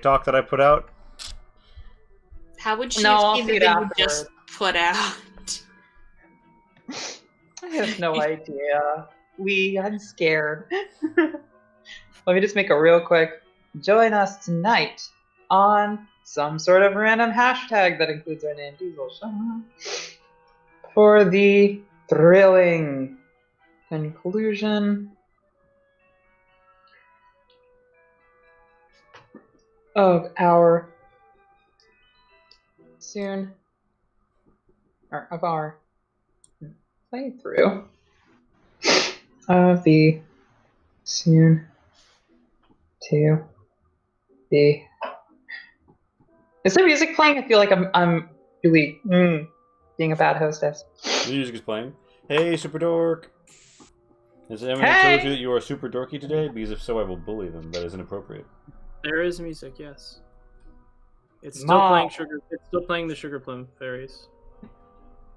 talk that I put out? How would she No, I'll have see seen it that you afterwards. just put out? I have no idea. I'm scared. Let me just make a real quick. Join us tonight on some sort of random hashtag that includes our name, Diesel Shaw, for the thrilling conclusion of our playthrough of the soon to be. Is there music playing? I feel like I'm really being a bad hostess. The music is playing. Hey, Super Dork! Has anyone told you that you are super dorky today? Because if so, I will bully them. That is inappropriate. There is music, yes. It's still playing sugar. It's still playing the Sugar Plum Fairies.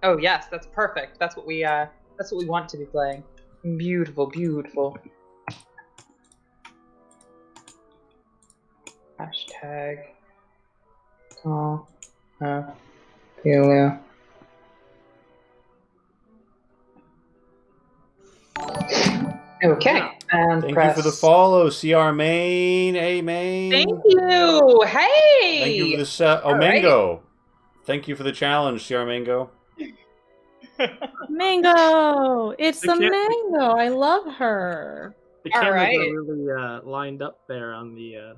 Oh yes, that's perfect. That's what we want to be playing. Beautiful, beautiful. Hashtag. Oh, Hulu. Okay, and Thank press. you for the follow, CR Main. Hey, Main. Thank you. Hey. Thank you for the Mango. Thank you for the challenge, CR Mango. Mango! It's a mango. I love her. The cameras are really lined up there on the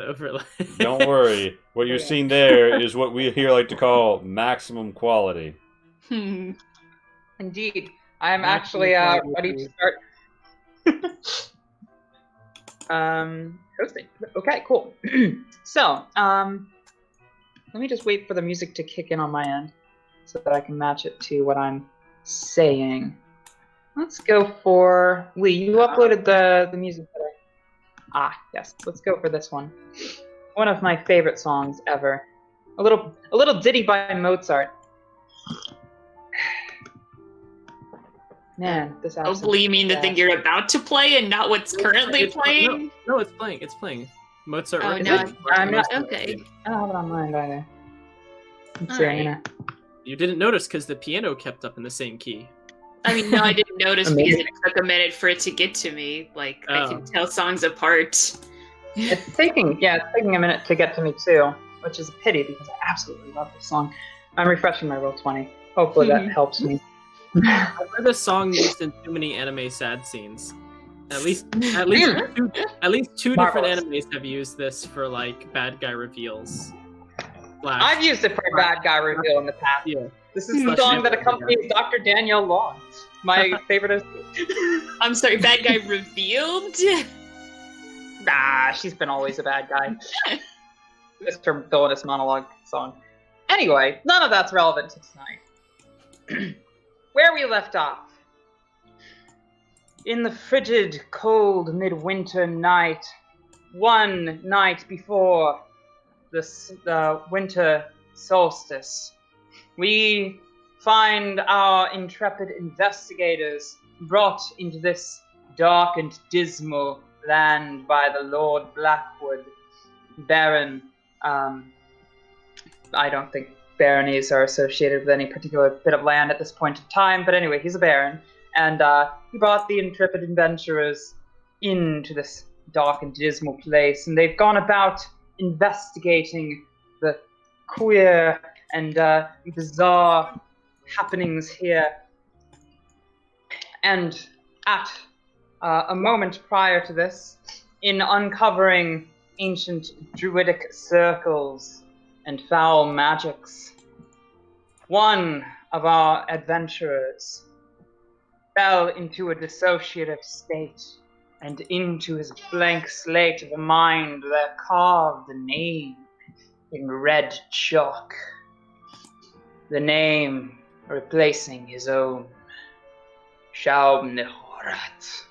overlay. Don't worry. What you're seeing there is what we here like to call maximum quality. Indeed. I'm actually ready to start hosting. Okay, cool. So, let me just wait for the music to kick in on my end so that I can match it to what I'm saying. Let's go for Lee. You uploaded the music today. Yes. Let's go for this one. One of my favorite songs ever. A little ditty by Mozart. Man, this Hopefully you mean the thing you're about to play and not what's currently playing? No, it's playing. It's playing. Mozart. Oh, no. I'm not. Okay. I don't have it on mine either. Let's All see, right. You didn't notice because the piano kept up in the same key. I mean, no, I didn't notice Amazing. because it took a minute for it to get to me. Like, I can tell songs apart. It's taking a minute to get to me too, which is a pity because I absolutely love this song. I'm refreshing my Roll20. Hopefully that helps me. I've heard this song used in too many anime sad scenes. At least two different animes have used this for like bad guy reveals. I've used it for a bad guy reveal in the past. Yeah. This is the song that accompanies Dr. Danielle Long. My favorite is. I'm sorry, bad guy revealed? Nah, she's been always a bad guy. Just her villainous monologue song. Anyway, none of that's relevant to tonight. Where we left off. In the frigid, cold midwinter night, one night before the winter solstice, we find our intrepid investigators brought into this dark and dismal land by the Lord Blackwood, Baron. I don't think baronies are associated with any particular bit of land at this point in time, but anyway, he's a baron, and he brought the intrepid adventurers into this dark and dismal place, and they've gone about investigating the queer and bizarre happenings here. And at a moment prior to this, in uncovering ancient druidic circles and foul magics, one of our adventurers fell into a dissociative state, and into his blank slate of a mind there carved a name in red chalk. The name replacing his own, Shaubnehorat.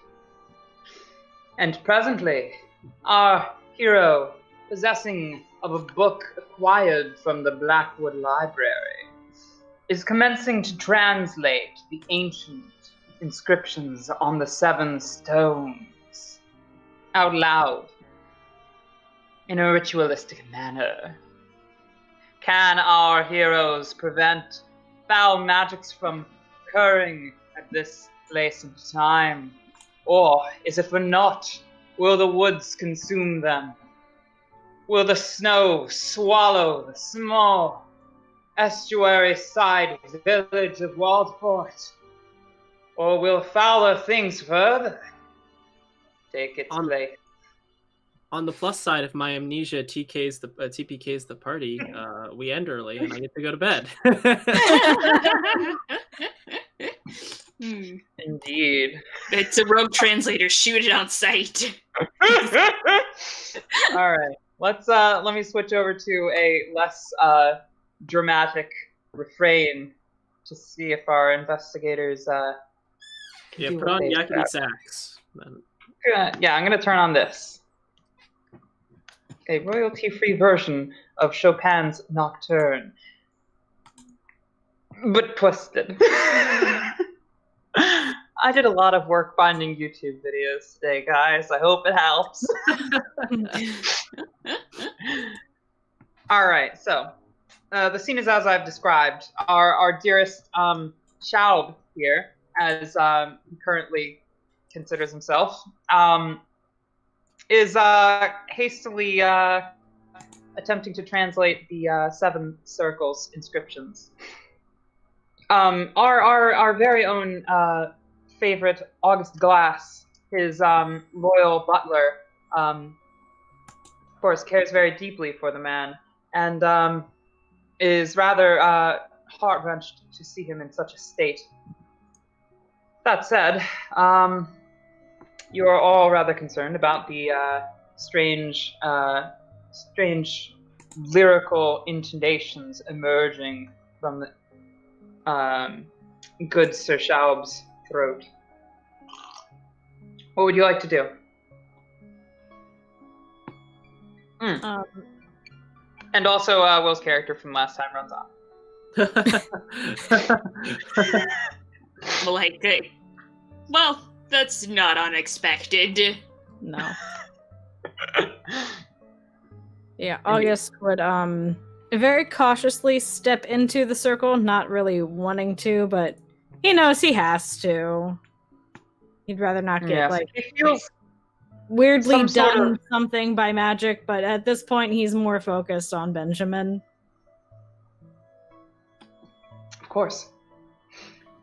And presently, our hero, possessing of a book acquired from the Blackwood Library, is commencing to translate the ancient inscriptions on the 7 stones out loud. in a ritualistic manner? Can our heroes prevent foul magics from occurring at this place and time? Or, is it for naught? Will the woods consume them? Will the snow swallow the small estuary side village of Waldport? Or will fouler things further take its place? On the plus side, if my amnesia TPKs the party, we end early and I get to go to bed. Indeed. It's a rogue translator. Shoot it on sight. All right. Let me switch over to a less dramatic refrain to see if our investigators Yeah, put on yakety sax. Yeah, I'm gonna turn on this. A royalty-free version of Chopin's Nocturne, but twisted. I did a lot of work finding YouTube videos today, guys. I hope it helps. All right, so the scene is as I've described. Our dearest Schaub here, as he currently considers himself, is hastily attempting to translate the 7 circles inscriptions. Our very own favorite August Glass, his loyal butler, of course, cares very deeply for the man, and is rather heart-wrenched to see him in such a state. That said, you are all rather concerned about the strange lyrical intonations emerging from the good Sir Schaub's throat. What would you like to do? And also, Will's character from last time runs off. Well, that's not unexpected. No. Yeah, August would very cautiously step into the circle, not really wanting to, but he knows he has to. He'd rather not get he feels weirdly done something by magic, but at this point he's more focused on Benjamin. Of course.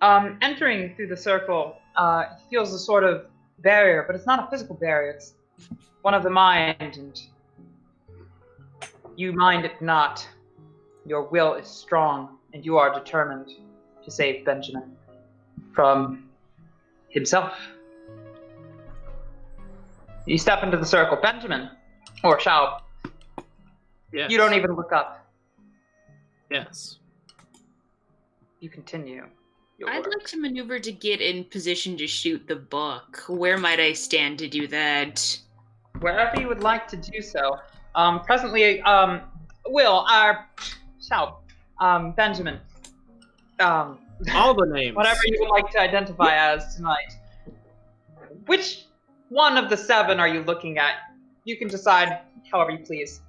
Entering through the circle, he feels a sort of barrier, but it's not a physical barrier, it's one of the mind, and you mind it not. Your will is strong, and you are determined to save Benjamin from himself. You step into the circle. Benjamin, or Schaub, Yes. you don't even look up. Yes. You continue. I'd like to maneuver to get in position to shoot the buck. Where might I stand to do that? Wherever you would like to do so. Presently, Will, Schaub, Benjamin, All the names. whatever you would like to identify as tonight. Which one of the 7 are you looking at? You can decide however you please.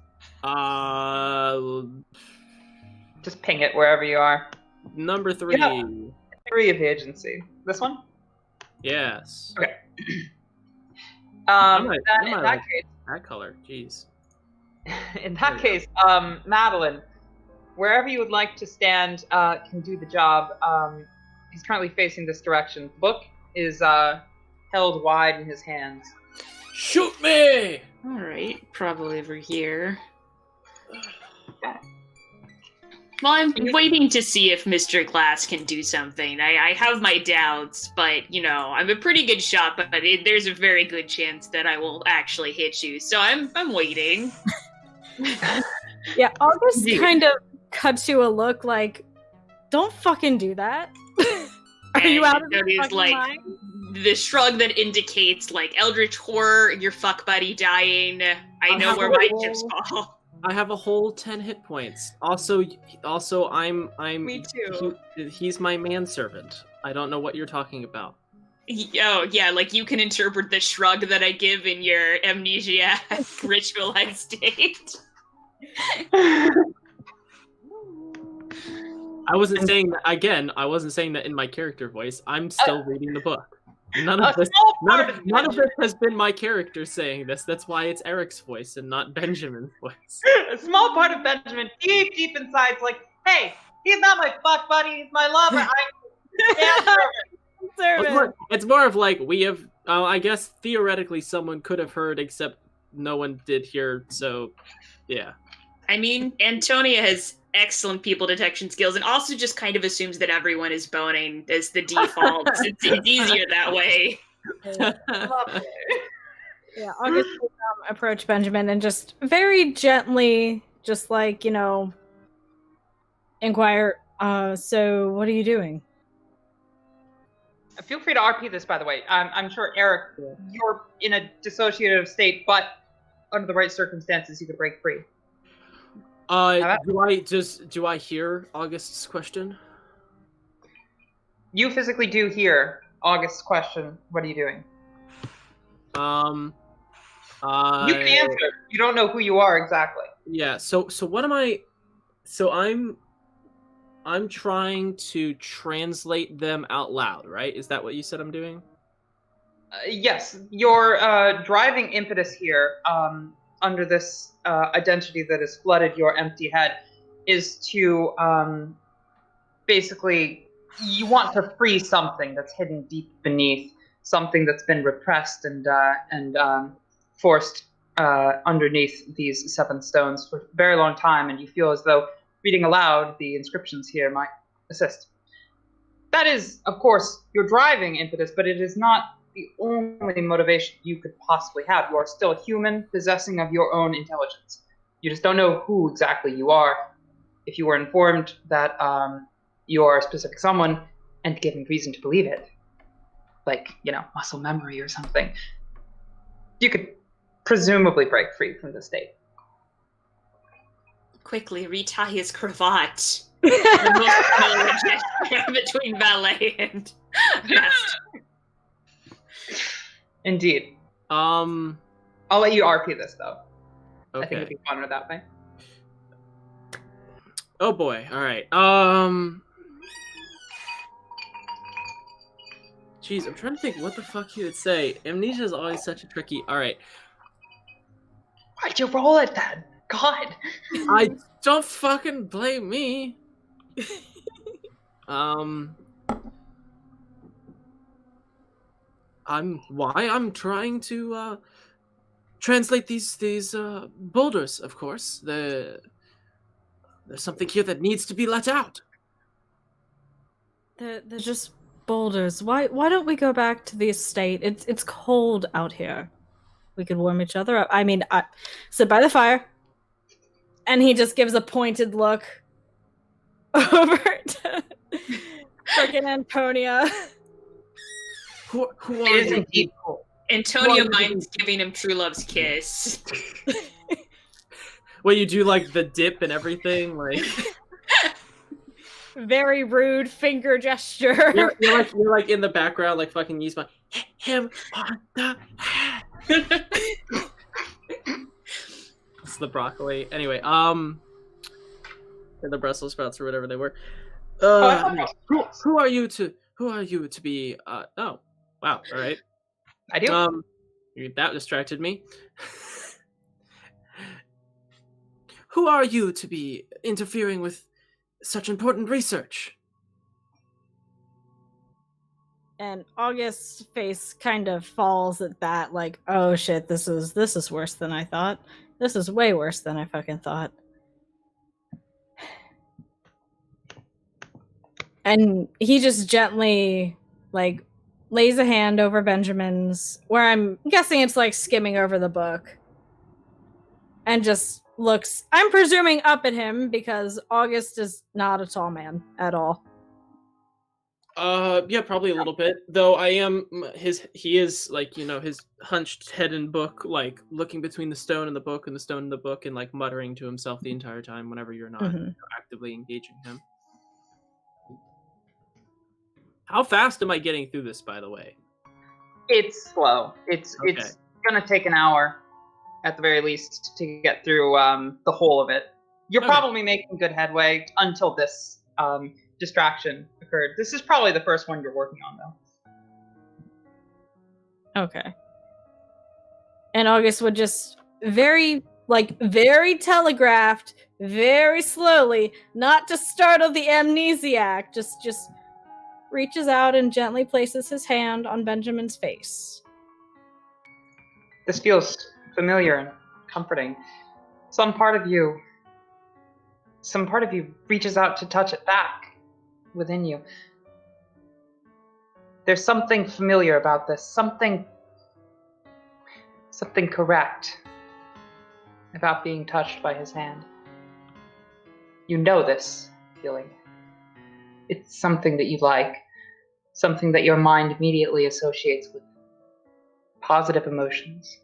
Just ping it wherever you are. Number 3. Yeah. 3 of the agency. This one? Yes. Okay. I might In that like case, that color. Jeez. in that case, Madeline, wherever you would like to stand can do the job. He's currently facing this direction. The book is held wide in his hands. Shoot me! Alright, probably over here. Well, I'm waiting to see if Mr. Glass can do something. I have my doubts, but, you know, I'm a pretty good shot, but there's a very good chance that I will actually hit you, so I'm waiting. Yeah, August kind of cuts you a look like, don't fucking do that. Are you out of your fucking mind? The shrug that indicates, like, Eldritch Horror, your fuck buddy dying, I know where my chips fall. I have a whole 10 hit points. Also, I'm. Me too. He's my manservant. I don't know what you're talking about. Oh, yeah, like you can interpret the shrug that I give in your amnesiac ritualized state. I wasn't saying that again. I wasn't saying that in my character voice. I'm still reading the book. None of this has been my character saying this. That's why it's Eric's voice and not Benjamin's voice. A small part of Benjamin, deep inside, is like, hey, he's not my fuck buddy, he's my lover. It's more of like we have. I guess theoretically someone could have heard, except no one did hear. So, yeah. I mean, Antonia has excellent people detection skills, and also just kind of assumes that everyone is boning as the default. It's easier that way. Yeah, August will approach Benjamin and just very gently, just like, inquire, so what are you doing? Feel free to RP this, by the way. I'm sure, Eric, you're in a dissociative state, but under the right circumstances, you could break free. Do I hear August's question? You physically do hear August's question. What are you doing? You can answer. You don't know who you are exactly. Yeah. So what am I? So I'm trying to translate them out loud, right? Is that what you said I'm doing? Yes. Your driving impetus here, under this identity that has flooded your empty head, is to basically, you want to free something that's hidden deep beneath, something that's been repressed and forced underneath these 7 stones for a very long time, and you feel as though reading aloud the inscriptions here might assist. That is, of course, your driving impetus, but it is not the only motivation you could possibly have. You are still human, possessing of your own intelligence. You just don't know who exactly you are. If you were informed that you are a specific someone and given reason to believe it, like, muscle memory or something, you could presumably break free from the state. Quickly retie his cravat. The most knowledge gesture between valet and master. Indeed. I'll let you RP this, though. Okay. I think it'd be funner that way. Oh boy. All right. Jeez, I'm trying to think what the fuck you would say. Amnesia is always such a tricky. All right. Why'd you roll it then? God. I don't fucking blame me. I'm trying to translate these boulders, of course. There's something here that needs to be let out. They're just boulders. Why don't we go back to the estate? It's cold out here. We could warm each other up. I mean, sit by the fire. And he just gives a pointed look over to freaking Antonia. Who It is indeed cool. Antonia minds giving him true love's kiss. Well, you do like the dip and everything, like very rude finger gesture. You're like in the background, like fucking use my him on the head. It's the broccoli. Anyway, or the Brussels sprouts or whatever they were. Who are you to be? Oh, wow. All right. I do. That distracted me. Who are you to be interfering with such important research? And August's face kind of falls at that, like, oh shit, this is worse than I thought. This is way worse than I fucking thought. And he just gently, like, lays a hand over Benjamin's, where I'm guessing it's like skimming over the book. And just looks, I'm presuming, up at him, because August is not a tall man at all. Yeah, probably a little bit. Though he is like, his hunched head and book, like looking between the stone and the book and the stone and the book, and like muttering to himself the entire time whenever you're not actively engaging him. How fast am I getting through this, by the way? It's slow. It's gonna take an hour, at the very least, to get through the whole of it. You're probably making good headway until this distraction occurred. This is probably the first one you're working on, though. Okay. And August would just very telegraphed, very slowly, not to startle the amnesiac, just reaches out and gently places his hand on Benjamin's face. This feels familiar and comforting. Some part of you reaches out to touch it back within you. There's something familiar about this, something correct about being touched by his hand. You know this feeling. It's something that you like, something that your mind immediately associates with positive emotions.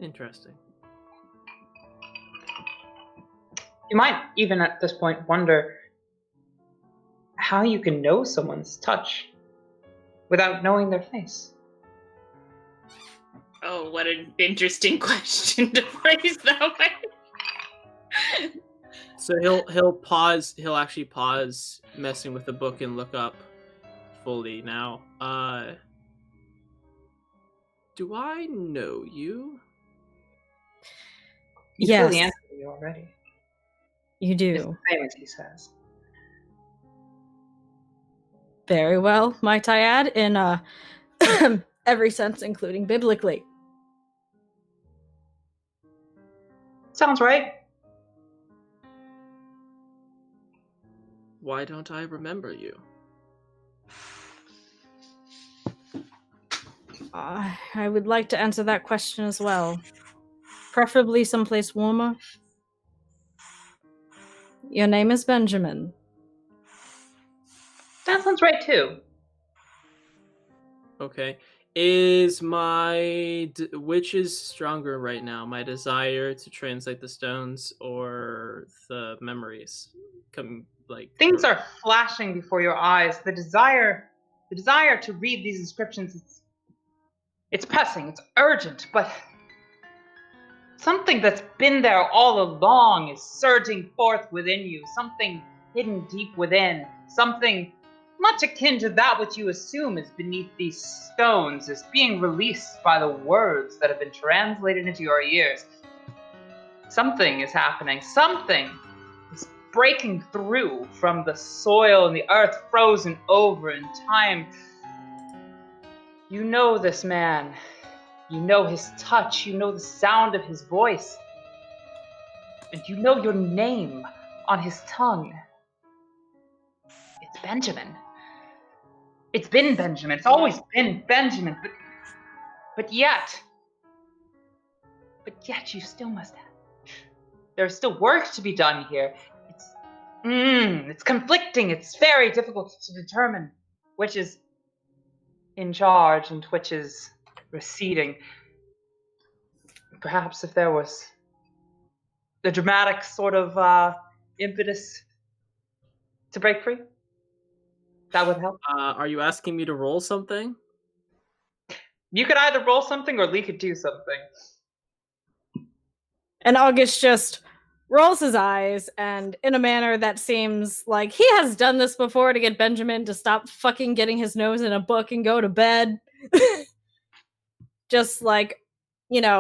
Interesting. You might even at this point wonder how you can know someone's touch without knowing their face. Oh, what an interesting question to phrase that way. So he'll pause. He'll actually pause messing with the book and look up fully now. Do I know you? He's Yes. really answered you already. You It's do. the same as he says. Very well, might I add, in every sense, including biblically. Sounds right. Why don't I remember you? I would like to answer that question as well. Preferably someplace warmer. Your name is Benjamin. That sounds right too. Okay. Is which is stronger right now? My desire to translate the stones or the memories? Things are flashing before your eyes. The desire to read these inscriptions, it's pressing, it's urgent, but something that's been there all along is surging forth within you, something hidden deep within, something much akin to that which you assume is beneath these stones is being released by the words that have been translated into your ears. Something is happening. Something is breaking through from the soil and the earth frozen over in time. You know this man. You know his touch. You know the sound of his voice. And you know your name on his tongue. It's Benjamin. It's been Benjamin. It's always been Benjamin. But yet you still must have. There's still work to be done here. It's conflicting. It's very difficult to determine which is in charge and which is receding. Perhaps if there was the dramatic sort of impetus to break free, that would help. Are you asking me to roll something? You could either roll something or Lee could do something. And August just rolls his eyes, and in a manner that seems like he has done this before to get Benjamin to stop fucking getting his nose in a book and go to bed. Just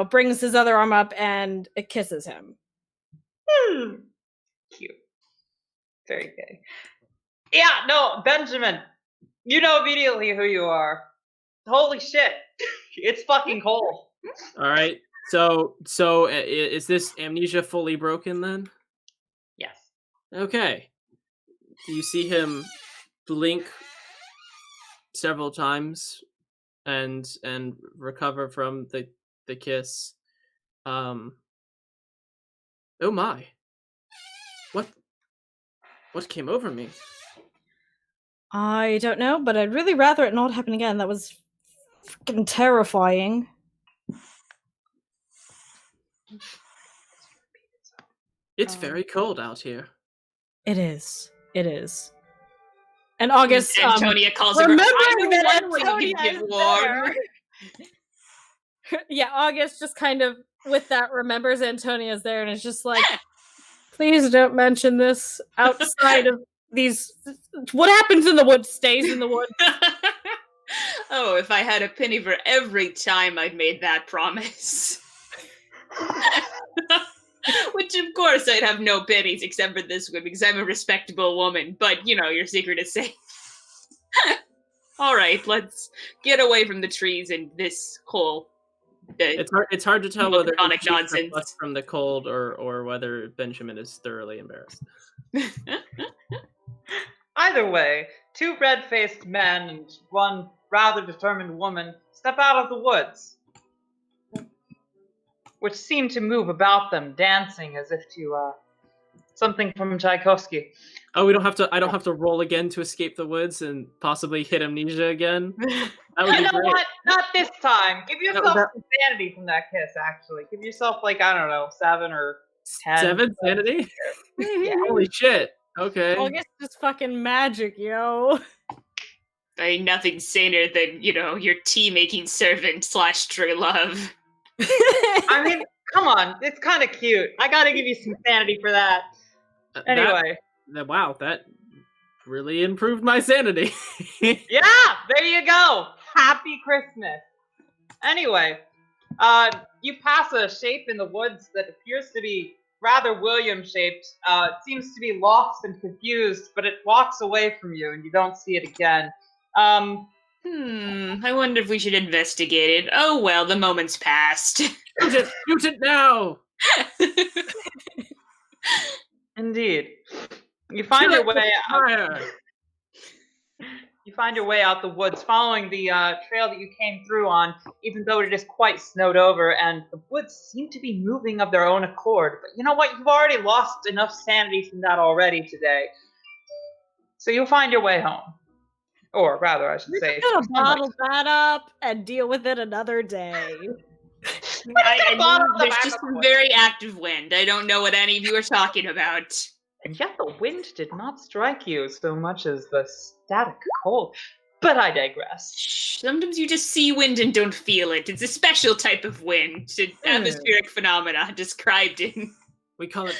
brings his other arm up and it kisses him. Cute. Very gay. Yeah, no, Benjamin. You know immediately who you are. Holy shit. It's fucking cold. All right. So is this amnesia fully broken then? Yes. Okay. You see him blink several times and recover from the kiss. Oh my. What came over me? I don't know, but I'd really rather it not happen again. That was fucking terrifying. It's very cold out here. It is. It is. And August, Antonia calls him. remembering I know that one way you Antonia can is get warm. yeah, August just kind of, with that, remembers Antonia's there and is just like, please don't mention this outside of these. What happens in the woods stays in the woods. Oh, if I had a penny for every time I'd made that promise. Which, of course, I'd have no pennies except for this one because I'm a respectable woman. But, you know, your secret is safe. All right, let's get away from the trees and this hole. It's hard to tell whether Moronic it's nonsense. from the cold or whether Benjamin is thoroughly embarrassed. Either way, two red-faced men and one rather determined woman step out of the woods, which seem to move about them, dancing as if to something from Tchaikovsky. Oh, we don't have to. I don't have to roll again to escape the woods and possibly hit amnesia again. That would You be know great. what? Not this time. Give yourself that- some sanity from that kiss, actually. Give yourself, like, I don't know, 7 or 10. 7 sanity? Yeah. Holy shit. Okay. August is fucking magic, yo. Ain't nothing saner than, you know, your tea-making servant / true love. I mean, come on. It's kind of cute. I gotta give you some sanity for that. Anyway. Wow, that really improved my sanity. Yeah, there you go. Happy Christmas. Anyway, you pass a shape in the woods that appears to be rather William-shaped. It seems to be lost and confused, but it walks away from you and you don't see it again. I wonder if we should investigate it. Oh well, the moment's passed. Shoot it now! Indeed. You find your way out. You find your way out the woods, following the trail that you came through on, even though it is quite snowed over, and the woods seem to be moving of their own accord. But you know what? You've already lost enough sanity from that already today. So you'll find your way home. Or rather, I should say. We're gonna bottle that up and deal with it another day. There's just some very active wind. I don't know what any of you are talking about. And yet the wind did not strike you so much as the static cold. But I digress. Sometimes you just see wind and don't feel it. It's a special type of wind. It's atmospheric phenomena described in We call it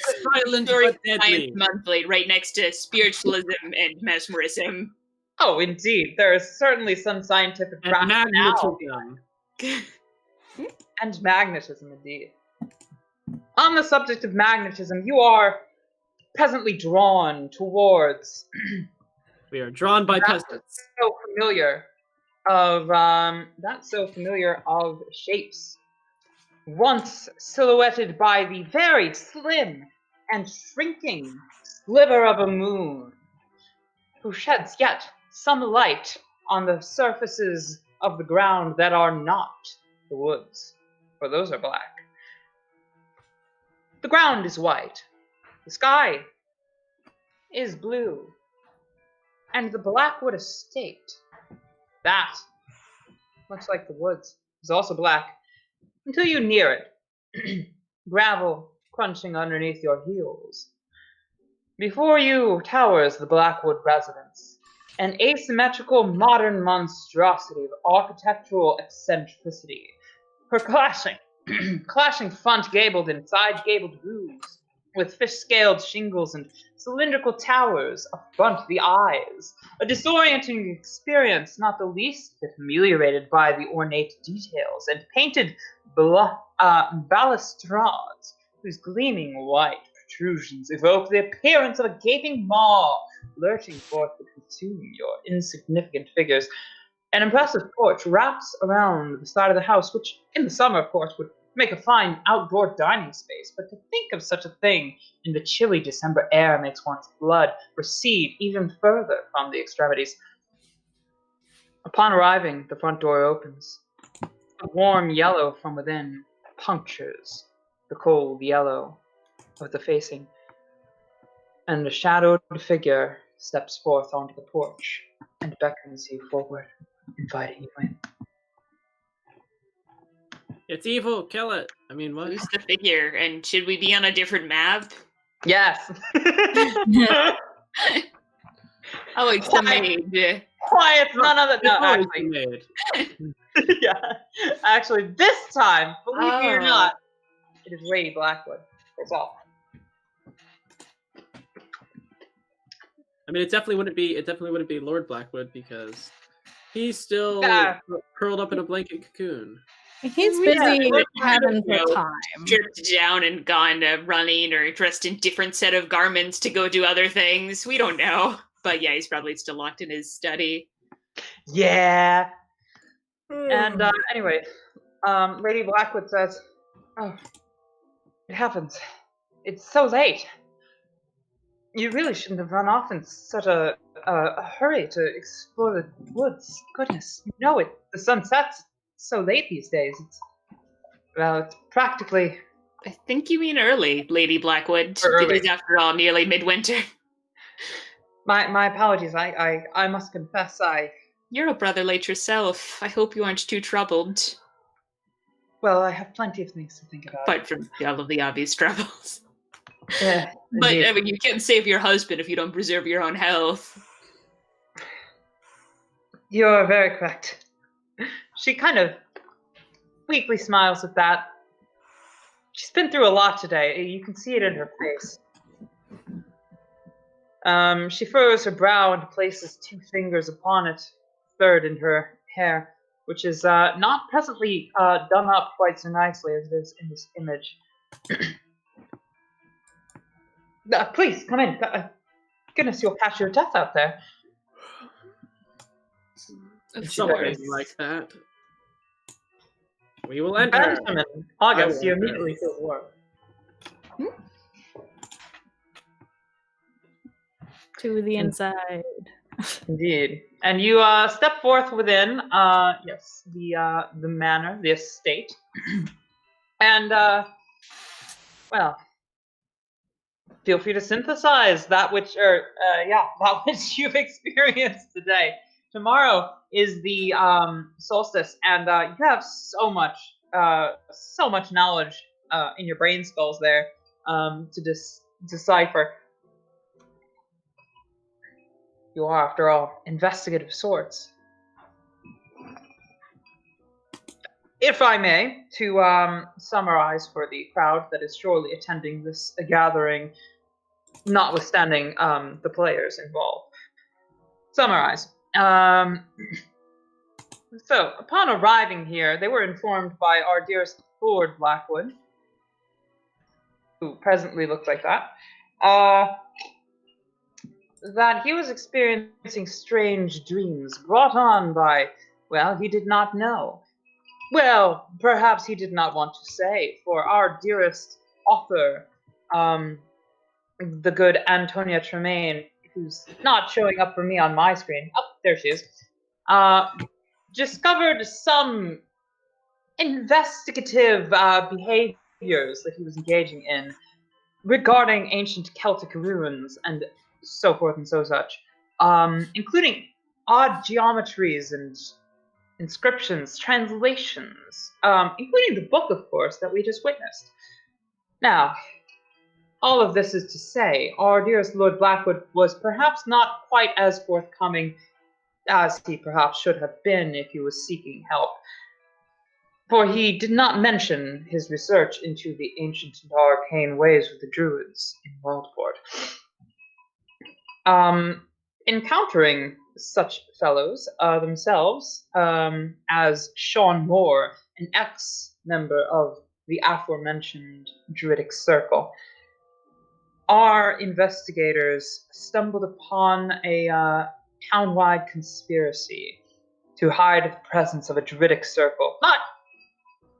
silent Story but deadly. Science Monthly, right next to spiritualism and mesmerism. Oh, indeed. There is certainly some scientific And rationale. magnetism. And magnetism, indeed. On the subject of magnetism, you are presently drawn towards We are drawn by peasants. so familiar of shapes once silhouetted by the very slim and shrinking sliver of a moon, who sheds yet some light on the surfaces of the ground that are not the woods, for those are black. The ground is white, the sky is blue, and the Blackwood estate, that, much like the woods, is also black, until you near it, gravel crunching underneath your heels. Before you towers the Blackwood residence, an asymmetrical modern monstrosity of architectural eccentricity, her clashing front gabled and side gabled roofs, with fish-scaled shingles and cylindrical towers affront the eyes, a disorienting experience not the least bit ameliorated by the ornate details and painted balustrades whose gleaming white protrusions evoke the appearance of a gaping maw lurching forth to consume your insignificant figures. An impressive porch wraps around the side of the house, which in the summer, of course, would make a fine outdoor dining space, but to think of such a thing in the chilly December air makes one's blood recede even further from the extremities. Upon arriving, the front door opens. A warm yellow from within punctures the cold yellow of the facing, and a shadowed figure steps forth onto the porch and beckons you forward, inviting you in. It's evil, kill it. I mean, what? Who's the figure? And should we be on a different map? Yes. Oh, it's the maid. Quiet, none of that. No, It's always actually, made. yeah. Actually, this time, believe me or Oh. not, it is Lady Blackwood herself. I mean, it definitely wouldn't be Lord Blackwood because he's still Yeah. curled up in a blanket cocoon. He's Yeah, busy we're having kind of, the time. Stripped down and gone running or dressed in different set of garments to go do other things. We don't know. But yeah, he's probably still locked in his study. Yeah. And anyway, Lady Blackwood says, "Oh, it happens. It's so late. You really shouldn't have run off in such a hurry to explore the woods. Goodness, you know it. The sun sets so late these days. It's practically I think you mean early, Lady Blackwood. Early. It is, after all, nearly midwinter. my apologies. I must confess You're a brother late yourself. I hope you aren't too troubled. well, I have plenty of things to think about. Apart from all of the obvious troubles. Yeah, But indeed. I mean, you can't save your husband if you don't preserve your own health. You're very correct. She kind of weakly smiles at that. She's been through a lot today. You can see it in her face. She furrows her brow and places 2 fingers upon it, third in her hair, which is not presently done up quite so nicely as it is in this image. Please, come in. Goodness, you'll catch your death out there. Of It's course. something like that. We will enter. Benjamin, August, I you will enter. immediately feel warm. To the inside. Indeed. And you step forth within, yes, the manor, the estate. And, well, feel free to synthesize that which, that which you've experienced today. Tomorrow is the solstice, and you have so much knowledge in your brain skulls there to decipher. You are, after all, investigative sorts. If I may, to summarize for the crowd that is surely attending this gathering, notwithstanding the players involved. Summarize. So, upon arriving here, they were informed by our dearest Lord Blackwood, who presently looks like that, that he was experiencing strange dreams brought on by, well, he did not know. Well, perhaps he did not want to say, for our dearest author, the good Antonia Tremaine, who's not showing up for me on my screen. Oh, there she is. Discovered some investigative behaviors that he was engaging in regarding ancient Celtic ruins and so forth and so such, including odd geometries and inscriptions, translations, including the book, of course, that we just witnessed. Now, all of this is to say, our dearest Lord Blackwood was perhaps not quite as forthcoming as he perhaps should have been if he was seeking help, for he did not mention his research into the ancient and arcane ways of the Druids in Waldport. Encountering such fellows themselves, as Sean Moore, an ex-member of the aforementioned Druidic Circle, our investigators stumbled upon a town-wide conspiracy to hide the presence of a Druidic Circle. Not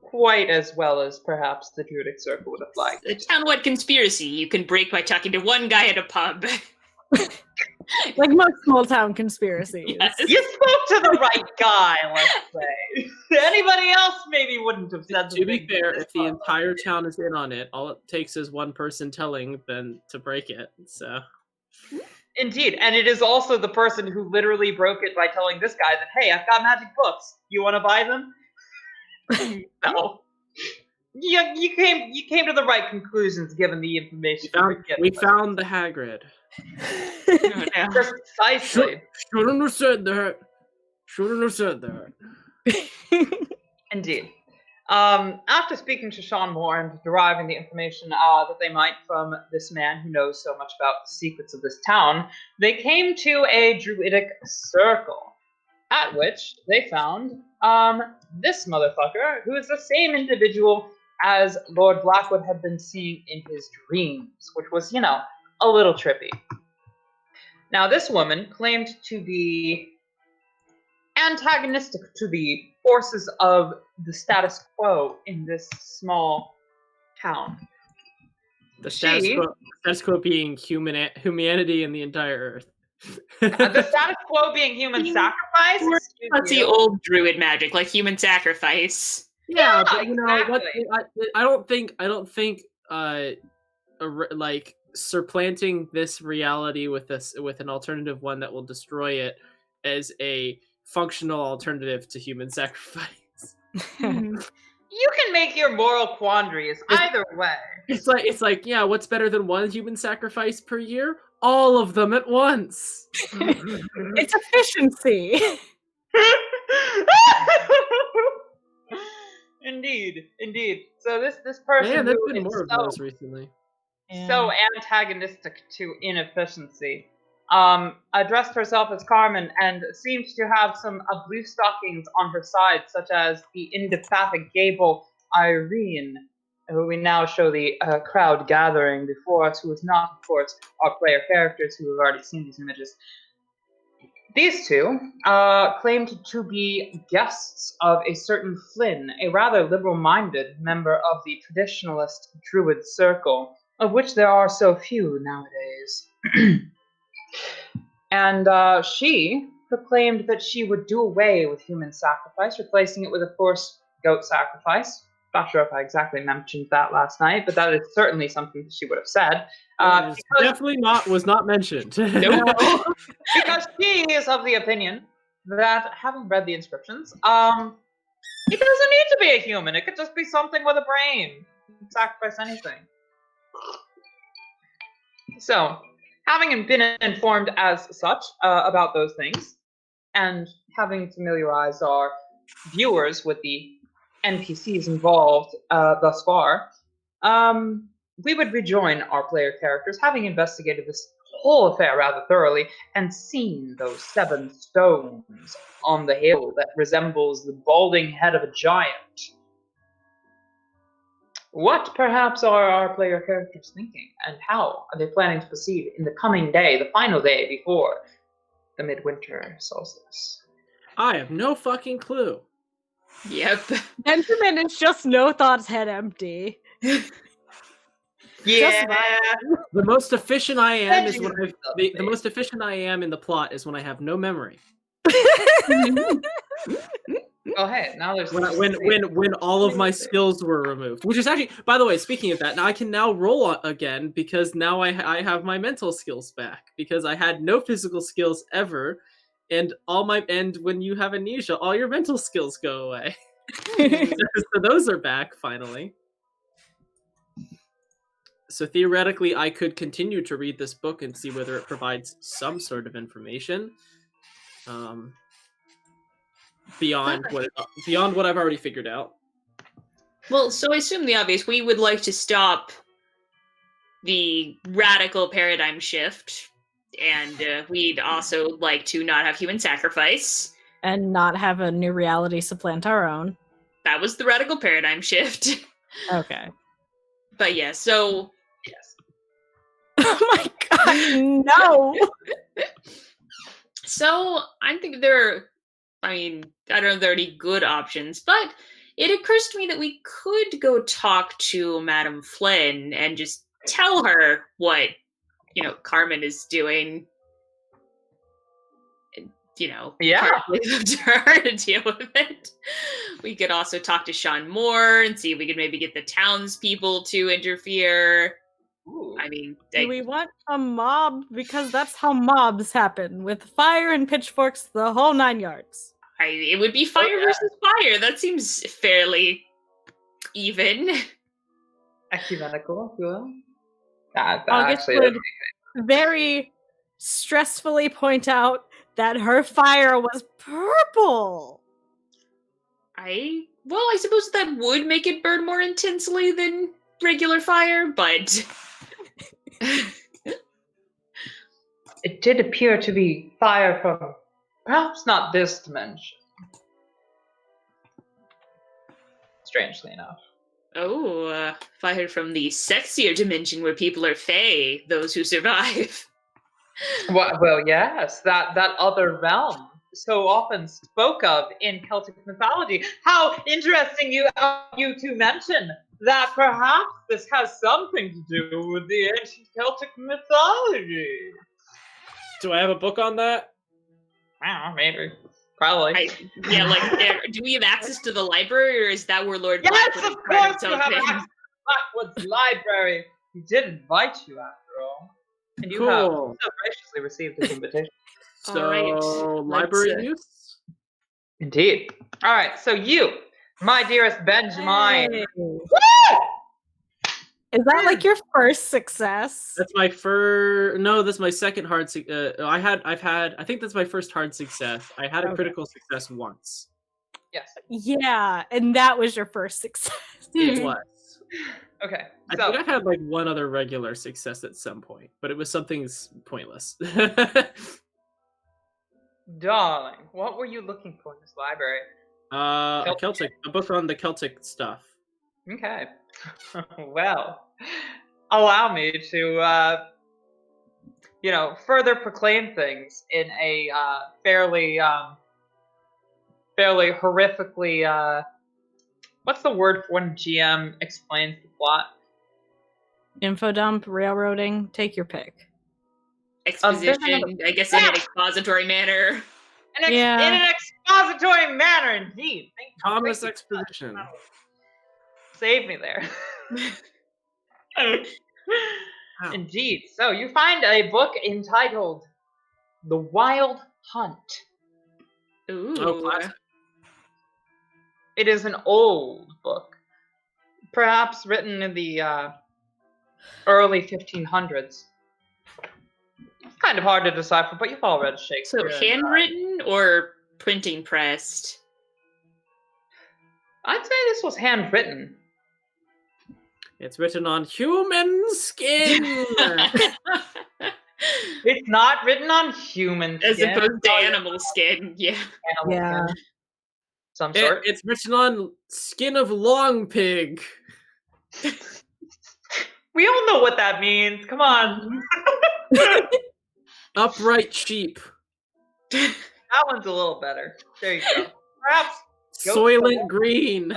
quite as well as perhaps the Druidic Circle would have liked. A town-wide conspiracy you can break by talking to one guy at a pub. Like most small town conspiracies. Yes. You spoke to the right guy, let's say. Anybody else maybe wouldn't have said To be something fair, this if the far. entire town is in on it, all it takes is one person telling then to break it. So Indeed, and it is also the person who literally broke it by telling this guy that, hey, I've got magic books. You want to buy them? No. you came to the right conclusions given the information. We found the Hagrid. Oh, no. Precisely. Shouldn't have said that. Shouldn't have said that. Indeed. After speaking to Sean Moore and deriving the information that they might from this man who knows so much about the secrets of this town, they came to a druidic circle, at which they found this motherfucker, who is the same individual as Lord Blackwood had been seeing in his dreams, which was, a little trippy. Now, this woman claimed to be antagonistic to the forces of the status quo in this small town. The status quo being humanity and the entire Earth. The status quo being human sacrifice. That's the old druid magic, like human sacrifice. Yeah, but exactly. I don't think like supplanting this reality with an alternative one that will destroy it as a functional alternative to human sacrifice. You can make your moral quandaries either way. It's like, yeah, what's better than one human sacrifice per year? All of them at once. It's efficiency. Indeed. So this person Man, there's who been is more of those recently. so antagonistic to inefficiency, addressed herself as Carmen and seemed to have some blue stockings on her side, such as the indefatigable Irene, who we now show the crowd gathering before us, who is not, of course, our player characters who have already seen these images. These two claimed to be guests of a certain Flynn, a rather liberal-minded member of the traditionalist Druid circle, of which there are so few nowadays. And she proclaimed that she would do away with human sacrifice, replacing it with a forced goat sacrifice. Not sure if I exactly mentioned that last night, but that is certainly something that she would have said. Definitely was not mentioned. No, because she is of the opinion that, having read the inscriptions, it doesn't need to be a human. It could just be something with a brain. Sacrifice anything. So, having been informed as such about those things, and having familiarized our viewers with the NPCs involved thus far, we would rejoin our player characters, having investigated this whole affair rather thoroughly and seen those 7 stones on the hill that resembles the balding head of a giant. What perhaps are our player characters thinking, and how are they planning to proceed in the coming day, the final day before the midwinter solstice? I have no fucking clue. Yep. Benjamin is just no thoughts head empty. Yeah. The most efficient I am is when the most efficient I am in the plot is when I have no memory. Oh hey, now there's when all of my skills were removed, which is actually, by the way, speaking of that, now I can now roll again because now I have my mental skills back because I had no physical skills ever, and when you have amnesia, all your mental skills go away. So those are back finally. So theoretically, I could continue to read this book and see whether it provides some sort of information. Beyond what I've already figured out. Well, so I assume the obvious, we would like to stop the radical paradigm shift, and we'd also like to not have human sacrifice. And not have a new reality supplant our own. That was the radical paradigm shift. Okay. But yeah, so... Yes. Oh my god, no! So, I'm thinking I don't know if there are any good options, but it occurs to me that we could go talk to Madame Flynn and just tell her what, Carmen is doing. Yeah. Up to her to deal with it. We could also talk to Sean Moore and see if we could maybe get the townspeople to interfere. Ooh. Do we want a mob? Because that's how mobs happen, with fire and pitchforks, the whole 9 yards. It would be fire versus fire. That seems fairly even. Ecumenical, if you will. That August actually. would very stressfully point out that her fire was purple. I suppose that would make it burn more intensely than regular fire, but It did appear to be fire from perhaps not this dimension. Strangely enough. Fire from the sexier dimension where people are fae, those who survive. Well, yes, that other realm so often spoke of in Celtic mythology. How interesting you two mention that perhaps this has something to do with the ancient Celtic mythology. Do I have a book on that? I don't know, maybe. Probably. Do we have access to the library, or is that where Lord Yes, Blackwood of course you have something? access to Blackwood's library. He did invite you, after all. And you have Cool. so graciously received his invitation. So, All right, library let's, use? Indeed. All right, so you, my dearest Benjamin. Hey. Woo! Is that like your first success? That's my first. No, that's my second hard. I think that's my first hard success. I had a Okay. critical success once. Yes. Yeah, and that was your first success. It was. Okay. I So, think I had like one other regular success at some point, but it was something pointless. darling, what were you looking for in this library? A book on the Celtic stuff. Okay. Well, allow me to, further proclaim things in a fairly horrifically. What's the word for when GM explains the plot? Info dump, railroading, take your pick. exposition, I guess, in an expository manner. In an expository manner, indeed. Thomas Thank you. Exposition. Save me there. Wow. Indeed. So you find a book entitled The Wild Hunt. Ooh. Oh, classic. It is an old book, perhaps written in the early 1500s. It's kind of hard to decipher, but you've all read So Shakespeare. handwritten or printing pressed? I'd say this was handwritten. It's written on human skin. It's not written on human As skin. opposed to animal skin, yeah. Animal Yeah. skin. Some sort. It's written on skin of long pig. We all know what that means. Come on. Upright sheep. That one's a little better. There you go. Perhaps. Soylent green.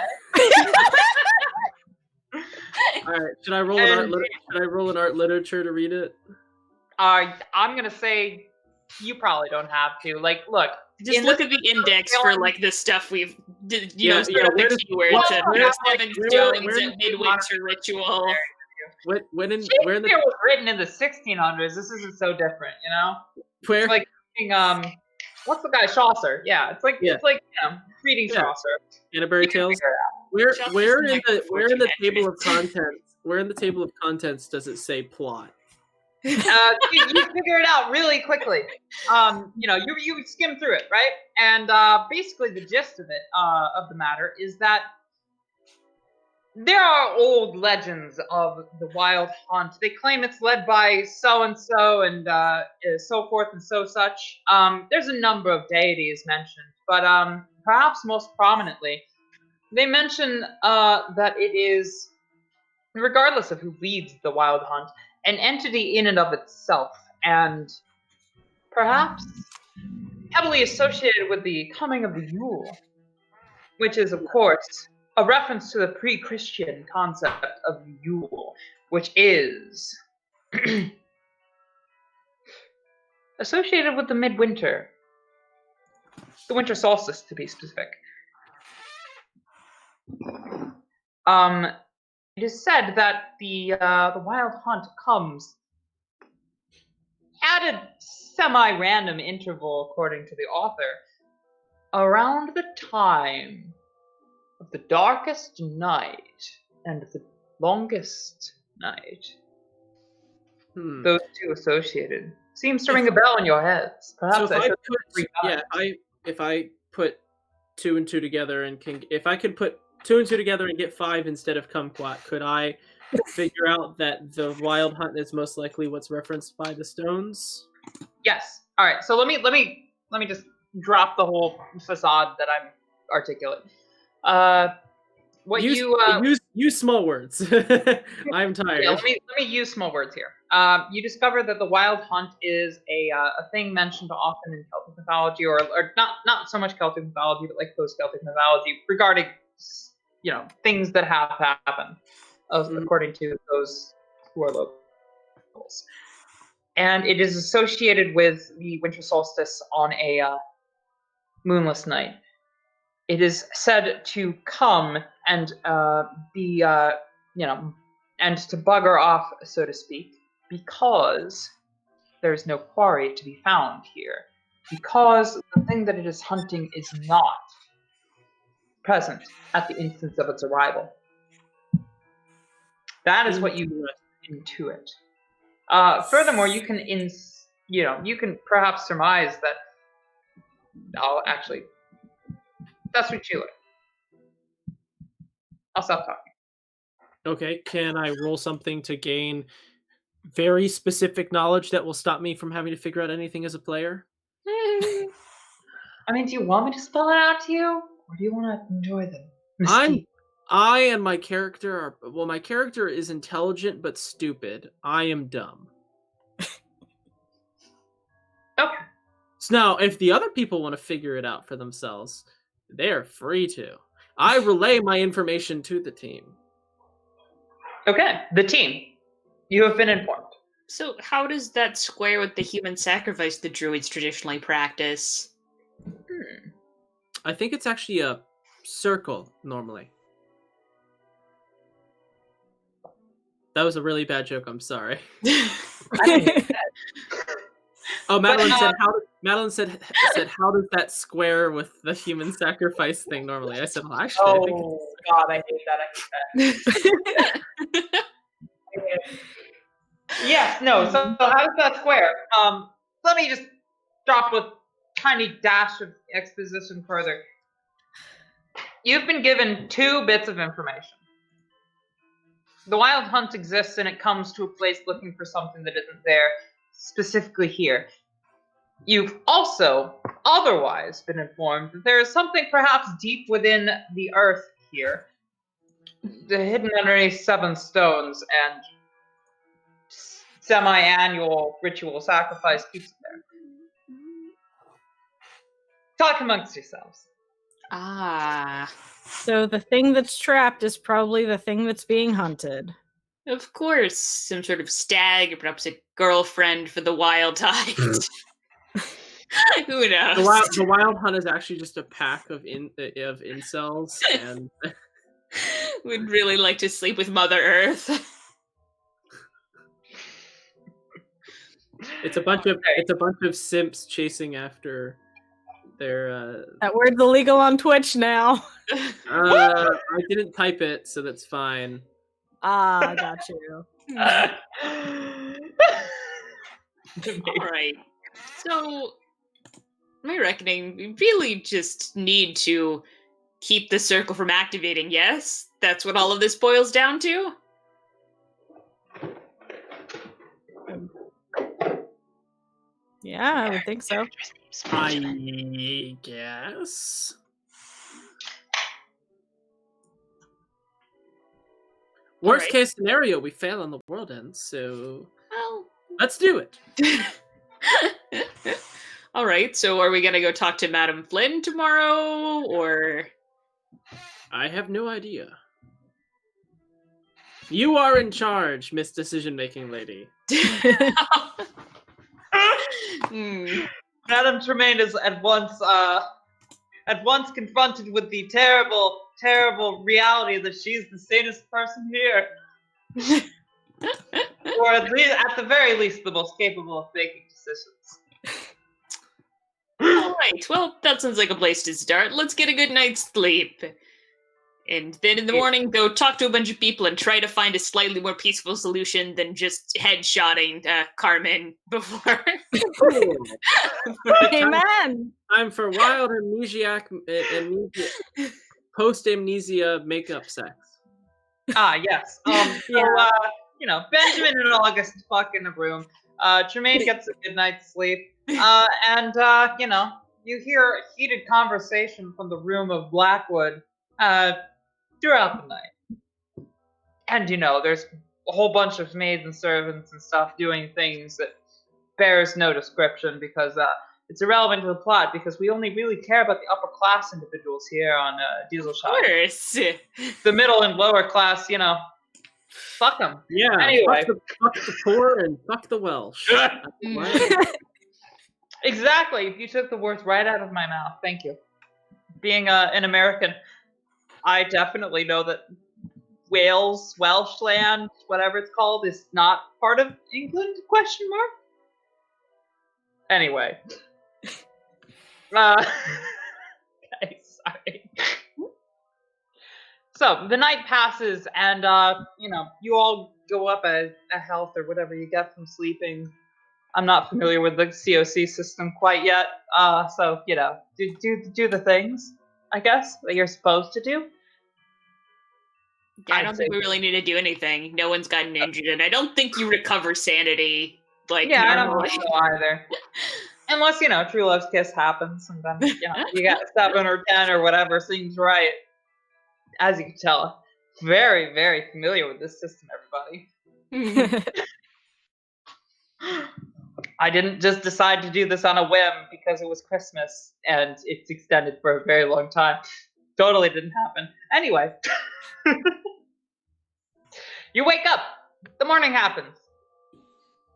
All right, should I roll an art literature to read it? I'm gonna say you probably don't have to. Like, look. Just look at the index for like the stuff we've, sort of the keywords. Seven stones at midwinter ritual. Where in Shakespeare the was written in the 1600s. This isn't so different, you know. where? It's like reading, what's the guy Chaucer? Yeah, it's like reading Chaucer. Canterbury Tales. Where in the table of contents? Where in the table of contents does it say plot? You figure it out really quickly. You skim through it, right? And basically the gist of it, of the matter, is that there are old legends of the Wild Hunt. They claim it's led by so and so and so forth and so such. There's a number of deities mentioned, but perhaps most prominently, they mention that it is, regardless of who leads the Wild Hunt, an entity in and of itself, and perhaps heavily associated with the coming of the Yule, which is, of course, a reference to the pre-Christian concept of Yule, which is associated with the midwinter, the winter solstice, to be specific. It is said that the Wild Hunt comes at a semi-random interval, according to the author, around the time of the darkest night and the longest night. Those two associated. Seems to ring a bell in your heads. Perhaps So I should if I put 2 and 2 together and if I could put 2 and 2 together and get 5 instead of kumquat, could I figure out that the wild hunt is most likely what's referenced by the stones? Yes. All right. So let me just drop the whole facade that I'm articulate. Use small words. I'm tired. Yeah, let me use small words here. You discover that the wild hunt is a thing mentioned often in Celtic mythology, or not so much Celtic mythology, but like post-Celtic mythology regarding things that have happened, according to those who are locals. And it is associated with the winter solstice on a moonless night. It is said to come and be, and to bugger off, so to speak, because there's no quarry to be found here. Because the thing that it is hunting is not present at the instance of its arrival. That is what you intuit. Furthermore, you can perhaps surmise that. Oh, actually, that's what you like. I'll stop talking. Okay, can I roll something to gain very specific knowledge that will stop me from having to figure out anything as a player? I mean, do you want me to spell it out to you, or do you want to enjoy the mystique? I and my character my character is intelligent but stupid. I am dumb. Okay. So now, if the other people want to figure it out for themselves, they are free to. I relay my information to the team. Okay, the team. You have been informed. So how does that square with the human sacrifice the druids traditionally practice? I think it's actually a circle, normally. That was a really bad joke, I'm sorry. Oh, Madeline said, how does that square with the human sacrifice thing normally? I said, well, actually, I think God, I hate that. Yes, no, so how does that square? Let me just drop a tiny dash of exposition further. You've been given 2 bits of information. The wild hunt exists and it comes to a place looking for something that isn't there, specifically here. You've also otherwise been informed that there is something perhaps deep within the earth here, hidden underneath 7 stones, and semi-annual ritual sacrifice keeps it there. Talk amongst yourselves. Ah. So the thing that's trapped is probably the thing that's being hunted. Of course, some sort of stag or perhaps a girlfriend for the wild hunt. Who knows? The wild hunt is actually just a pack of incels, and would really like to sleep with Mother Earth. It's a bunch of simps chasing after their. That word's illegal on Twitch now. I didn't type it, so that's fine. Ah, got you. All right. So, my reckoning, we really just need to keep the circle from activating, yes? That's what all of this boils down to? Yeah, I would think so. I guess. Worst case scenario, we fail and the world ends, so Well, let's do it. all right, so are we going to go talk to Madam Flynn tomorrow, or... I have no idea. You are in charge, Miss Decision-Making Lady. Madame Tremaine is at once confronted with the terrible, terrible reality that she's the sanest person here. Or at the very least, the most capable of making decisions. All right, well, that sounds like a place to start. Let's get a good night's sleep. And then in the morning, go talk to a bunch of people and try to find a slightly more peaceful solution than just headshotting Carmen before. Amen. Time for wild post-amnesia makeup sex. Ah, yes. Yeah. Benjamin and August fuck in the room. Tremaine gets a good night's sleep. And you hear a heated conversation from the room of Blackwood throughout the night. And, there's a whole bunch of maids and servants and stuff doing things that bears no description because it's irrelevant to the plot because we only really care about the upper class individuals here on Diesel Shop. Of course. The middle and lower class, fuck them. Yeah, Anyway. fuck the poor and fuck the Welsh. Exactly. You took the words right out of my mouth. Thank you. Being an American, I definitely know that Wales, Welshland, whatever it's called, is not part of England? ? Anyway. Okay, sorry. So, the night passes, and, you all go up a health or whatever you get from sleeping. I'm not familiar with the CoC system quite yet, so, do the things, I guess, that you're supposed to do. Yeah, I don't think we really need to do anything. No one's gotten injured, and I don't think you recover sanity, normally. I don't think so either. Unless, True Love's Kiss happens, and then, you got 7 or 10 or whatever seems right. As you can tell, very, very familiar with this system, everybody. I didn't just decide to do this on a whim because it was Christmas and it's extended for a very long time. Totally didn't happen. Anyway. You wake up. The morning happens.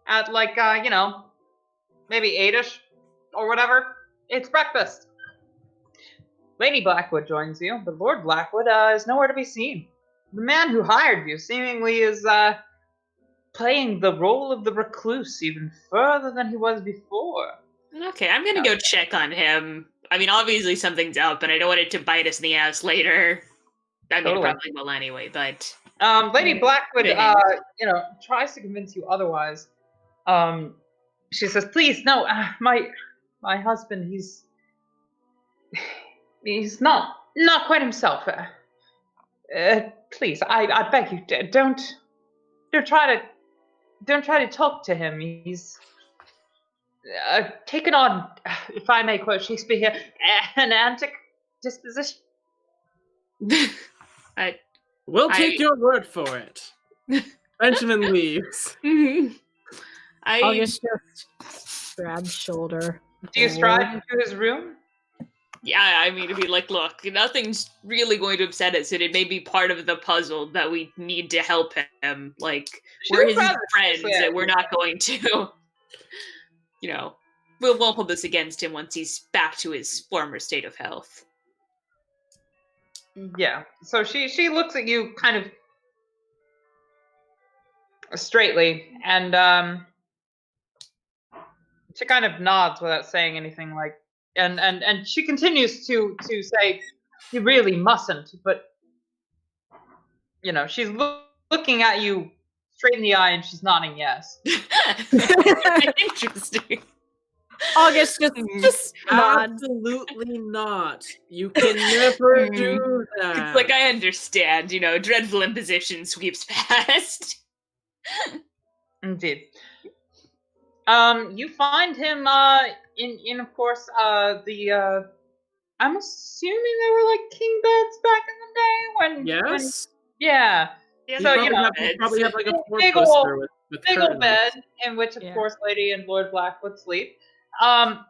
At maybe 8ish or whatever. It's breakfast. Lady Blackwood joins you, but Lord Blackwood is nowhere to be seen. The man who hired you seemingly is playing the role of the recluse even further than he was before. Okay, I'm gonna go check on him. I mean, obviously something's up, and I don't want it to bite us in the ass later. I mean, Totally. it probably will anyway, but... Lady Blackwood, tries to convince you otherwise. She says, please, no, my husband, he's not quite himself. Please, I beg you, don't try to talk to him. He's taken on, if I may quote Shakespeare here, an antic disposition. We'll take your word for it. Benjamin leaves. August just grabs shoulder. Do you stride into his room? Yeah, I mean, to be like, look, nothing's really going to upset us, and it may be part of the puzzle that we need to help him. Like, we're his friends, and we're not going to, we won't hold this against him once he's back to his former state of health. Yeah. So she looks at you kind of straightly, and she kind of nods without saying anything. And she continues to say, "You really mustn't." But she's looking at you straight in the eye, and she's nodding yes. Interesting. August just nod. Absolutely not. You can never do that. It's like, I understand, dreadful imposition sweeps past. Indeed. You find him in of course the I'm assuming they were like king beds back in the day when Yes. Yeah. So probably have like a big four-poster with big old curtains. bed in which of course Lady and Lord Blackwood sleep. I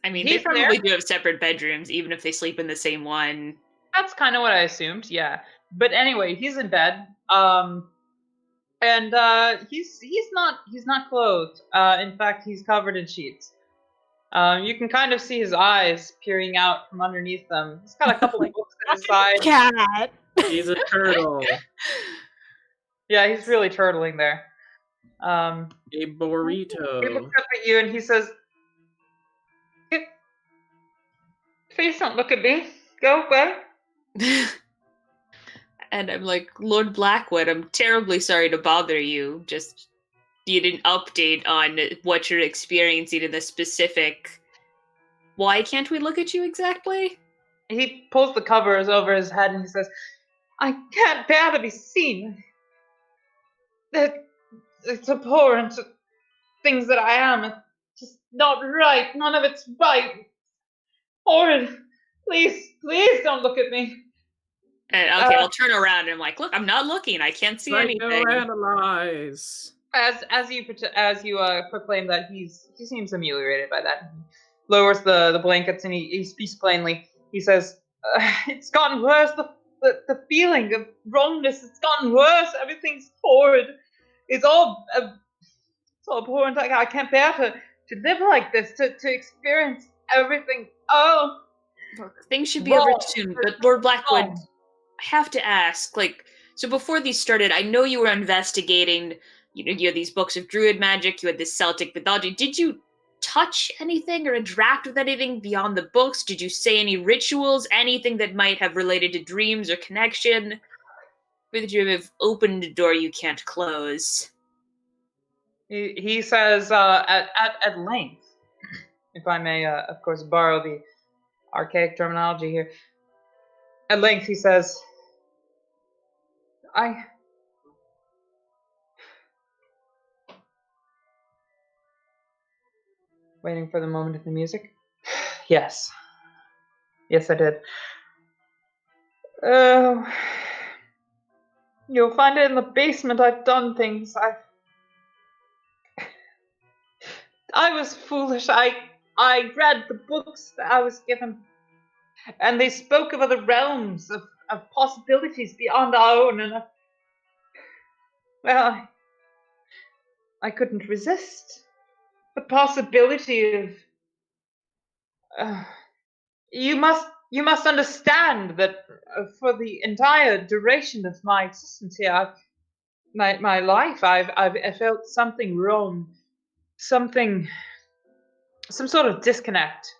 mean, they he's probably there. do have separate bedrooms, even if they sleep in the same one. That's kind of what I assumed, yeah. But anyway, he's in bed. And he's not clothed. In fact, he's covered in sheets. You can kind of see his eyes peering out from underneath them. He's got a couple of books at his side. Cat. He's a turtle. Yeah, he's really turtling there. A burrito. He looks up at you and he says, "Please don't look at me. Go away." And I'm like, Lord Blackwood, I'm terribly sorry to bother you. Just need an update on what you're experiencing in the specific. Why can't we look at you exactly? He pulls the covers over his head and he says, I can't bear to be seen. It's abhorrent. Things that I am. It's just not right. None of it's right. Horrid. Please don't look at me. And okay, I'll turn around and I'm like, look, I'm not looking. I can't see anything. Psychoanalyze. As you proclaim that, he seems ameliorated by that. He lowers the blankets and he speaks plainly. He says, "It's gotten worse. The feeling of wrongness. It's gotten worse. Everything's horrid. It's all abhorrent. I can't bear to live like this. To experience everything. Oh, look, things should be over soon. But Lord Blackwood, I have to ask, like, so before these started, I know you were investigating. You had these books of druid magic. You had this Celtic mythology. Did you touch anything or interact with anything beyond the books? Did you say any rituals? Anything that might have related to dreams or connection? Or did you have opened a door you can't close? He says at length, if I may, of course, borrow the archaic terminology here. At length, he says, Waiting for the moment of the music? Yes. Yes, I did. Oh. You'll find it in the basement. I've done things. I was foolish. I read the books that I was given, and they spoke of other realms, of possibilities beyond our own, and well, I couldn't resist the possibility of. You must understand that for the entire duration of my existence here, my life, I felt something wrong, some sort of disconnect.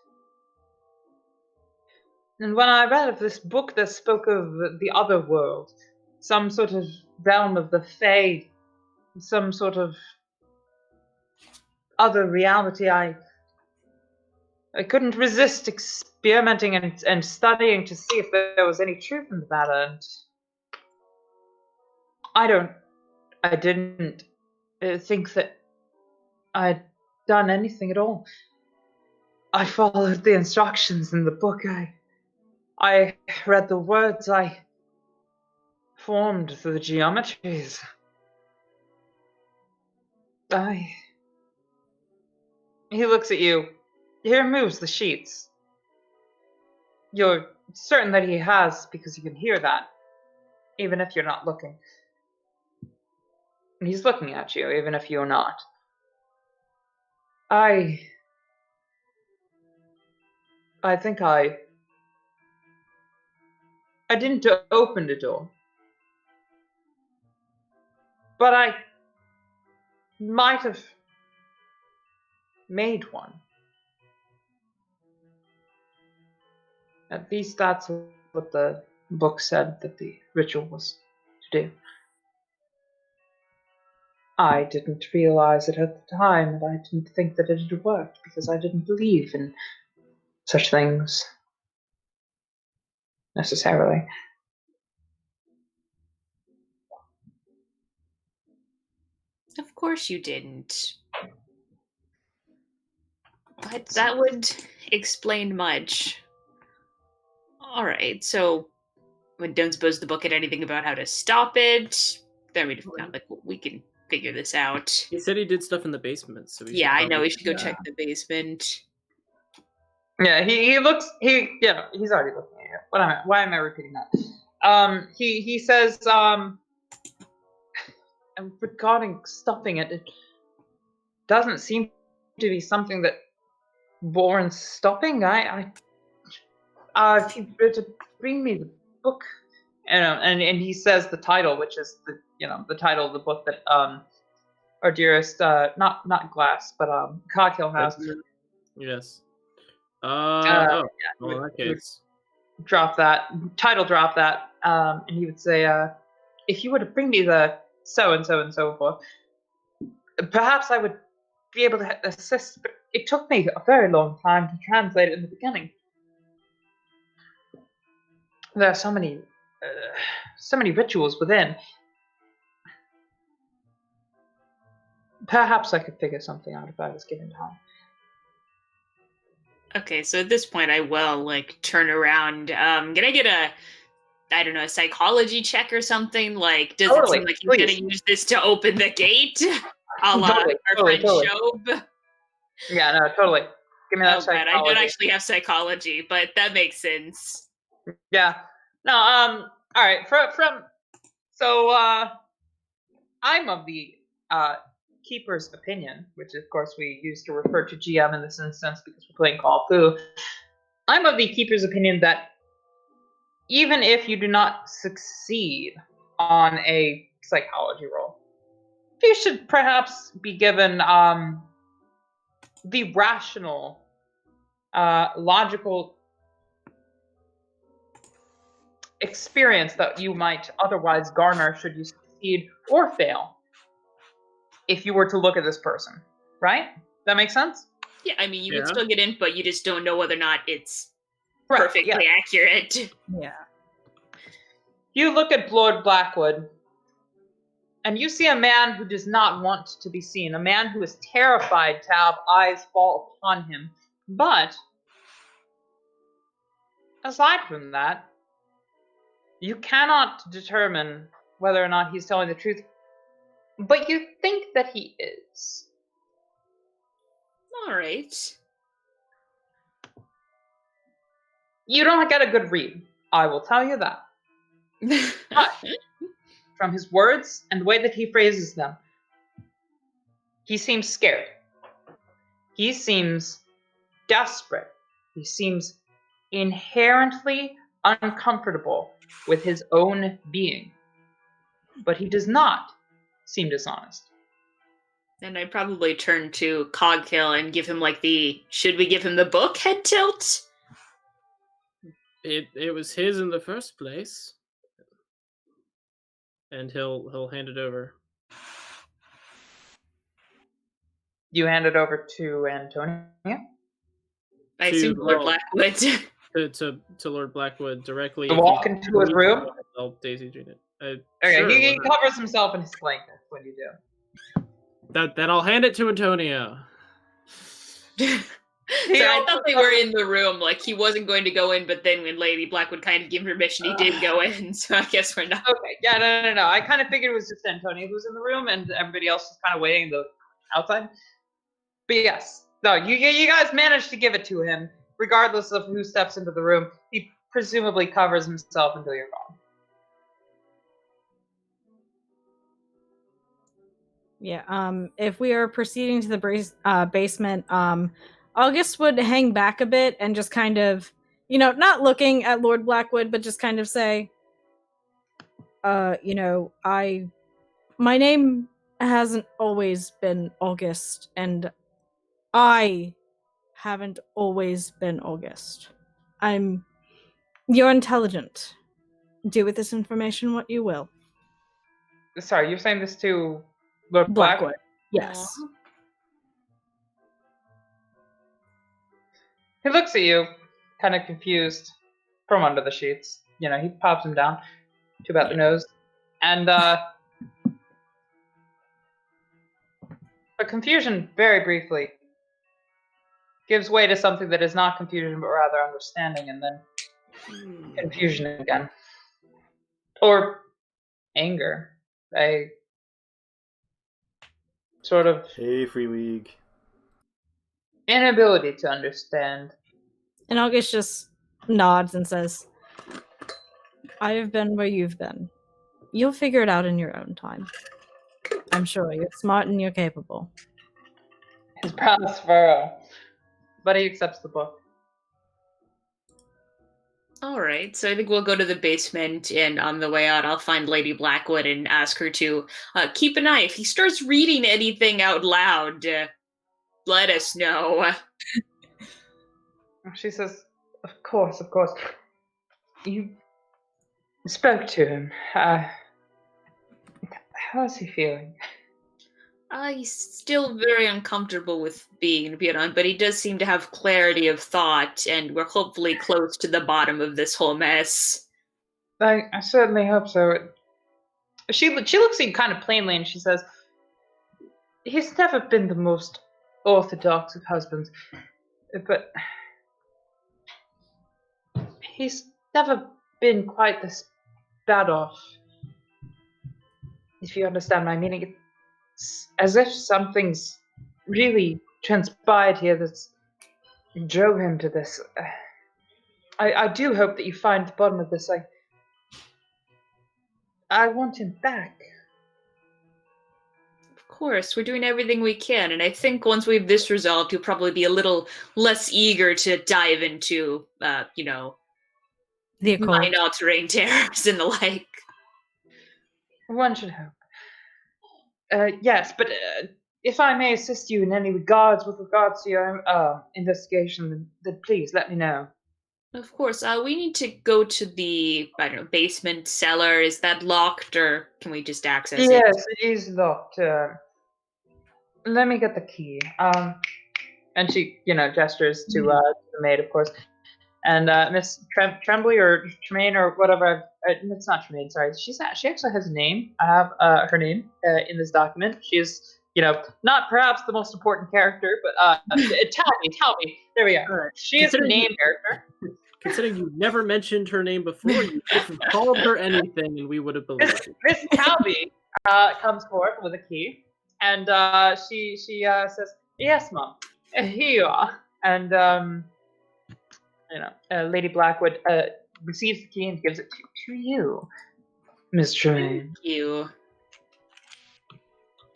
And when I read of this book that spoke of the other world, some sort of realm of the Fae, some sort of other reality, I couldn't resist experimenting and studying to see if there was any truth in the matter, and I didn't think that I'd done anything at all. I followed the instructions in the book. I read the words. I formed the geometries. He looks at you. He removes the sheets. You're certain that he has, because you can hear that, even if you're not looking. And he's looking at you, even if you're not. I think I didn't open the door, but I might have made one. At least that's what the book said that the ritual was to do. I didn't realize it at the time, and I didn't think that it had worked, because I didn't believe in such things necessarily. Of course you didn't. But that would explain much. Alright, so we don't suppose the book had anything about how to stop it. Then we can figure this out. He said he did stuff in the basement, so yeah, I know we should go check the basement. Yeah, he's already looking at it. Why am I repeating that? He says, regarding stopping it, it doesn't seem to be something that warrants stopping. If you were to bring me the book, and he says the title, which is the title of the book that our dearest not Glass, but Cocktail has. Yes. In that case, drop that. and he would say, if you were to bring me the so-and-so and so forth, perhaps I would be able to assist, but it took me a very long time to translate it in the beginning. There are so many rituals within. Perhaps I could figure something out if I was given time. Okay, so at this point I will like turn around. Can I get a a psychology check or something? Like, does it seem like he's gonna use this to open the gate? A la our friend Shob? Yeah, no, totally. Give me that psychology. I don't actually have psychology, but that makes sense. Yeah. No, alright, so I'm of the keeper's opinion, which of course we use to refer to GM in this instance because we're playing Call of Fu. I'm of the keeper's opinion that even if you do not succeed on a psychology roll, you should perhaps be given the rational, logical experience that you might otherwise garner should you succeed or fail if you were to look at this person, right? That makes sense? Yeah, I mean, you would still get in, but you just don't know whether or not it's perfectly accurate. Yeah. You look at Lord Blackwood, and you see a man who does not want to be seen, a man who is terrified to have eyes fall upon him. But, aside from that, you cannot determine whether or not he's telling the truth, but you think that he is. All right. You don't get a good read, I will tell you that. But, from his words and the way that he phrases them, he seems scared. He seems desperate. He seems inherently uncomfortable with his own being. But he does not seem dishonest. And I'd probably turn to Cogkill and give him like should we give him the book head tilt? It was his in the first place. And he'll hand it over. You hand it over to Antonia? I assume Lord Blackwood. to Lord Blackwood directly. To walk into his room? I'll daisy chain it. Okay, sure, he covers himself in his blanket when you do. Then I'll hand it to Antonio. So I thought they were in the room, like he wasn't going to go in, but then when Lady Blackwood kind of gave him permission, he did go in, so I guess we're not. Okay, yeah, no. I kind of figured it was just Antonio who was in the room, and everybody else was kind of waiting outside. But yes, no, you guys managed to give it to him, regardless of who steps into the room. He presumably covers himself until you're gone. Yeah, if we are proceeding to the basement, August would hang back a bit and just kind of, not looking at Lord Blackwood, but just kind of say, my name hasn't always been August, and I haven't always been August. You're intelligent. Do with this information what you will. Sorry, you're saying this to Lord Blackwood? Yes. Aww. He looks at you, kind of confused, from under the sheets. He pops him down to about the nose. And, the confusion, very briefly, gives way to something that is not confusion, but rather understanding, and then confusion again. Or anger. A sort of... Hey, Free League. Inability to understand. And August just nods and says, I have been where you've been. You'll figure it out in your own time. I'm sure you're smart and you're capable. His brows furrow, but he accepts the book. All right, so I think we'll go to the basement, and on the way out, I'll find Lady Blackwood and ask her to keep an eye. If he starts reading anything out loud, let us know. She says, of course. You spoke to him. How's he feeling? He's still very uncomfortable with being in Vietnam, but he does seem to have clarity of thought, and we're hopefully close to the bottom of this whole mess. I certainly hope so. She looks at you kind of plainly, and she says, "He's never been the most orthodox of husbands, but he's never been quite this bad off. If you understand my meaning, it's as if something's really transpired here that's drove him to this. I do hope that you find the bottom of this. I want him back." Of course, we're doing everything we can, and I think once we have this resolved, you'll probably be a little less eager to dive into, The occult. mind-altering terrors and the like. One should hope. Yes, but if I may assist you in any regards with regards to your investigation, then please let me know. Of course, we need to go to the, I don't know, basement, cellar. Is that locked, or can we just access it? Yes, it is locked. Let me get the key. And she, gestures to the maid, of course. And Miss Tremblay or Tremaine or whatever. It's not Tremaine. Sorry. She actually has a name. I have her name in this document. She is, not perhaps the most important character, but tell me. There we go. Right. She is a name character. Considering you never mentioned her name before, you could have called her anything, and we would have believed you. Miss Talby comes forth with a key, and she says, "Yes, Mom. Here you are." And Lady Blackwood receives the key and gives it to you, Miss Tremaine. Thank you.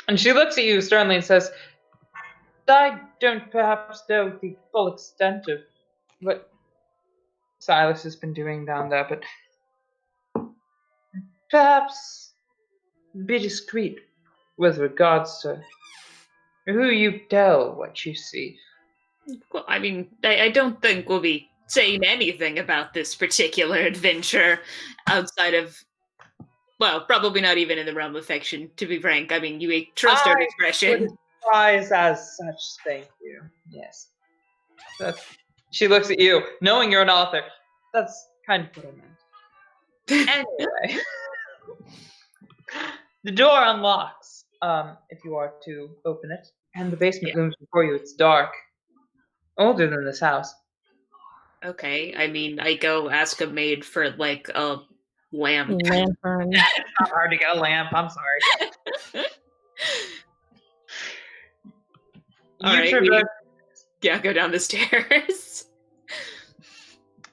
And she looks at you sternly and says, "I don't perhaps know the full extent of what Silas has been doing down there, but perhaps be discreet with regards to who you tell what you see." Well, I mean, I don't think we'll be saying anything about this particular adventure outside of, well, probably not even in the realm of fiction, to be frank. I mean, you trust our discretion. Prize as such, thank you. Yes. She looks at you, knowing you're an author. That's kind of what I meant. Anyway. The door unlocks, if you are to open it, and the basement looms before you. It's dark. Older than this house. Okay, I mean, I go ask a maid for, like, a lamp. Lantern. It's not hard to get a lamp, I'm sorry. Go down the stairs.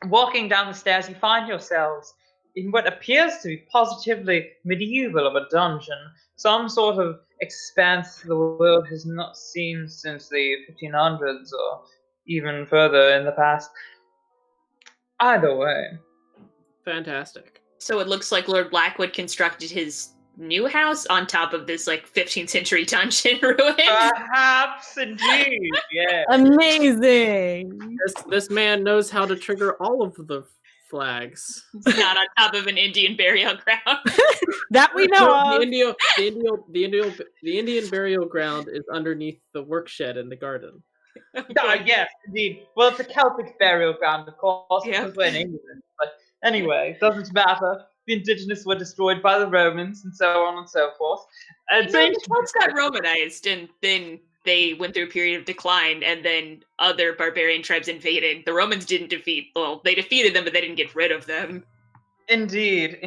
Walking down the stairs, you find yourselves in what appears to be positively medieval of a dungeon. Some sort of expanse the world has not seen since the 1500s or even further in the past. Either way. Fantastic. So it looks like Lord Blackwood constructed his new house on top of this, like, 15th century dungeon ruin. Perhaps indeed, yeah. Amazing. This man knows how to trigger all of the flags. Not on top of an Indian burial ground. That we know of. The Indian burial ground is underneath the work shed in the garden. Yes, indeed. Well, it's a Celtic burial ground, of course, Yeah. because we're in England. But anyway, it doesn't matter. The indigenous were destroyed by the Romans, and so on and so forth. And so The Celts got Romanized, and then they went through a period of decline, and then other barbarian tribes invaded. The Romans didn't they defeated them, but they didn't get rid of them. Indeed.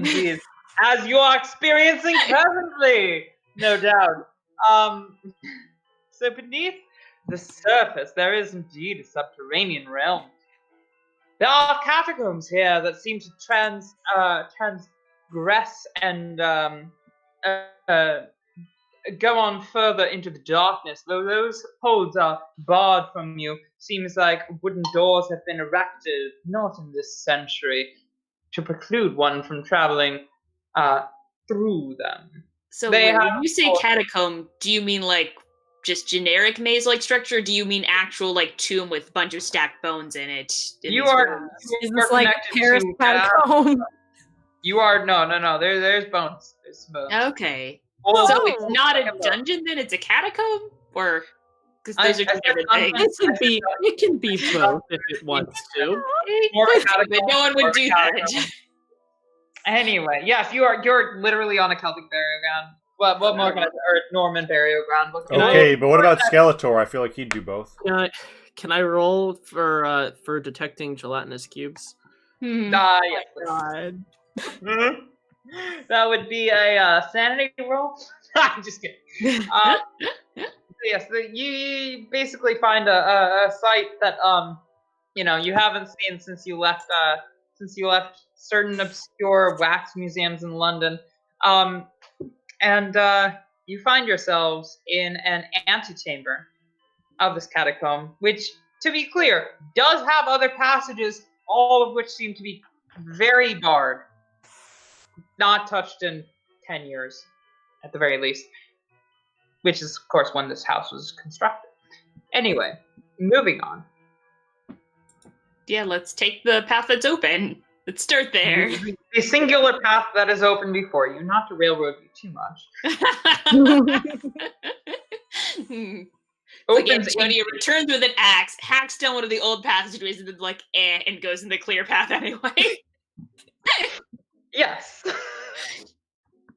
As you are experiencing presently, no doubt. So beneath the surface, there is indeed a subterranean realm. There are catacombs here that seem to transgress and go on further into the darkness. Though those holds are barred from you, seems like wooden doors have been erected, not in this century, to preclude one from traveling through them. So They when have- you say catacomb, do you mean, like, just generic maze-like structure, or do you mean actual, like, tomb with a bunch of stacked bones in it? You are Is this like connected Paris to catacomb? You are no. There's bones. There's bones. Okay. Oh, So wait, it's not a second though. dungeon then? It's a catacomb? Or because I those are two said different dungeon. things. It can be both if it wants to. More of a But catacomb, no one more would of a do catacomb. that. Anyway, yes, you're literally on a Celtic burial ground. What more can I, or Norman burial ground? What can I- Okay, but what about Skeletor? I feel like he'd do both. Can I roll for detecting gelatinous cubes? Yes, please. God. Mhm. That would be a sanity roll. I'm just kidding. Yes, you basically find a site that you haven't seen since you left certain obscure wax museums in London, and you find yourselves in an antechamber of this catacomb, which, to be clear, does have other passages, all of which seem to be very barred, not touched in 10 years, at the very least, which is, of course, when this house was constructed. Anyway, moving on. Yeah, let's take the path that's open. Let's start there. The singular path that is open before you, not to railroad you too much. Like Opens Antonio into- returns with an axe, hacks down one of the old passageways, and then and goes in the clear path anyway. Yes.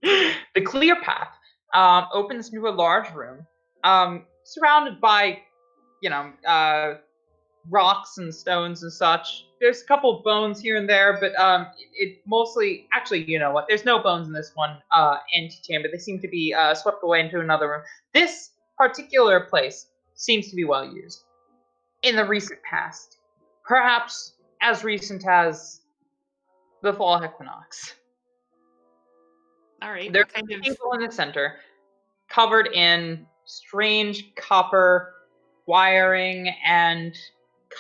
The clear path opens into a large room, surrounded by, rocks and stones and such. There's a couple of bones here and there, but it mostly, actually, you know what? There's no bones in this one antechamber. They seem to be swept away into another room. This particular place seems to be well used in the recent past, perhaps as recent as the fall equinox. All right. There's What kind a of table in the center, covered in strange copper wiring and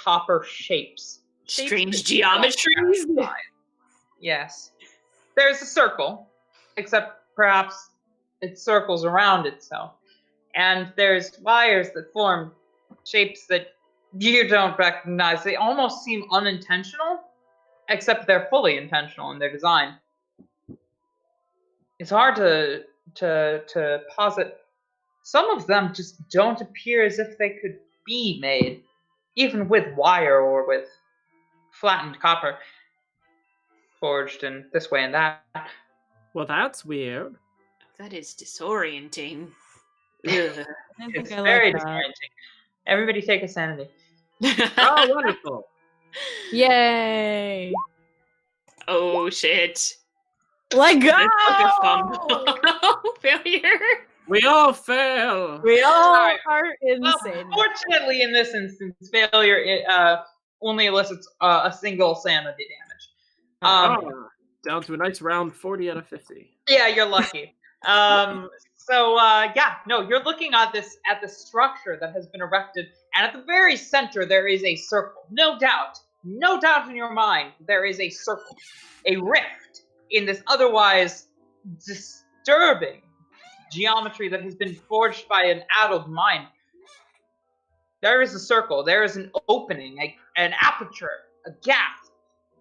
copper shapes. strange that you don't geometries? recognize. Yes. There's a circle, except perhaps it circles around itself. And there's wires that form shapes that you don't recognize. They almost seem unintentional, except they're fully intentional in their design. It's hard to posit. Some of them just don't appear as if they could be made, even with wire or with flattened copper, forged in this way and that. Well, that's weird. That is disorienting. Ugh. I think It's I like very that. disorienting. Everybody take a sanity. Oh, wonderful. Yay! Oh shit. Let go! That's like a fumble. Failure. We all fail. We all Sorry. are Well, insane. fortunately, in this instance, failure only elicits a single sanity damage. Oh, down to a nice round 40 out of 50. Yeah, you're lucky. You're looking at this structure that has been erected, and at the very center there is a circle. No doubt in your mind, there is a circle, a rift in this otherwise disturbing geometry that has been forged by an addled mind. There is a circle. There is an opening, an aperture, a gap,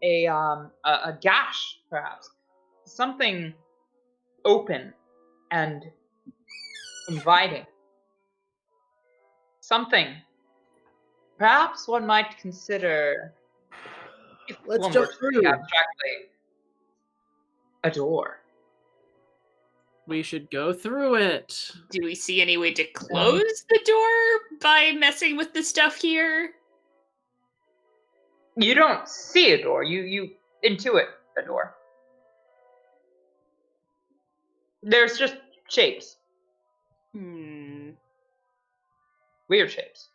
a gash, perhaps. Something open and inviting. Something perhaps one might consider, if Let's one jump were to through. think abstractly, a door. We should go through it. Do we see any way to close the door by messing with the stuff here? You don't see a door. You intuit a door. There's just shapes. Weird shapes.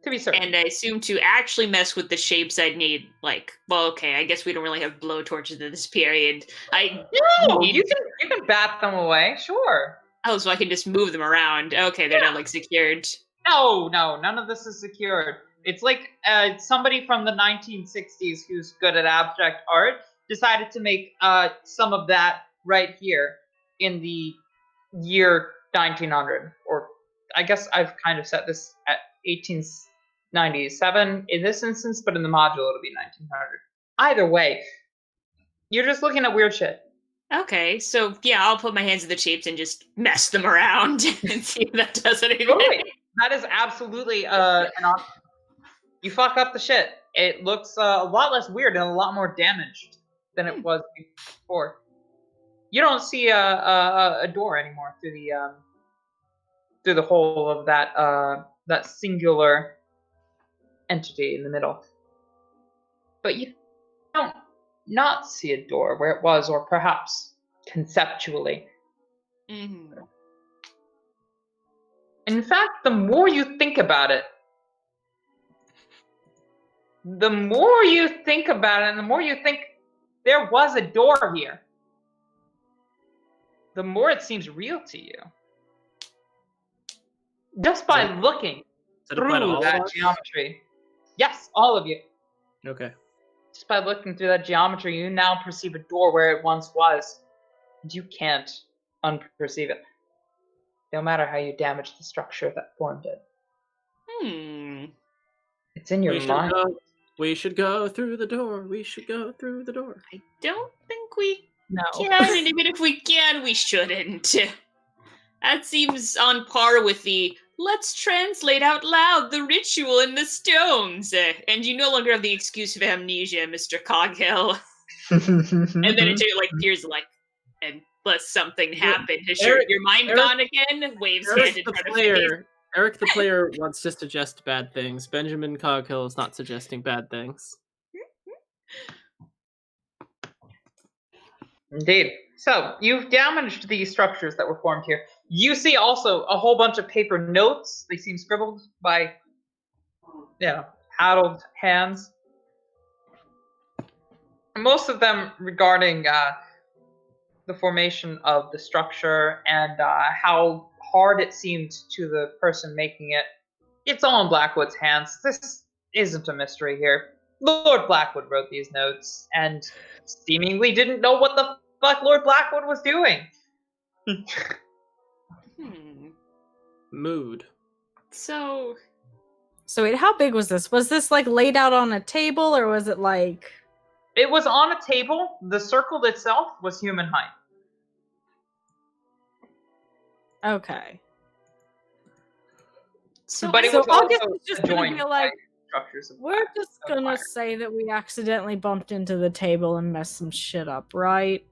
To be certain. And I assume to actually mess with the shapes, I'd need I guess we don't really have blowtorches in this period. No, you can bat them away, sure. Oh, so I can just move them around. Okay, they're not secured. No, none of this is secured. It's like somebody from the 1960s who's good at abstract art decided to make some of that right here in the year 1900, or I guess I've kind of set this at 1897 in this instance, but in the module it'll be 1900. Either way, You're just looking at weird shit. Okay, so yeah, I'll put my hands in the shapes and just mess them around and see if that does anything. Totally. That is absolutely an option. You fuck up the shit. It looks a lot less weird and a lot more damaged than it was before. You don't see a door anymore through the whole of that singular entity in the middle. But you don't not see a door where it was, or perhaps conceptually. Mm-hmm. In fact, the more you think about it, and the more you think there was a door here, the more it seems real to you. Just by looking through that geometry. Yes, all of you. Okay. Just by looking through that geometry, you now perceive a door where it once was. And you can't unperceive it. No matter how you damage the structure that formed it. It's in your mind. We should go through the door. We should go through the door. I don't think we No. can, and even if we can, we shouldn't. That seems on par with the let's translate out loud the ritual in the stones. And you no longer have the excuse of amnesia, Mr. Coghill. And then it appears unless something happened. Has your mind gone again? Waves hand in front of me. Eric the player wants to suggest bad things. Benjamin Coghill is not suggesting bad things. Indeed. So, you've damaged the structures that were formed here. You see also a whole bunch of paper notes. They seem scribbled by, addled hands. Most of them regarding the formation of the structure and how hard it seemed to the person making it. It's all in Blackwood's hands. This isn't a mystery here. Lord Blackwood wrote these notes and seemingly didn't know what the fuck Lord Blackwood was doing. Mood. So wait, how big was this? Was this laid out on a table, or was it It was on a table. The circle itself was human height. Okay. But it was August also is just gonna be like, structures of we're just gonna say that we accidentally bumped into the table and messed some shit up, right?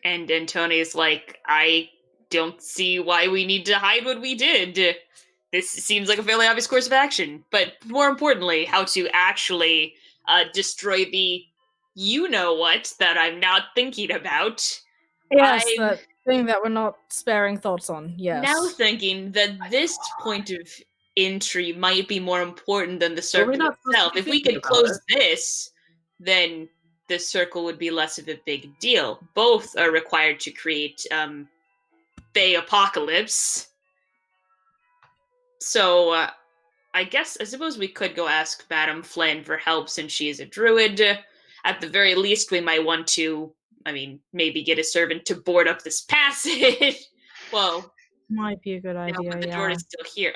And Tony's like, I don't see why we need to hide what we did. This seems like a fairly obvious course of action. But more importantly, how to actually destroy the you-know-what that I'm not thinking about. Yes, that thing that we're not sparing thoughts on, yes. Now thinking that this point of entry might be more important than the circle itself. If we could close this, then the circle would be less of a big deal. Both are required to create the apocalypse. So I suppose we could go ask Madame Flynn for help since she is a druid. At the very least, we might want to, maybe get a servant to board up this passage. Well, might be a good idea, but the door is still here.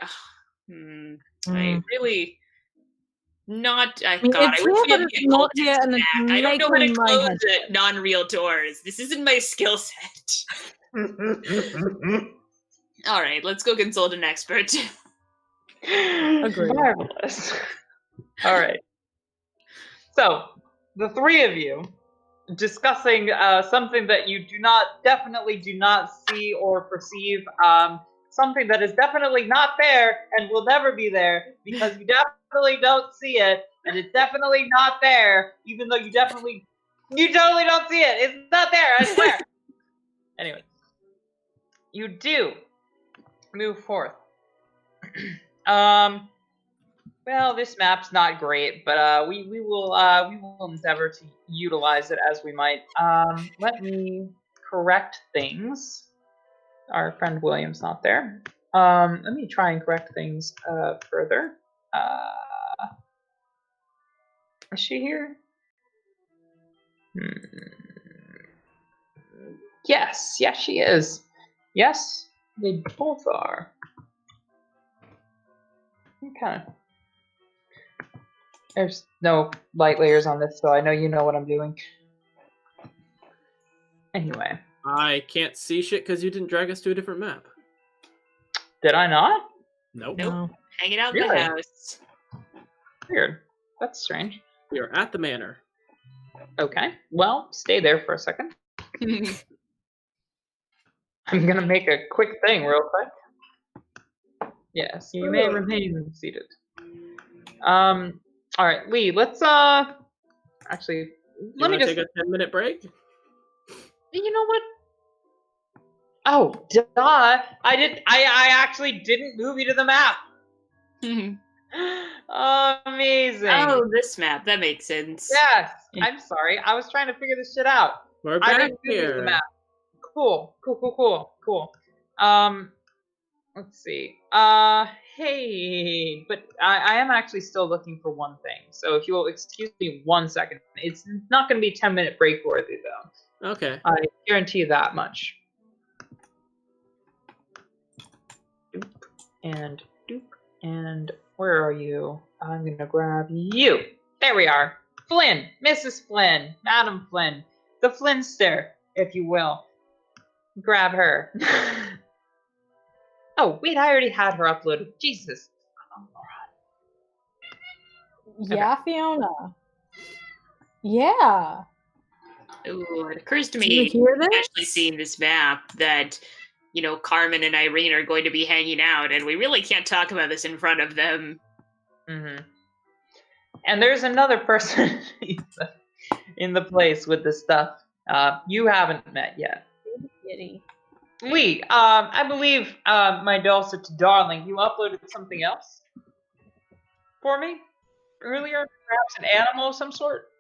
I really not. I wish we had a not yet, and I don't know how to close non-real doors. This isn't my skill set. All right, let's go consult an expert. Agreed. Marvelous. All right. So, the three of you discussing something that you definitely do not see or perceive, something that is definitely not there and will never be there because you definitely don't see it, and it's definitely not there, even though you totally don't see it. It's not there, I swear. Anyway, you do move forth. Well, this map's not great, but we will endeavor to utilize it as we might. Let me correct things. Our friend William's not there. Let me try and correct things further. Is she here? Yes, she is. Yes, they both are. Okay. There's no light layers on this, so I know you know what I'm doing. Anyway, I can't see shit because you didn't drag us to a different map. did I not? Nope. Nope. Hanging out in Really? the house. Weird. That's strange. We are at the manor. Okay. Well, stay there for a second. I'm gonna make a quick thing real quick. Yes, you may remain seated. All right, Lee. Let's actually let me just take a 10-minute break. You know what? Oh, duh! I actually didn't move you to the map. Amazing. Oh, this map. That makes sense. Yes. I'm sorry. I was trying to figure this shit out. We're I back didn't move you to the here. map. Cool. Let's see. Hey, but I am actually still looking for one thing. So if you will excuse me 1 second, it's not going to be 10-minute break worthy though. Okay. I guarantee you that much. Doop, and where are you? I'm gonna grab you. There we are. Flynn, Mrs. Flynn, Madam Flynn, the Flynster, if you will. Grab her. Oh, wait, I already had her uploaded. Jesus. Yeah, Fiona. Yeah. Ooh, it occurs to Did you me, hear this? actually seeing this map, that, you know, Carmen and Irene are going to be hanging out, and we really can't talk about this in front of them. Mm-hmm. And there's another person in the place with this stuff you haven't met yet. Giddy. Lee, I believe, my dulcet darling, you uploaded something else for me earlier? Perhaps an animal of some sort?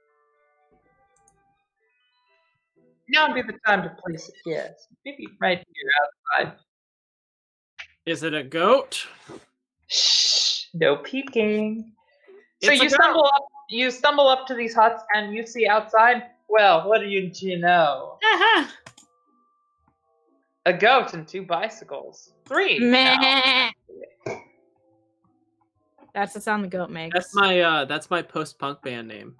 Now would be the time to place it, yes. Maybe right here outside. Is it a goat? Shh, no peeking. So It's a goat. you stumble up to these huts and you see outside, well, what do you know? Aha! A goat and 2 bicycles. 3. now. Meh. That's the sound the goat makes. That's my post-punk band name.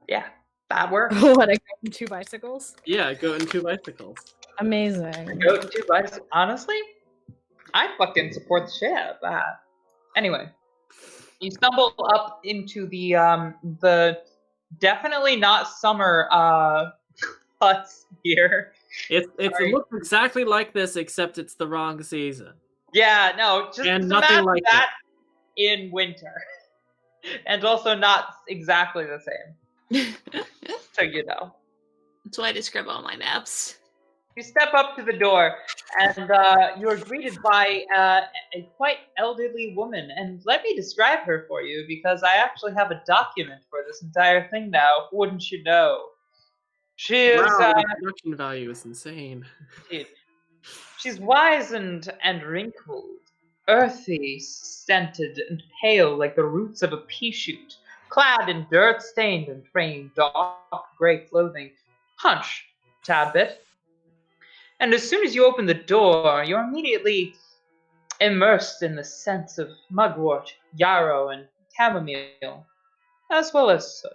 Yeah, that works. What, a goat and 2 bicycles? Yeah, goat and 2 bicycles. Amazing. Goat and 2 bicycles. Honestly, I fucking support the shit out of that. Anyway, you stumble up into the definitely not summer huts here. It looks exactly like this, except it's the wrong season. Yeah, no, just And imagine nothing like that in winter, and also not exactly the same. So you know. That's why I describe all my maps. You step up to the door, and you are greeted by a quite elderly woman. And let me describe her for you, because I actually have a document for this entire thing now. Wouldn't you know? She is. Wow, the production value is insane. She's wizened and wrinkled, earthy, scented, and pale like the roots of a pea shoot, clad in dirt-stained and fraying dark gray clothing. Hunch, tad bit. And as soon as you open the door, you're immediately immersed in the scents of mugwort, yarrow, and chamomile, as well as soot.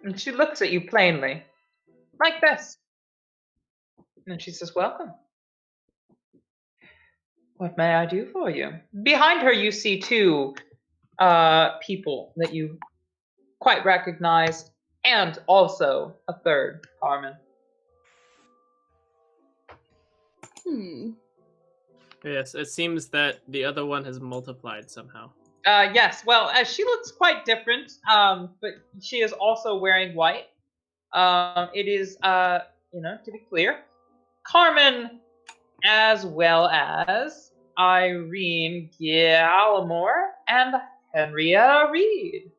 And she looks at you plainly, like this. And she says, welcome. What may I do for you? Behind her, you see 2 people that you quite recognize, and also a 3rd, Carmen. Yes, it seems that the other one has multiplied somehow. Yes, well, she looks quite different, but she is also wearing white. It is, to be clear, Carmen, as well as Irene Gallimore and Henrietta Reed.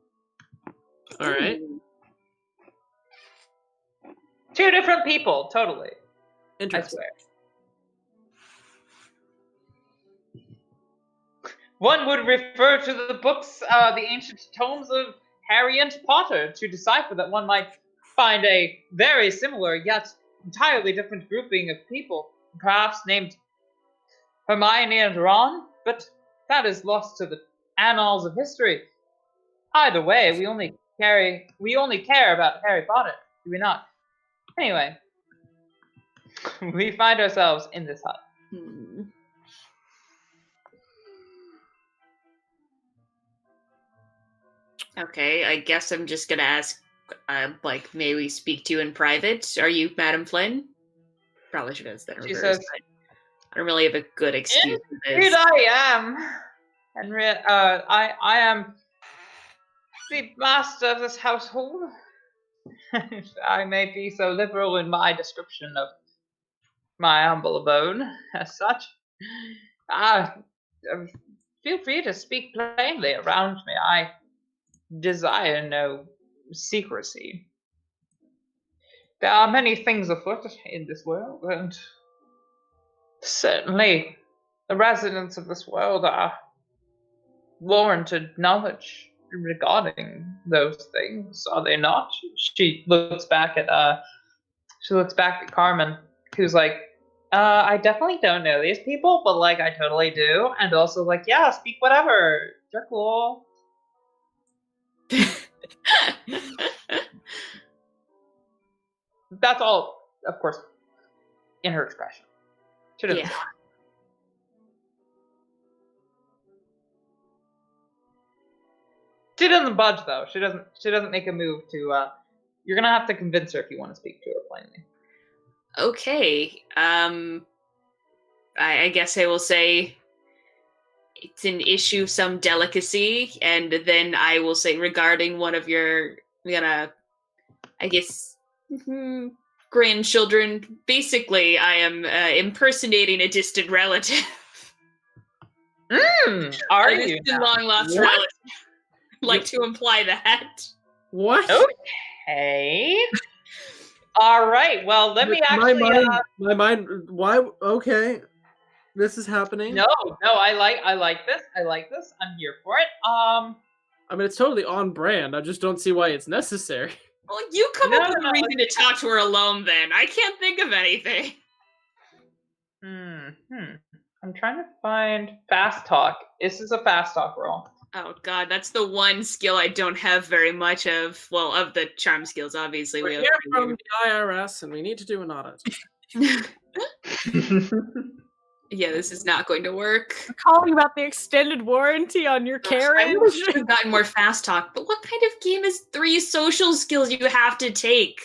All right. 2 different people, totally. I Interesting. swear. One would refer to the books, the ancient tomes of Harry and Potter, to decipher that one might find a very similar yet entirely different grouping of people, perhaps named Hermione and Ron, but that is lost to the annals of history. Either way, we only care about Harry Potter. Do we not? Anyway, we find ourselves in this hut. Hmm. Okay, I guess I'm just gonna ask, may we speak to you in private? Are you Madam Flynn? Probably should have said She reverse, says, but I don't really have a good excuse for "Indeed, this. I am, Henriette. I am the master of this household. If I may be so liberal in my description of my humble abode, as such. Feel free to speak plainly around me. I desire no secrecy. There are many things afoot in this world, and certainly the residents of this world are warranted knowledge regarding those things, are they not? She looks back at Carmen, who's like, I definitely don't know these people, but like I totally do. And also like, yeah, speak whatever. You're cool. That's all, of course, in her expression. She doesn't. Yeah. She doesn't budge though. She doesn't make a move to you're gonna have to convince her if you want to speak to her plainly. Okay. I guess I will say it's an issue of some delicacy, and then I will say regarding one of your, I guess, grandchildren. Basically, I am impersonating a distant relative. Are A you? distant long-lost What? relative. Like to imply that. What? Okay. All right. Well, let me actually. My mind. Why? Okay, this is happening. No, I like this. I like this. I'm here for it. I mean, it's totally on brand. I just don't see why it's necessary. Well, you come No, up with no, a reason to talk to her alone. Then I can't think of anything. I'm trying to find fast talk. This is a fast talk roll. Oh god, that's the one skill I don't have very much of. Well, of the charm skills, obviously. We're here from the IRS, and we need to do an audit. Yeah, this is not going to work. Calling about the extended warranty on your I carriage. really should have gotten more fast talk, but what kind of game is 3 social skills you have to take?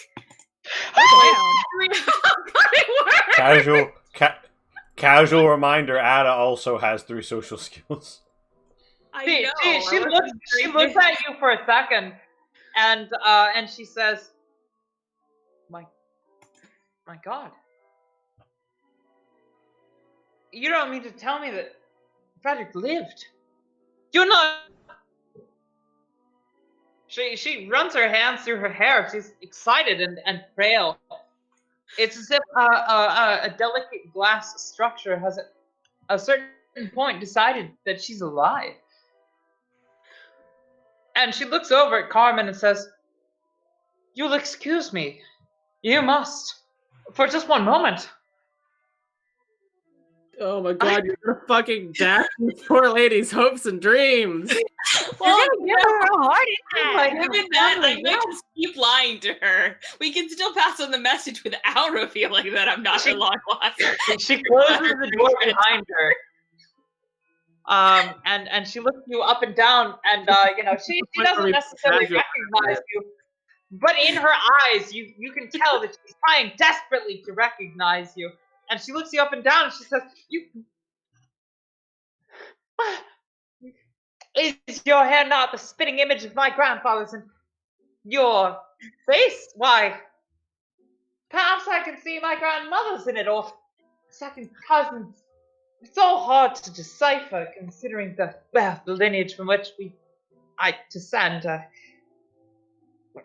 Casual reminder, Ada also has 3 social skills. She looks at you for a second, and she says, "My God, you don't mean to tell me that Frederick lived? You're not." She runs her hands through her hair. She's excited and frail. It's as if a delicate glass structure has at a certain point decided that she's alive. And she looks over at Carmen and says, "You'll excuse me. You must. For just one moment." Oh my god, you're gonna fucking dash these poor lady's hopes and dreams. Well, Give her a heart attack. given that, I might just keep lying to her. We can still pass on the message without revealing that I'm not her long lost. She closes the door behind her. And she looks you up and down, and she doesn't necessarily recognize you, but in her eyes, you can tell that she's trying desperately to recognize you. And she looks you up and down, and she says, "Is your hair not the spitting image of my grandfather's, and your face? Why, perhaps I can see my grandmother's in it, or second cousins. It's all hard to decipher, considering the lineage from which I descend.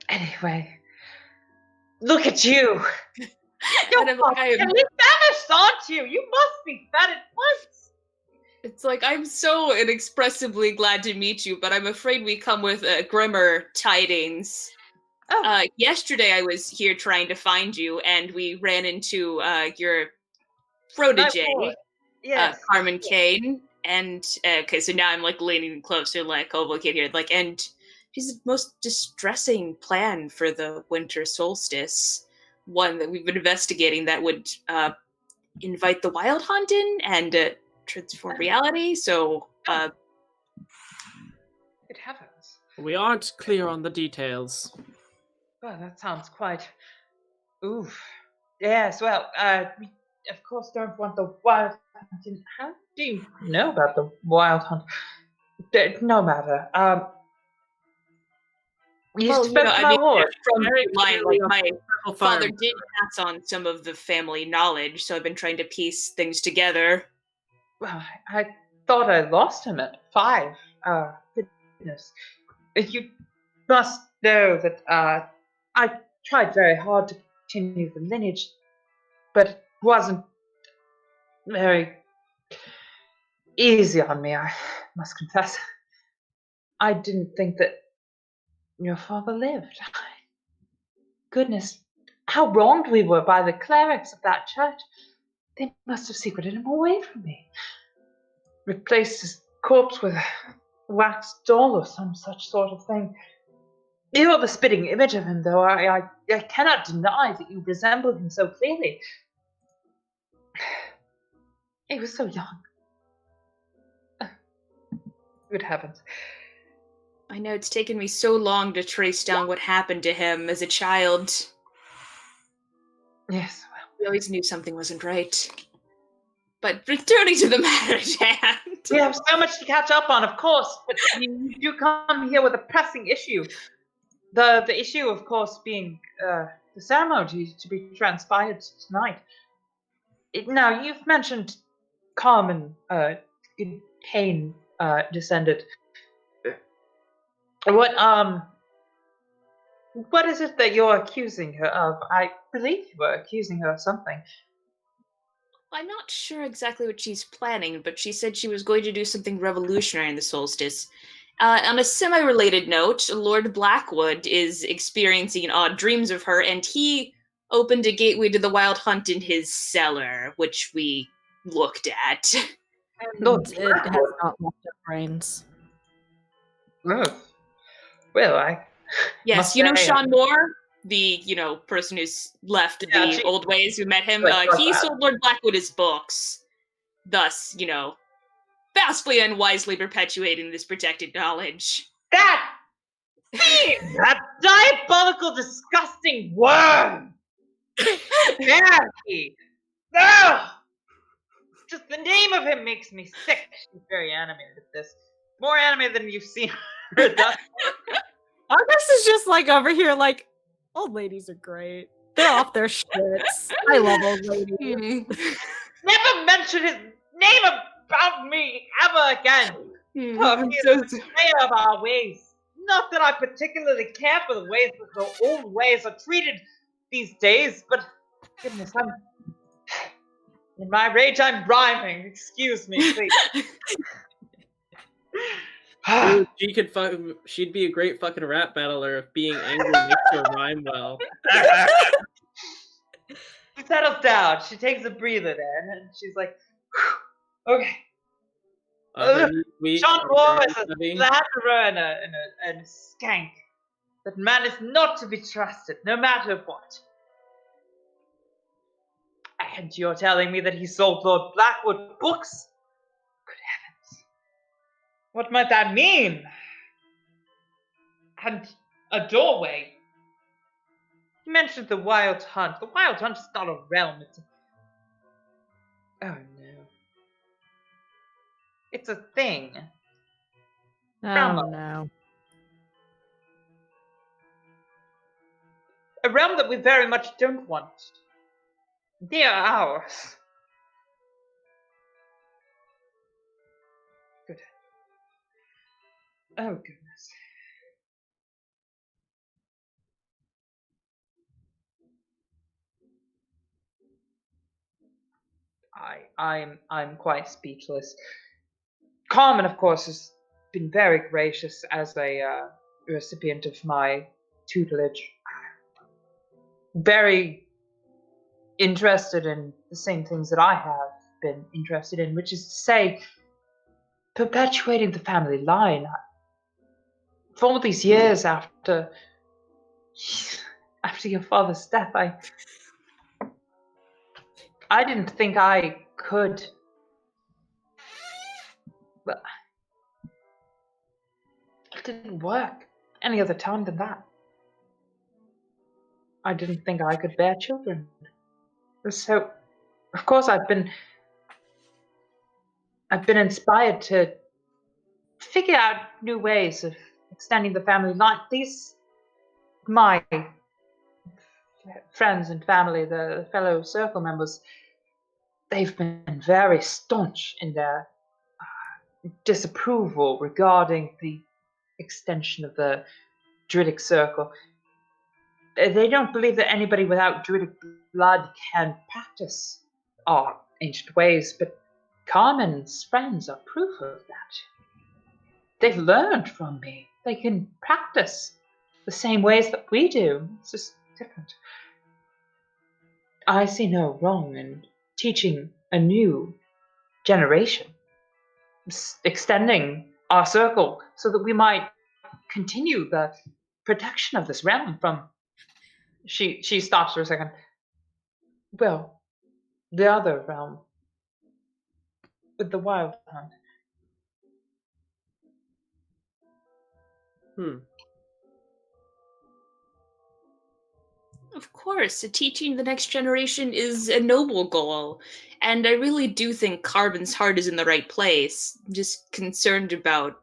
Anyway, look at you. You're famished, aren't you? You must be fat at once." It's like, I'm so inexpressibly glad to meet you, but I'm afraid we come with grimmer tidings. Yesterday I was here trying to find you, and we ran into your protege, Carmen Kane. And, okay, so now I'm, like, leaning closer, like, oh, look at here. Like, and his most distressing plan for the winter solstice, one that we've been investigating that would invite the Wild Hunt in and transform reality. So, Good heavens. We aren't clear on the details. Well, that sounds quite... Oof. Yes, well, we of course don't want the Wild Hunt. How do you know about the Wild Hunt? No matter. You well, spoke to my lord. from Very line, clearly like my Purple father fire. did pass on some of the family knowledge, so I've been trying to piece things together. Well, I thought I lost him at 5. Goodness. You must know that I tried very hard to continue the lineage, but it wasn't very easy on me, I must confess. I didn't think that your father lived. Goodness, how wronged we were by the clerics of that church. They must have secreted him away from me. Replaced his corpse with a wax doll or some such sort of thing. You are the spitting image of him, though. I cannot deny that you resemble him so clearly. He was so young. Good heavens. I know it's taken me so long to trace down what happened to him as a child. Yes, well. We always knew something wasn't right. But returning to the matter at hand. We have so much to catch up on, of course, but you come here with a pressing issue. The issue, of course, being the ceremony to be transpired tonight. Now, you've mentioned Carmen, Kane, descended. What is it that you're accusing her of? I believe you were accusing her of something. I'm not sure exactly what she's planning, but she said she was going to do something revolutionary in the solstice. On a semi-related note, Lord Blackwood is experiencing odd dreams of her, and he opened a gateway to the Wild Hunt in his cellar, which we looked at. And it has not left our brains. Oh. Well, I... Yes, must you know say, Sean Moore, the person who's left Yeah, the old ways, who met him. Like, He sold Lord Blackwood his books, thus, vastly unwisely perpetuating this protected knowledge. That diabolical, disgusting worm! Nasty! Ugh! Just the name of him makes me sick. She's very animated at this. More animated than you've seen her thus. August is just like over here, like, old ladies are great. They're off their shits. I love old ladies. Never mention his name about me ever again. Oh, he is a betrayer of our ways. Not that I particularly care for the ways that the old ways are treated these days, but goodness, in my rage, I'm rhyming. Excuse me, please. Dude, she'd be a great fucking rap battler if being angry makes her rhyme well. She settles down. She takes a breather there, and she's like, okay. Sean Moore is a slanderer and a skank. That man is not to be trusted, no matter what. And you're telling me that he sold Lord Blackwood books? Good heavens. What might that mean? And a doorway. You mentioned the Wild Hunt. The Wild Hunt is not a realm, it's a... Oh no. It's a thing. Oh no. A realm that we very much don't want. Near ours. Good. Oh goodness. I'm quite speechless. Carmen, of course, has been very gracious as a recipient of my tutelage. Very interested in the same things that I have been interested in, which is to say, perpetuating the family line. for all these years after your father's death, I didn't think I could. But it didn't work any other time than that. I didn't think I could bear children. So, of course, I've been inspired to figure out new ways of extending the family line. My friends and family, the fellow circle members, they've been very staunch in their disapproval regarding the extension of the Druidic circle. They don't believe that anybody without Druidic blood can practice our ancient ways, but Carmen's friends are proof of that. They've learned from me. They can practice the same ways that we do. It's just different. I see no wrong in teaching a new generation, extending our circle so that we might continue the protection of this realm from... She stops for a second. Well, the other realm. With the wild hunt. Of course, teaching the next generation is a noble goal, and I really do think Carbon's heart is in the right place. I'm just concerned about,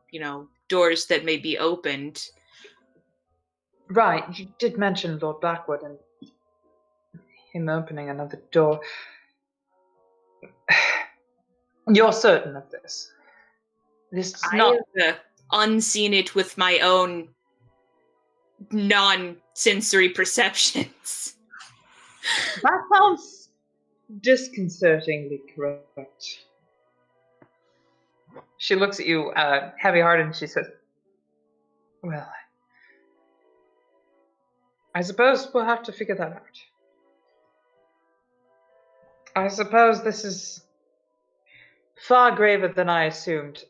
doors that may be opened. Right, you did mention Lord Blackwood and him opening another door. You're certain of this? This is not... I've unseen it with my own non-sensory perceptions. That sounds disconcertingly correct. She looks at you heavy-hearted and she says, well, I suppose we'll have to figure that out. I suppose this is far graver than I assumed.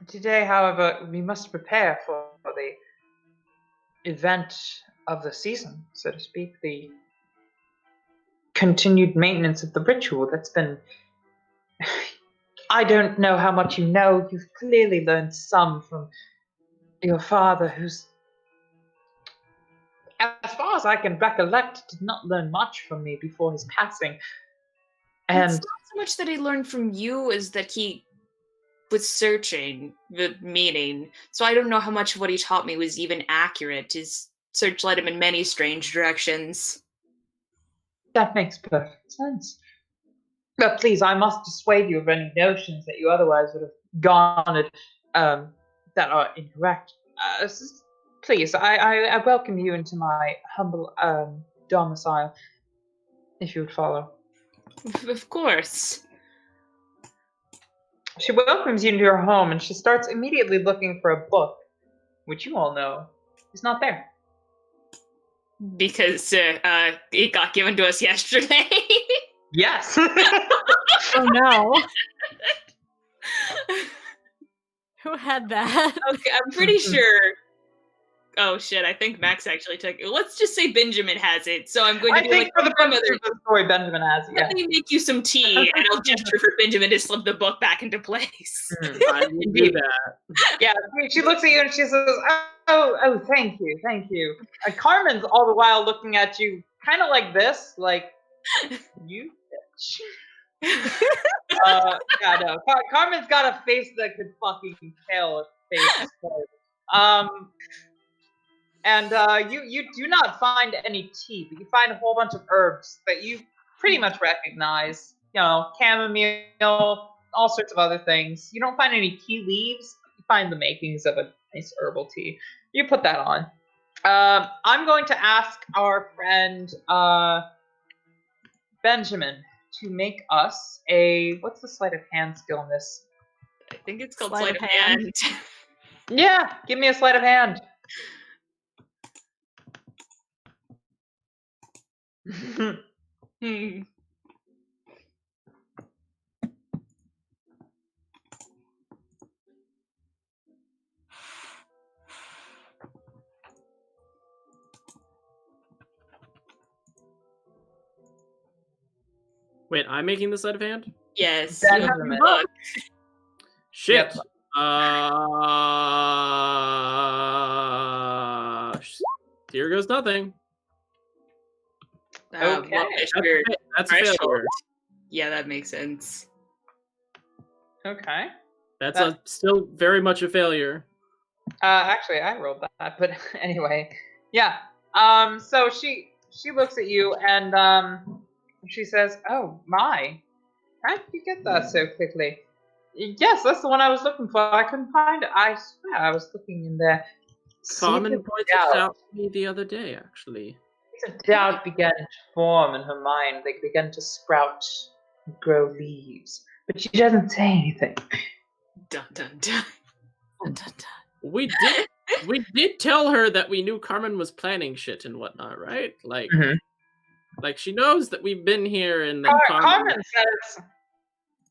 Today, however, we must prepare for the event of the season, so to speak, the continued maintenance of the ritual that's been... I don't know how much you know. You've clearly learned some from your father, who's, as far as I can recollect, did not learn much from me before his passing. And it's not so much that he learned from you as that he was searching the meaning. So I don't know how much of what he taught me was even accurate. His search led him in many strange directions. That makes perfect sense. But please, I must dissuade you of any notions that you otherwise would have garnered that are incorrect. Please, I welcome you into my humble domicile, if you would follow. Of course. She welcomes you into her home, and she starts immediately looking for a book, which you all know is not there. Because it got given to us yesterday. Yes. Oh no. Who had that? Okay, I'm pretty sure. Oh shit! I think Max actually took it. Let's just say Benjamin has it. So I'm going to I think for the purpose grandmother. of the story, Benjamin has it. Yeah. Let me make you some tea, and I'll gesture for Benjamin to slip the book back into place. I will do that. Yeah, she looks at you and she says, "Oh, thank you, thank you." And Carmen's all the while looking at you, kind of like this, like you bitch. Yeah, no. Carmen's got a face that could fucking kill if face was And you do not find any tea, but you find a whole bunch of herbs that you pretty much recognize. You know, chamomile, all sorts of other things. You don't find any tea leaves. You find the makings of a nice herbal tea. You put that on. I'm going to ask our friend Benjamin to make us a... What's the sleight of hand skill in this? I think it's called sleight of hand. Yeah, give me a sleight of hand. Wait, I'm making the sleight of hand? Yes. That you have is the a book. Shit. Yep. Here goes nothing. Well, Okay. Mr. That's a Threshold. failure. Yeah, that makes sense. Okay. That's That- still very much a failure. Actually, I rolled that, but anyway, yeah. So she looks at you and she says, "Oh my, how did you get that so quickly?" Yes, that's the one I was looking for. I couldn't find it. I swear I was looking in there. Carmen Seeds of pointed it doubt. out to me the other day, actually. Seeds of doubt began to form in her mind. They began to sprout and grow leaves, but she doesn't say anything. Dun dun dun. Dun, dun, dun. We did tell her that we knew Carmen was planning shit and whatnot, right? Like, Mhm. like she knows that we've been here and that Carmen says,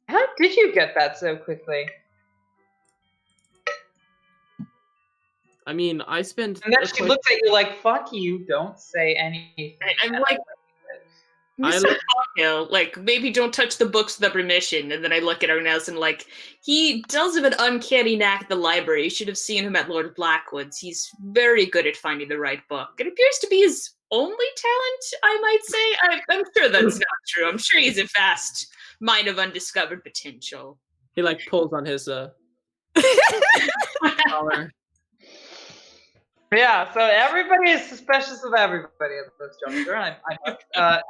"How did you get that so quickly?" I mean, I spent. And then she looks at you like, "Fuck you! Don't say anything." I'm And like, I Mr. Cocktail, like, maybe don't touch the books without permission. And then I look at everyone else and, like, he does have an uncanny knack at the library. You should have seen him at Lord Blackwood's. He's very good at finding the right book. It appears to be his only talent, I might say. I'm sure that's not true. I'm sure he's a vast mine of undiscovered potential. he like pulls on his collar. Yeah, so everybody is suspicious of everybody at this juncture, I must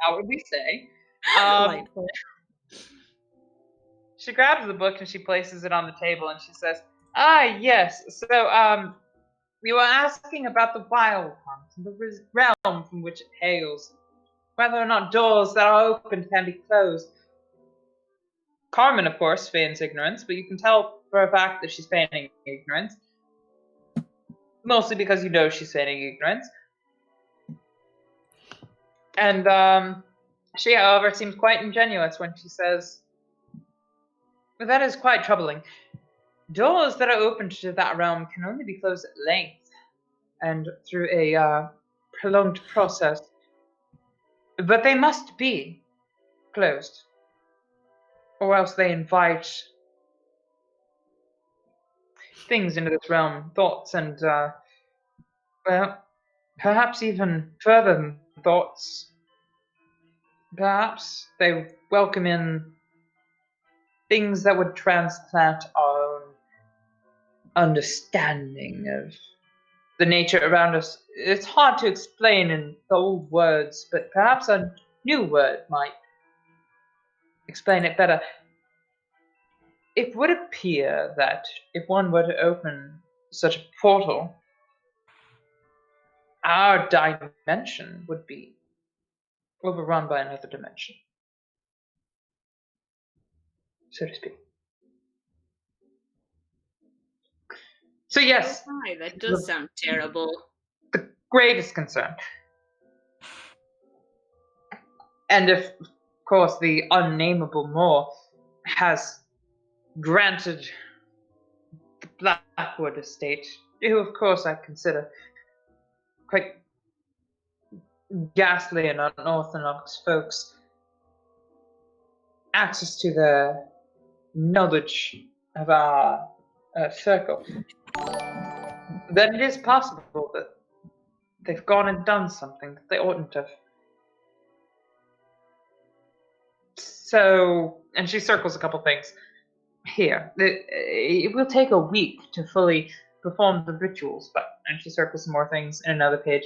outwardly say. Delightful. She grabs the book and she places it on the table and she says, "Ah, yes, so, we were asking about the wild hunt and the realm from which it hails. Whether or not doors that are open can be closed." Carmen, of course, feigns ignorance, but you can tell for a fact that she's feigning ignorance. Mostly because you know she's feigning ignorance. And she, however, seems quite ingenuous when she says, "Well, that is quite troubling. Doors that are open to that realm can only be closed at length and through a prolonged process. But they must be closed, or else they invite things into this realm, thoughts and, well, perhaps even further than thoughts. Perhaps they welcome in things that would transplant our own understanding of the nature around us. It's hard to explain in the old words, but perhaps a new word might explain it better. It would appear that if one were to open such a portal, our dimension would be overrun by another dimension, so to speak. So yes, Oh my, that does sound terrible. the greatest concern. And if, of course, the unnameable Moor has granted the Blackwood estate, who, of course, I consider quite ghastly and unorthodox folks, access to the knowledge of our circle, then it is possible that they've gone and done something that they oughtn't have. So, and she circles a couple things. Here, it will take a week to fully perform the rituals, but, and she circles some more things in another page.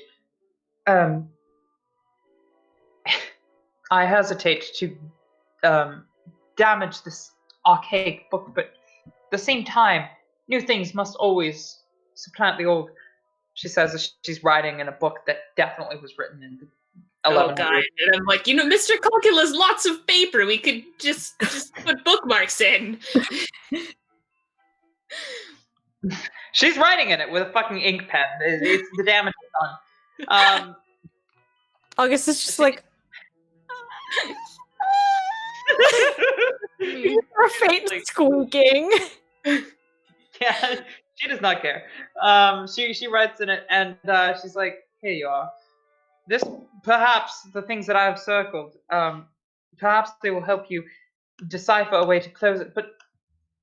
I hesitate to damage this archaic book, but at the same time, new things must always supplant the old. She says as she's writing in a book that definitely was written in the Oh 1100s. god. And I'm like, Mr. Cocktail has lots of paper. We could just put bookmarks in. She's writing in it with a fucking ink pen. It's the damage is done. August is just like, her faint squeaking. Yeah, she does not care. She writes in it, and she's like, "Here you are. This perhaps the things that I have circled. Perhaps they will help you decipher a way to close it. But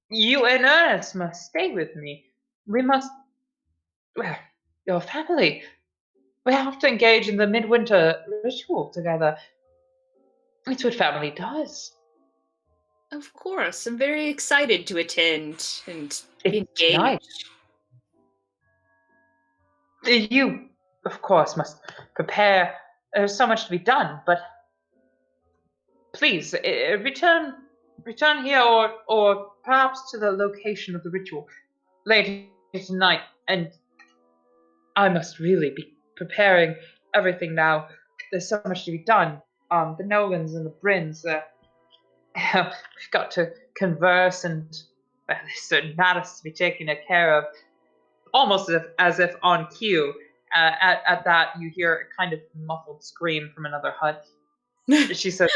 you and Ernest must stay with me. We must. Well, your family. We have to engage in the midwinter ritual together. It's what family does. Of course, I'm very excited to attend and It's engage. nice. You, of course, must prepare. There's so much to be done, but please return here, or perhaps to the location of the ritual later tonight. And I must really be preparing everything now. There's so much to be done. The Nolans and the Brins. We've got to converse, and well, there's certain matters to be taken care of. Almost as if on cue. At that, you hear a kind of muffled scream from another hut. She says,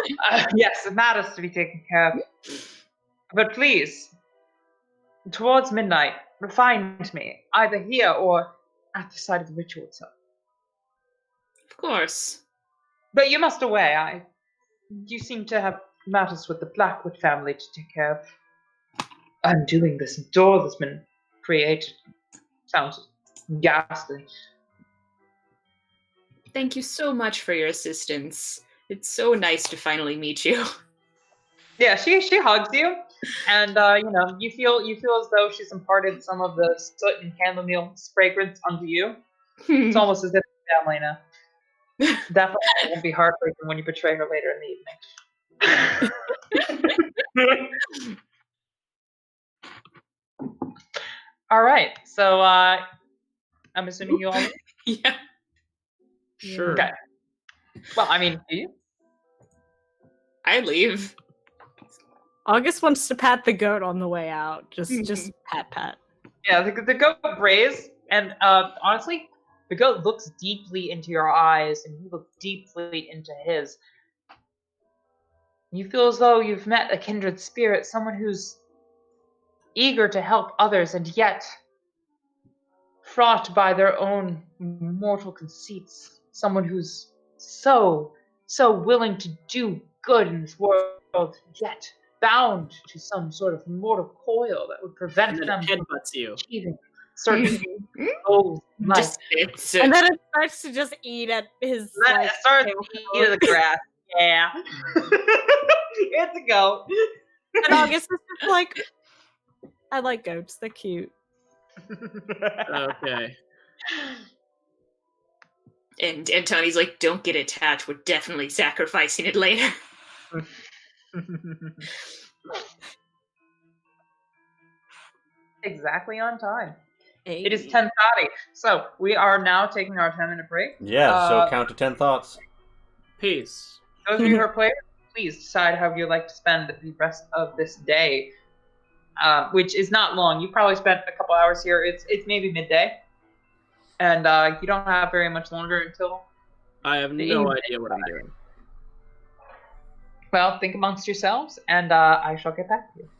"Yes, it matters to be taken care of. But please, towards midnight, find me either here or at the site of the ritual itself. Of course. But you must away. You seem to have matters with the Blackwood family to take care of. Undoing this door that's been created sounds ghastly." Thank you so much for your assistance. It's so nice to finally meet you. Yeah, she hugs you, and you feel as though she's imparted some of the soot and chamomile fragrance onto you. It's almost as if it's family now. Definitely won't be heartbreaking when you betray her later in the evening. All right, so I'm assuming you all. Yeah. Sure. Okay. Well, I mean, do you? I leave. August wants to pat the goat on the way out. Just pat. Yeah, the goat brays, and honestly, the goat looks deeply into your eyes, and you look deeply into his. You feel as though you've met a kindred spirit, someone who's eager to help others, and yet fraught by their own mortal conceits. Someone who's so willing to do good in this world, yet bound to some sort of mortal coil that would prevent And then them it from headbutts you. achieving certain goals in life. Just, it's, And then it starts to just eat at his Let it start tail. eating the grass. Yeah. It's a goat. And August is just like, I like goats, they're cute. Okay. and Tony's like, don't get attached. We're definitely sacrificing it later. Exactly on time. Hey. It is 10:30, so we are now taking our 10-minute break. Yeah, so count to 10 thoughts. Peace. Those of you who are players, please decide how you'd like to spend the rest of this day, which is not long. You probably spent a couple hours here. It's maybe midday, and you don't have very much longer until. I have no idea what I'm doing. Well, think amongst yourselves, and I shall get back to you.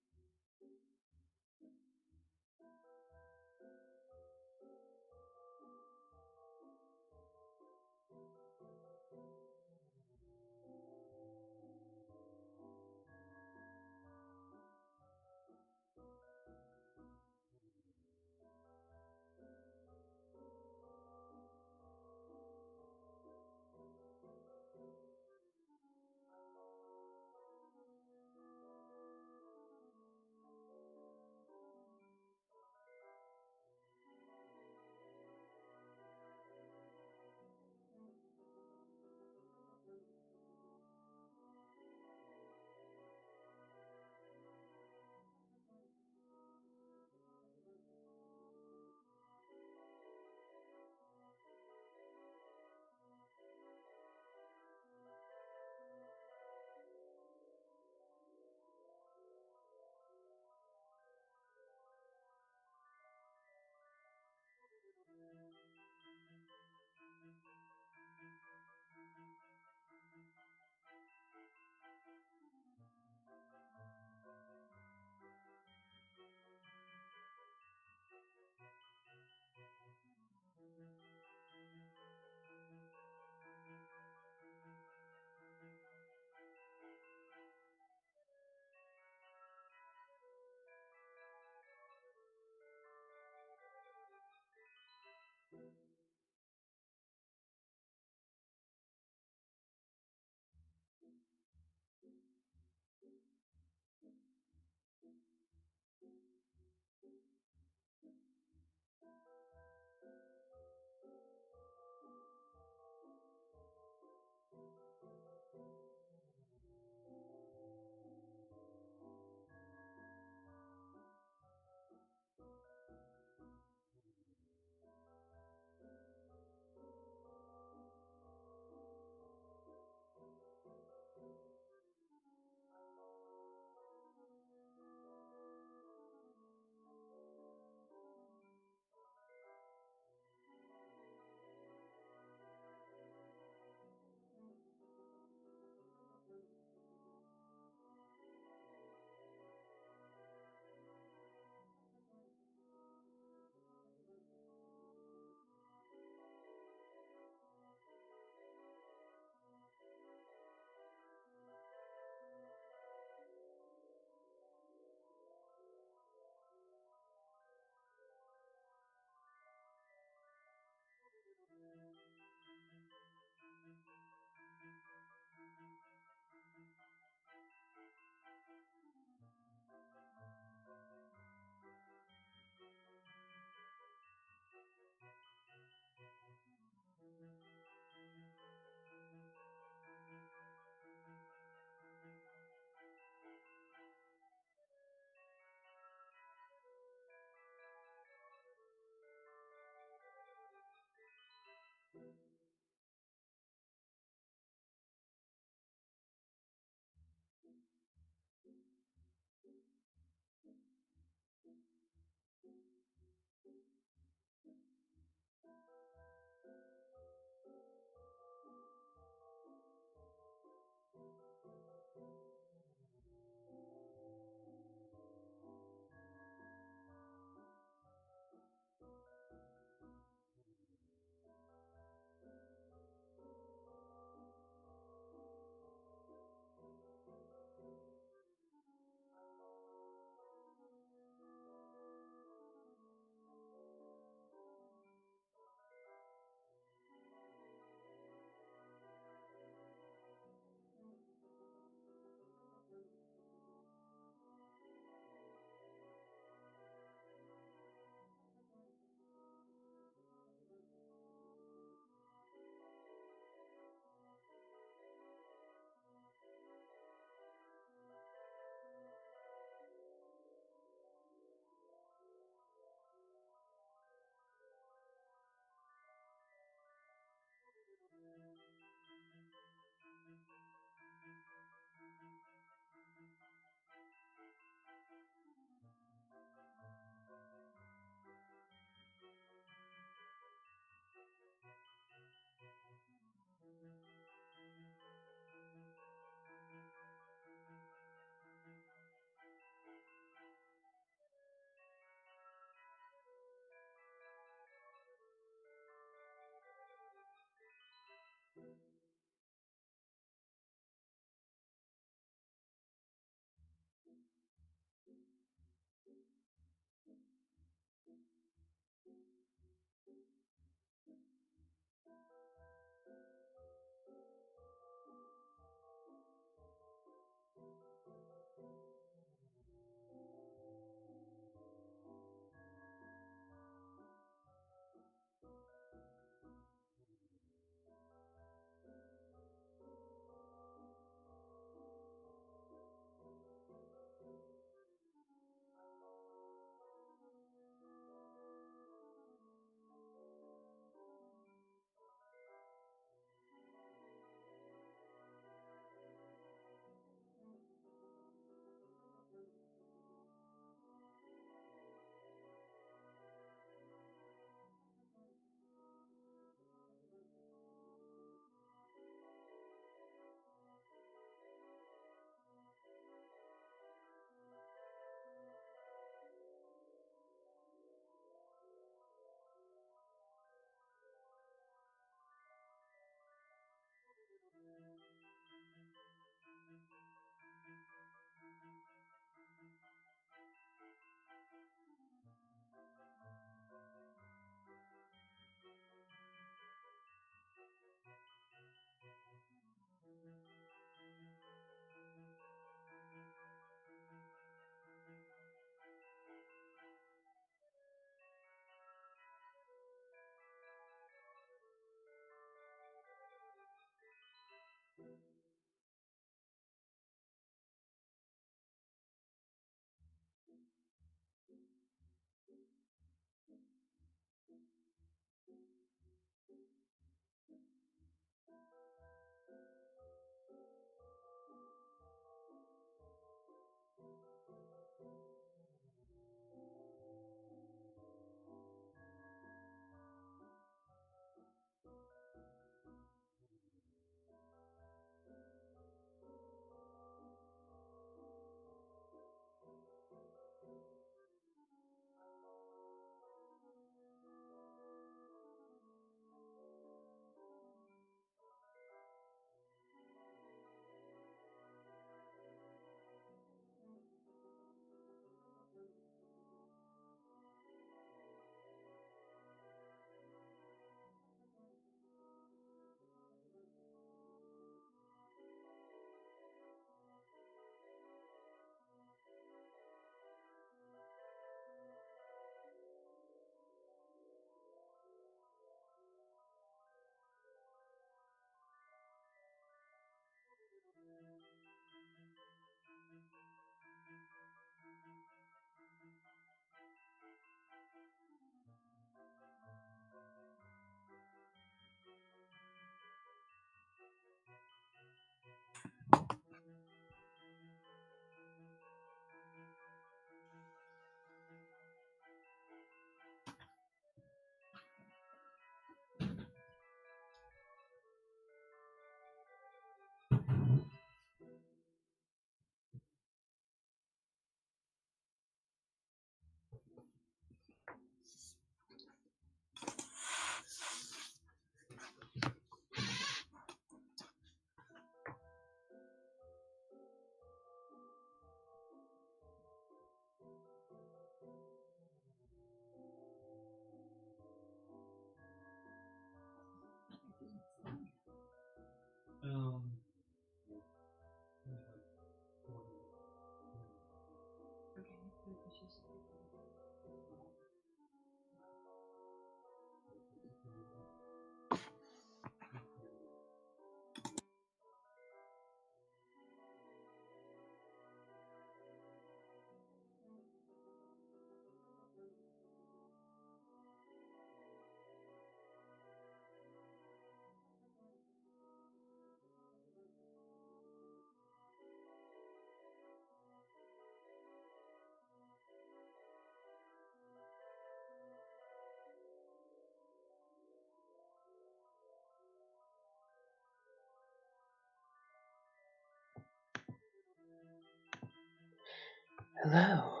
Hello.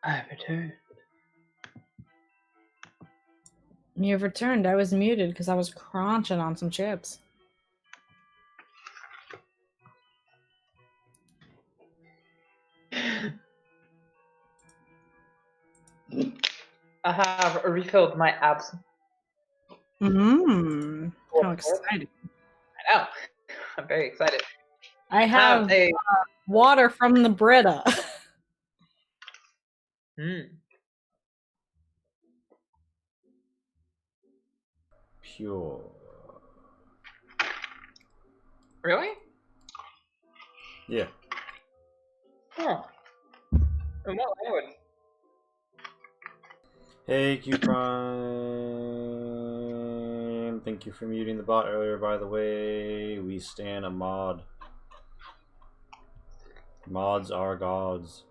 I've returned. You've returned. I was muted because I was crunching on some chips. I have refilled my absinthe. Mmm. How exciting. I know. I'm very excited. I have a water from the Brita. Pure. Really? Yeah. Huh. In what language? Hey, Q-Prime. Thank you for muting the bot earlier, by the way. We stand a mod. Mods are gods.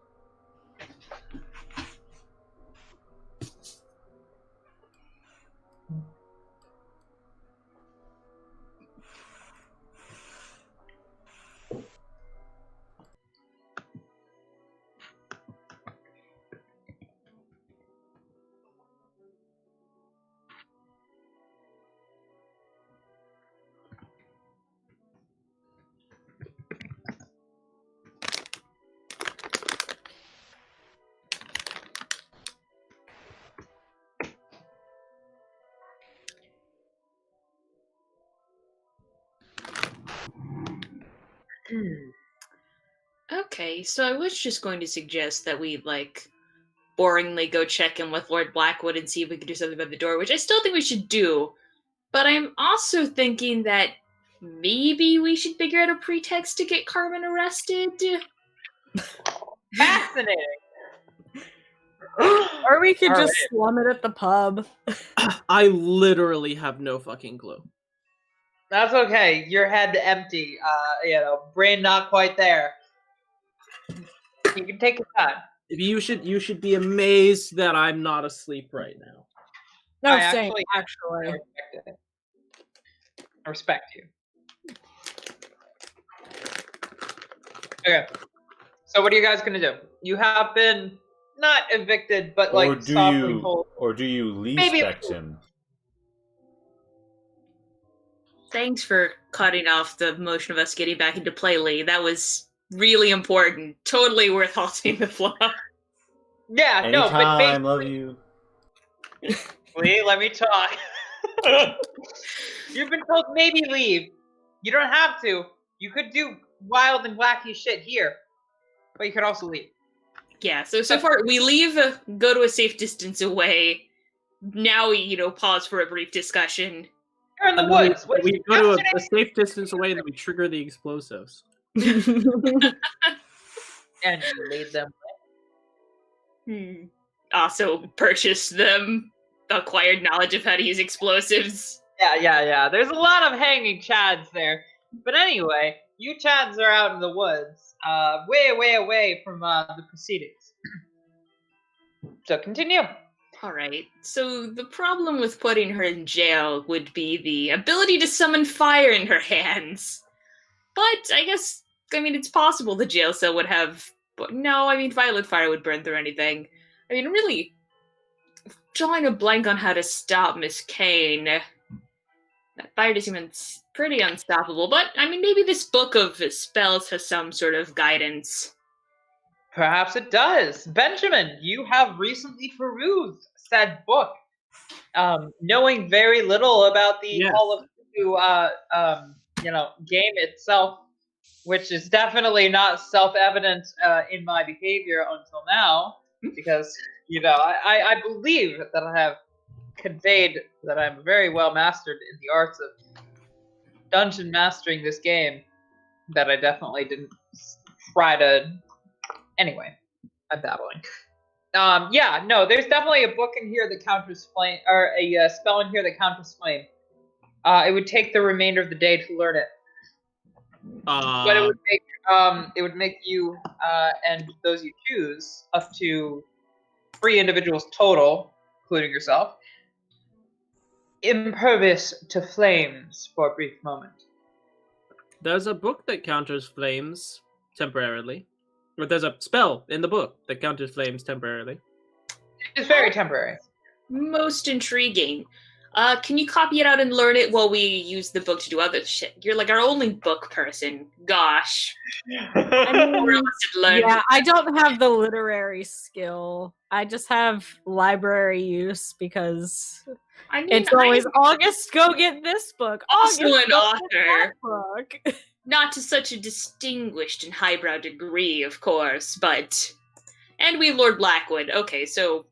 Okay, so I was just going to suggest that we, like, boringly go check in with Lord Blackwood and see if we can do something about the door, which I still think we should do. But I'm also thinking that maybe we should figure out a pretext to get Carmen arrested. Fascinating. Or we could All just right. slum it at the pub. I literally have no fucking clue. That's okay. Your head empty. Brain not quite there. You can take your time. You should be amazed that I'm not asleep right now. No, I same, I actually. respect it. I respect you. Okay. So what are you guys gonna do? You have been not evicted, but like softly told. Or do you leave Maybe- Spectin? Thanks for cutting off the motion of us getting back into play, Lee. That was really important. Totally worth halting the flow. Yeah, Anytime, no, but basically, love you. Lee, let me talk. You've been told maybe leave. You don't have to. You could do wild and wacky shit here, but you could also leave. Yeah, so far we leave, go to a safe distance away. Now we, pause for a brief discussion. You're in the And then woods. What we go to yesterday- a safe distance away, and then we trigger the explosives. and you lead them. Also purchase them, acquired knowledge of how to use explosives. Yeah. There's a lot of hanging chads there. But anyway, you chads are out in the woods, way away from the proceedings. So continue. Alright, so the problem with putting her in jail would be the ability to summon fire in her hands. But it's possible the jail cell would have... But no, violet fire would burn through anything. Really, drawing a blank on how to stop Miss Kane. That fire just seems pretty unstoppable, but maybe this book of spells has some sort of guidance. Perhaps it does. Benjamin, you have recently perused said book, knowing very little about the Call of Cthulhu, game itself, which is definitely not self-evident in my behavior until now, because I believe that I have conveyed that I'm very well mastered in the arts of dungeon mastering this game. That I definitely didn't try to. Anyway, I'm babbling. There's definitely a book in here that counters flame, or a spell in here that counters flame. It would take the remainder of the day to learn it, but it would make you and those you choose up to 3 individuals total, including yourself, impervious to flames for a brief moment. There's a book that counters flames temporarily. But there's a spell in the book that counters flames temporarily. It's very temporary. Most intriguing. Can you copy it out and learn it while we use the book to do other shit? You're like our only book person. Gosh. I mean, Learn. yeah, I don't have the literary skill. I just have library use because I mean, it's always August. Go get this book. Also August, an go author. get that book. Not to such a distinguished and highbrow degree, of course, but... And we have Lord Blackwood. Okay, so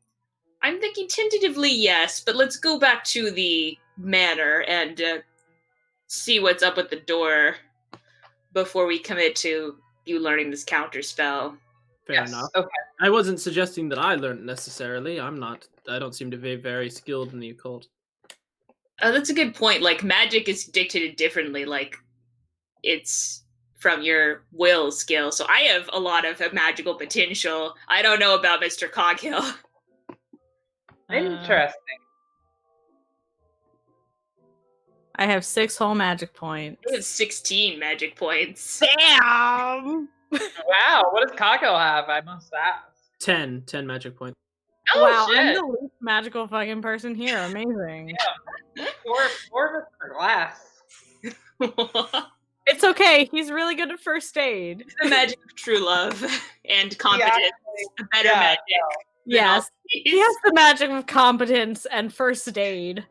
I'm thinking tentatively yes, but let's go back to the manor and see what's up with the door before we commit to you learning this counter spell. Fair enough. Okay. I wasn't suggesting that I learned necessarily. I don't seem to be very skilled in the occult. That's a good point. Like, magic is dictated differently. Like, it's from your will skill. So I have a lot of magical potential. I don't know about Mr. Coghill. Interesting. I have 6 whole magic points. I have 16 magic points. Damn! Wow, what does Kako have? I must ask. 10 magic points. Oh, Wow, I'm shit. the least magical fucking person here. Amazing. Four Mr. Glass. It's okay. He's really good at first aid. The magic of true love and competence. A better magic. Yes. He has the magic of competence and first aid.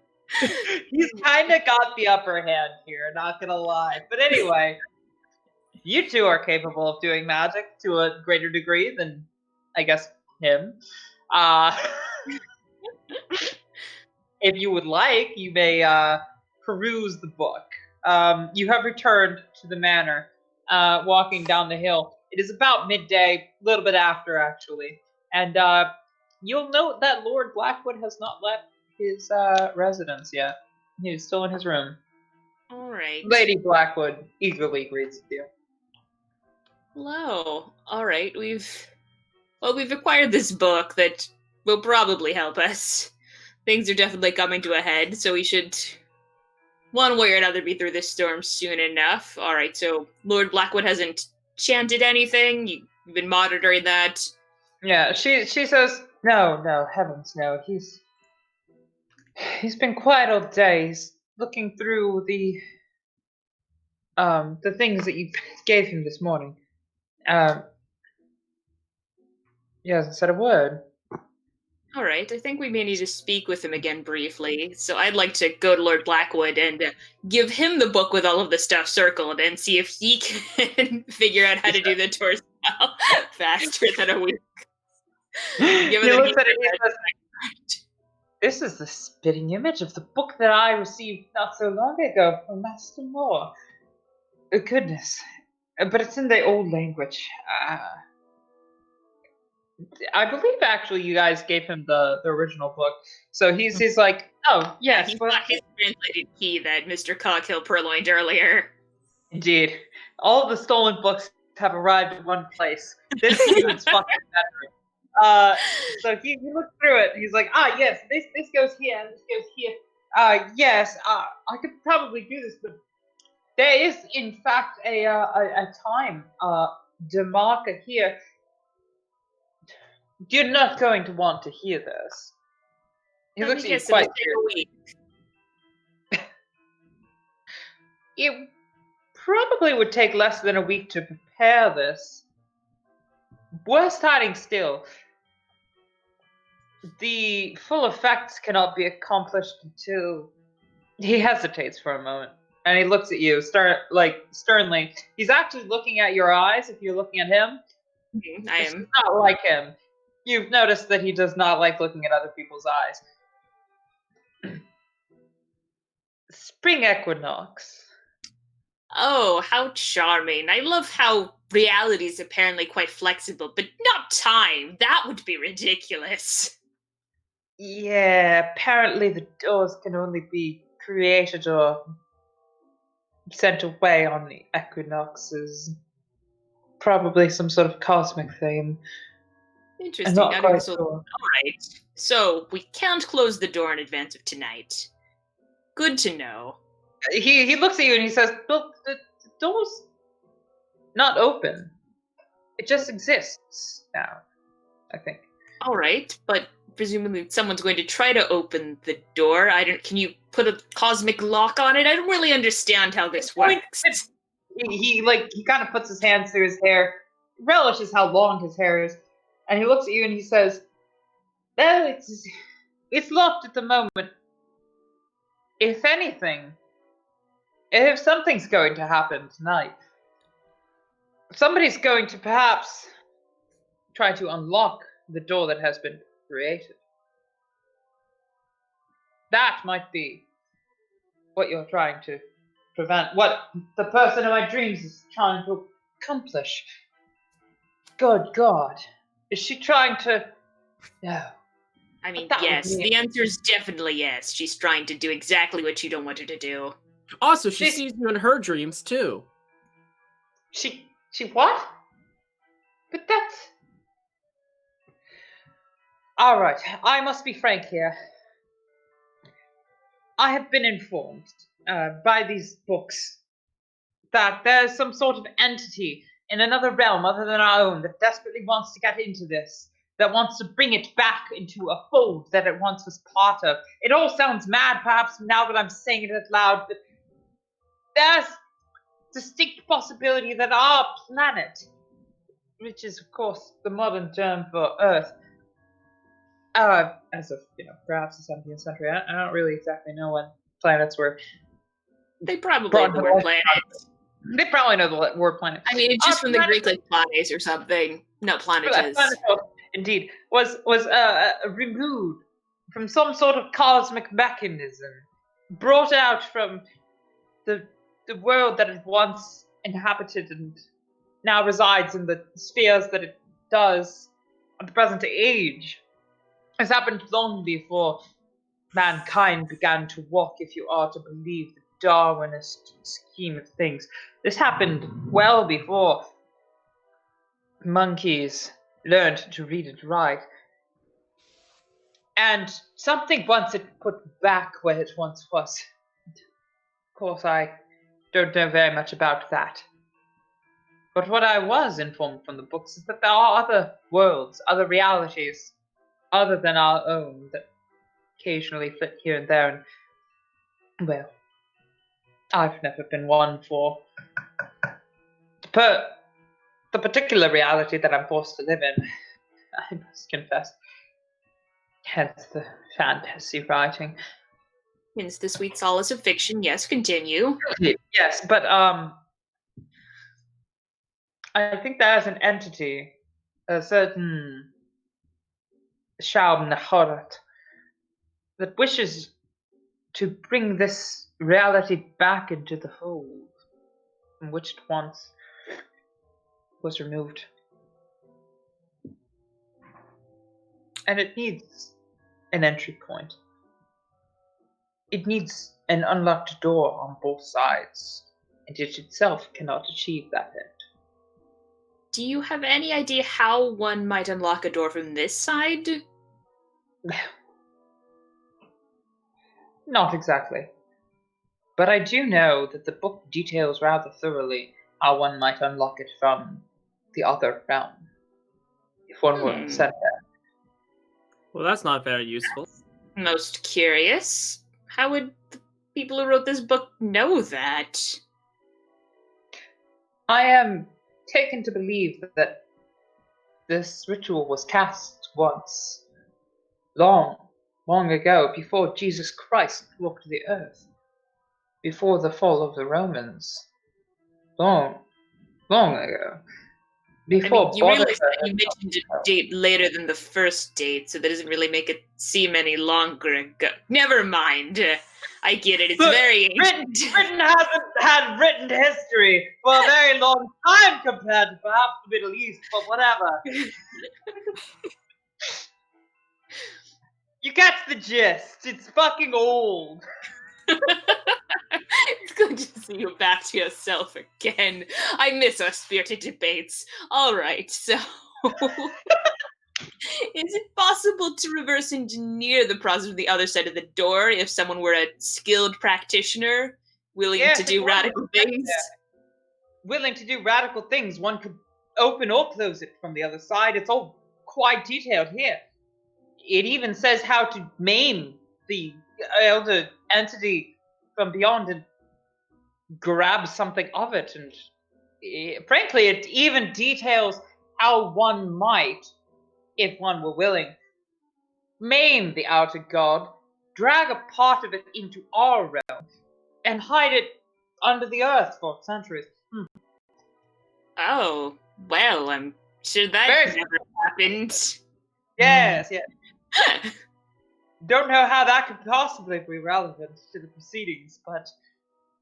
He's kind of got the upper hand here, not gonna lie. But anyway, you two are capable of doing magic to a greater degree than, I guess, him. If you would like, you may peruse the book. You have returned to the manor, walking down the hill. It is about midday, a little bit after, actually. And you'll note that Lord Blackwood has not left his residence yet. He's still in his room. All right. Lady Blackwood eagerly greets you. Hello. All right. We've acquired this book that will probably help us. Things are definitely coming to a head, so we should, one way or another, be through this storm soon enough. All right. So Lord Blackwood hasn't chanted anything. You've been monitoring that. Yeah, she says, no, heavens no. He's been quiet all day. He's looking through the things that you gave him this morning. He hasn't said a word. All right, I think we may need to speak with him again briefly. So I'd like to go to Lord Blackwood and give him the book with all of the stuff circled and see if he can figure out how to do the tour spell faster than a week. He looks at it and says, "This is the spitting image of the book that I received not so long ago from Master Moore. Goodness. But it's in the old language. I believe actually you guys gave him the original book. So he's like, oh, yes. He's got his translated key that Mr. Coghill purloined earlier. Indeed. All the stolen books have arrived in one place. This dude's fucking better. So he looks through it. He's like, yes, this goes here and this goes here. Yes, I could probably do this, but there is, in fact, a time demarker here. You're not going to want to hear this. He looks at you quite serious. It probably would take less than a week to prepare this. Worst hiding still, the full effects cannot be accomplished until... He hesitates for a moment, and he looks at you, sternly. He's actually looking at your eyes, if you're looking at him. I am. It's not like him. You've noticed that he does not like looking at other people's eyes. Spring equinox. Oh, how charming. I love how reality is apparently quite flexible, but not time. That would be ridiculous. Yeah, apparently the doors can only be created or sent away on the equinoxes. Probably some sort of cosmic theme. Interesting. I'm not quite So, sure. all right. So we can't close the door in advance of tonight. Good to know. He looks at you and he says, "Look, the door's not open." It just exists now, I think. All right, but presumably someone's going to try to open the door. Can you put a cosmic lock on it? I don't really understand how this works. He kind of puts his hands through his hair, relishes how long his hair is, and he looks at you and he says, "Well, it's locked at the moment. If anything, if something's going to happen tonight, somebody's going to perhaps try to unlock the door that has been created. That might be what you're trying to prevent, what the person in my dreams is trying to accomplish. Good God. Is she trying to... No. I mean, yes. The answer is definitely yes. She's trying to do exactly what you don't want her to do. Also, she sees you in her dreams, too. She what? But that's... Alright, I must be frank here. I have been informed by these books that there's some sort of entity in another realm other than our own that desperately wants to get into this, that wants to bring it back into a fold that it once was part of. It all sounds mad, perhaps, now that I'm saying it out loud, but there's distinct possibility that our planet, which is, of course, the modern term for Earth, as of, perhaps the 17th century, I don't really exactly know when planets were... They probably know the word planet. They probably know the word planet. I mean, it's just from the Greek, like, planes or something. No, planetes. Indeed, was removed from some sort of cosmic mechanism, brought out from the world that it once inhabited and now resides in the spheres that it does at the present age. This happened long before mankind began to walk, if you are to believe the Darwinist scheme of things. This happened well before monkeys learned to read and write. And something wants it put back where it once was. Of course, I don't know very much about that. But what I was informed from the books is that there are other worlds, other realities, other than our own, that occasionally flit here and there, and, well, I've never been one for the particular reality that I'm forced to live in, I must confess. Hence the fantasy writing. Hence the sweet solace of fiction. Yes, continue. Yes, but I think there's an entity, a certain Shaub Nahorat, that wishes to bring this reality back into the fold from which it once was removed. And it needs an entry point. It needs an unlocked door on both sides, and it itself cannot achieve that end. Do you have any idea how one might unlock a door from this side? Not exactly. But I do know that the book details rather thoroughly how one might unlock it from the other realm, if one were sent there. Well, that's not very useful. Most curious. How would the people who wrote this book know that? I am taken to believe that this ritual was cast once, long ago, before Jesus Christ walked the earth, before the fall of the Romans. Long ago. Before you realize that you mentioned a date later than the first date, so that doesn't really make it seem any longer ago. Never mind. I get it. It's very ancient. Britain hasn't had written history for a very long time compared to perhaps the Middle East, but whatever. You catch the gist. It's fucking old. It's good to see you back to yourself again. I miss our spirited debates. All right, so is it possible to reverse engineer the process of the other side of the door if someone were a skilled practitioner willing to do radical things? Willing to do radical things, one could open or close it from the other side. It's all quite detailed here. It even says how to maim the elder entity from beyond and grab something of it. And frankly, it even details how one might, if one were willing, maim the outer god, drag a part of it into our realm, and hide it under the earth for centuries. Oh, well, I'm sure that Very- never happened. Yes, yes. Don't know how that could possibly be relevant to the proceedings, but it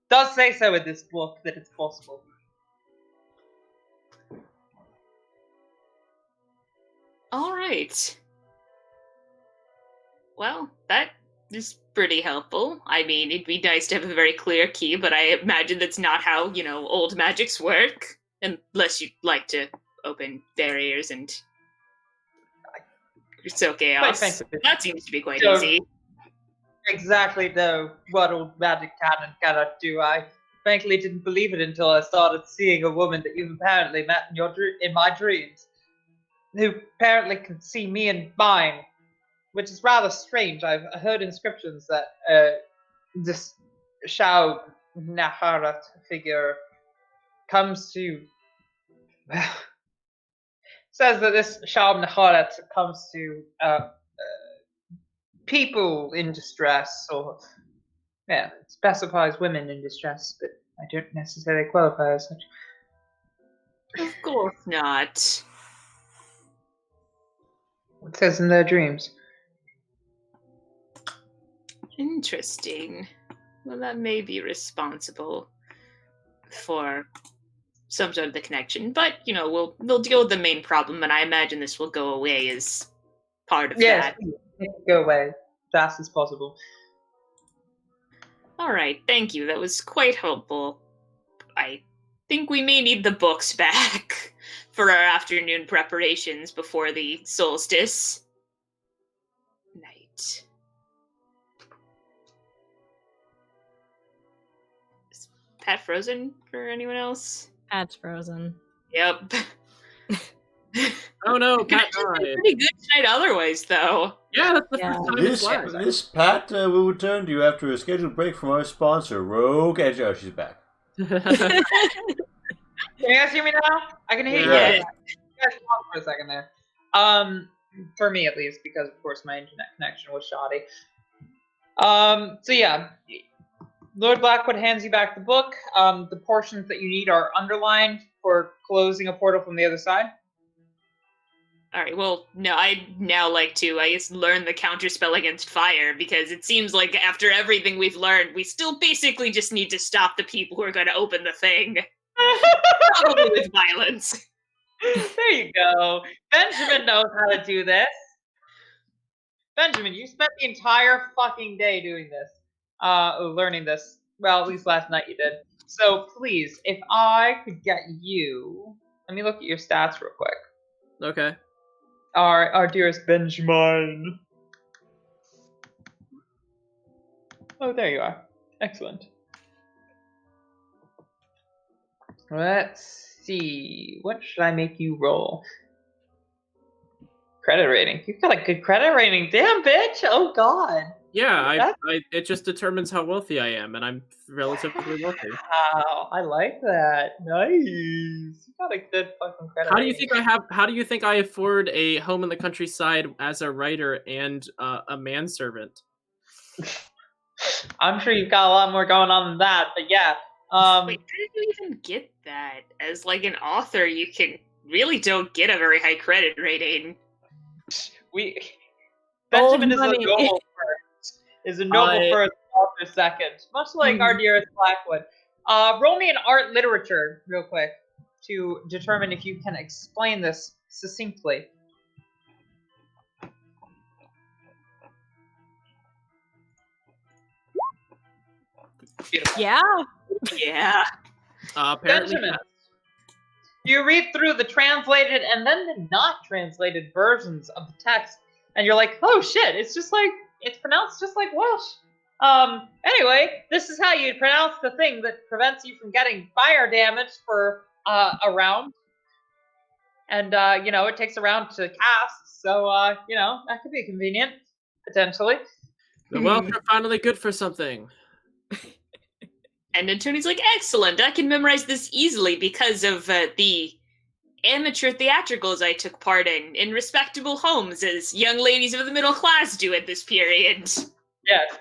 does say so in this book that it's possible. All right. Well, that is pretty helpful. I mean, it'd be nice to have a very clear key, but I imagine that's not how, old magics work. Unless you like to open barriers and sow chaos. frankly, That seems to be quite so- easy. Exactly know what old magic can and cannot do. I frankly didn't believe it until I started seeing a woman that you've apparently met in my dreams, who apparently can see me and mine, which is rather strange. I've heard inscriptions that this Shao Naharat figure comes to. Says that this Shao Naharat comes to people in distress, or it specifies women in distress, but I don't necessarily qualify as such. Of course not. It says in their dreams. Interesting. Well, that may be responsible for some sort of the connection, but we'll deal with the main problem, and I imagine this will go away as part of Yes, that. go away fast as possible. All right, thank you. That was quite helpful. I think we may need the books back for our afternoon preparations before the solstice. Night. Is Pat frozen for anyone else? Pat's frozen. Yep. Oh no, Pat It's been died. pretty good tonight otherwise, though. Yeah, that's the Yeah. first time it's live. This Pat will return to you after a scheduled break from our sponsor, Rogue Edge. Oh, she's back. Can you guys hear me now? I can hear you Yeah. guys. You guys talk for a second there. For me at least, because of course my internet connection was shoddy. So yeah, Lord Blackwood hands you back the book. The portions that you need are underlined for closing a portal from the other side. All right. Well, no, I'd now like to, I guess, learn the counterspell against fire, because it seems like after everything we've learned, we still basically just need to stop the people who are going to open the thing. Probably with violence. There you go. Benjamin knows how to do this. Benjamin, you spent the entire fucking day doing this. Learning this. Well, at least last night you did. So please, if I could get you... Let me look at your stats real quick. Okay. Our dearest Benjamin. Oh, there you are. Excellent. Let's see. What should I make you roll? Credit rating. You've got a good credit rating. Damn, bitch. Oh, God. Yeah, it just determines how wealthy I am, and I'm relatively wealthy. Wow. I like that. Nice. You got a good fucking credit How do you rating. think How do you think I afford a home in the countryside as a writer and a manservant? I'm sure you've got a lot more going on than that, but yeah. Wait, how did you even get that? As like an author, you don't get a very high credit rating. Benjamin is a money. noble first. Is a noble first, author second. Much like our dearest Blackwood. Roll me an art literature real quick to determine if you can explain this succinctly. Beautiful. Yeah. Yeah. Apparently, Benjamin, you read through the translated and then the not translated versions of the text, and you're like, oh shit, it's pronounced just like Welsh. Anyway, this is how you pronounce the thing that prevents you from getting fire damage for a round. and it takes a round to cast, so that could be convenient potentially. The Welsh are finally good for something. And then Tony's like, excellent, I can memorize this easily because of the amateur theatricals I took part in respectable homes, as young ladies of the middle class do at this period. Yes.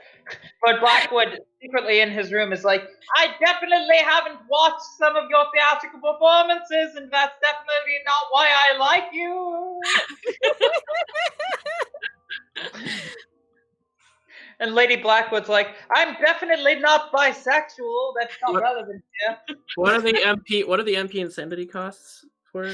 But Blackwood, secretly in his room, is like, I definitely haven't watched some of your theatrical performances, and that's definitely not why I like you. And Lady Blackwood's like, I'm definitely not bisexual. That's not relevant here. What are the MP insanity costs for?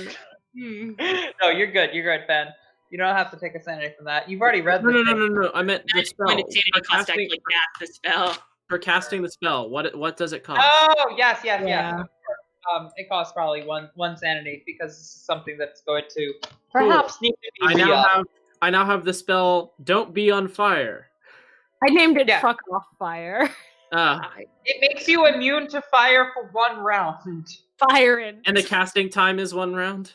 No, you're good. You're good, Ben. You don't have to take a sanity from that. You've already read the No. I meant the spell. Cost actually cast the spell. For casting the spell, what does it cost? Oh, yes. It costs probably one sanity, because this is something that's going to perhaps need to be I now have the spell Don't Be on Fire. I named it Fuck Off Fire. It makes you immune to fire for 1 round. Fire it. And the casting time is 1 round?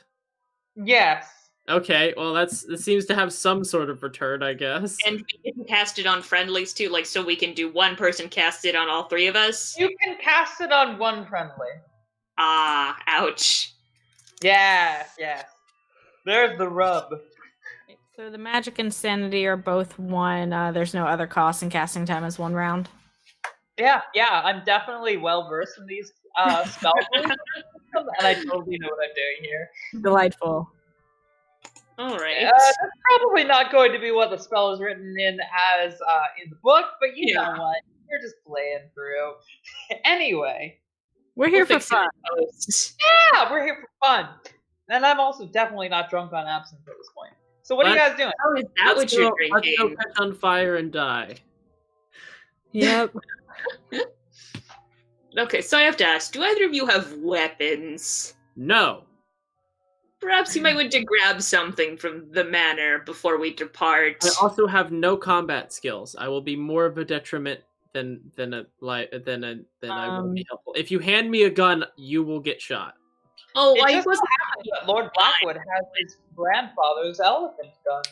Yes. Okay, well it seems to have some sort of return, I guess. And we can cast it on friendlies too, like so we can do one person cast it on all 3 of us. You can cast it on 1 friendly. Ah, ouch. Yeah. There's the rub. So the magic and sanity are both 1. There's no other cost, and casting time is 1 round. Yeah. I'm definitely well versed in these spells, and I totally know what I'm doing here. Delightful. All right. That's probably not going to be what the spell is written in as in the book, but you know what? You're just playing through. Anyway. We're here for fun. Yeah, we're here for fun. And I'm also definitely not drunk on absinthe at this point. So what are you guys doing? Oh, is that what you're drinking? Let's go catch on fire and die. Yep. Okay, so I have to ask, do either of you have weapons? No. Perhaps you might want to grab something from the manor before we depart. I also have no combat skills. I will be more of a detriment than I will be helpful. If you hand me a gun, you will get shot. Oh, it I just was happens that Lord Blackwood has his grandfather's elephant gun.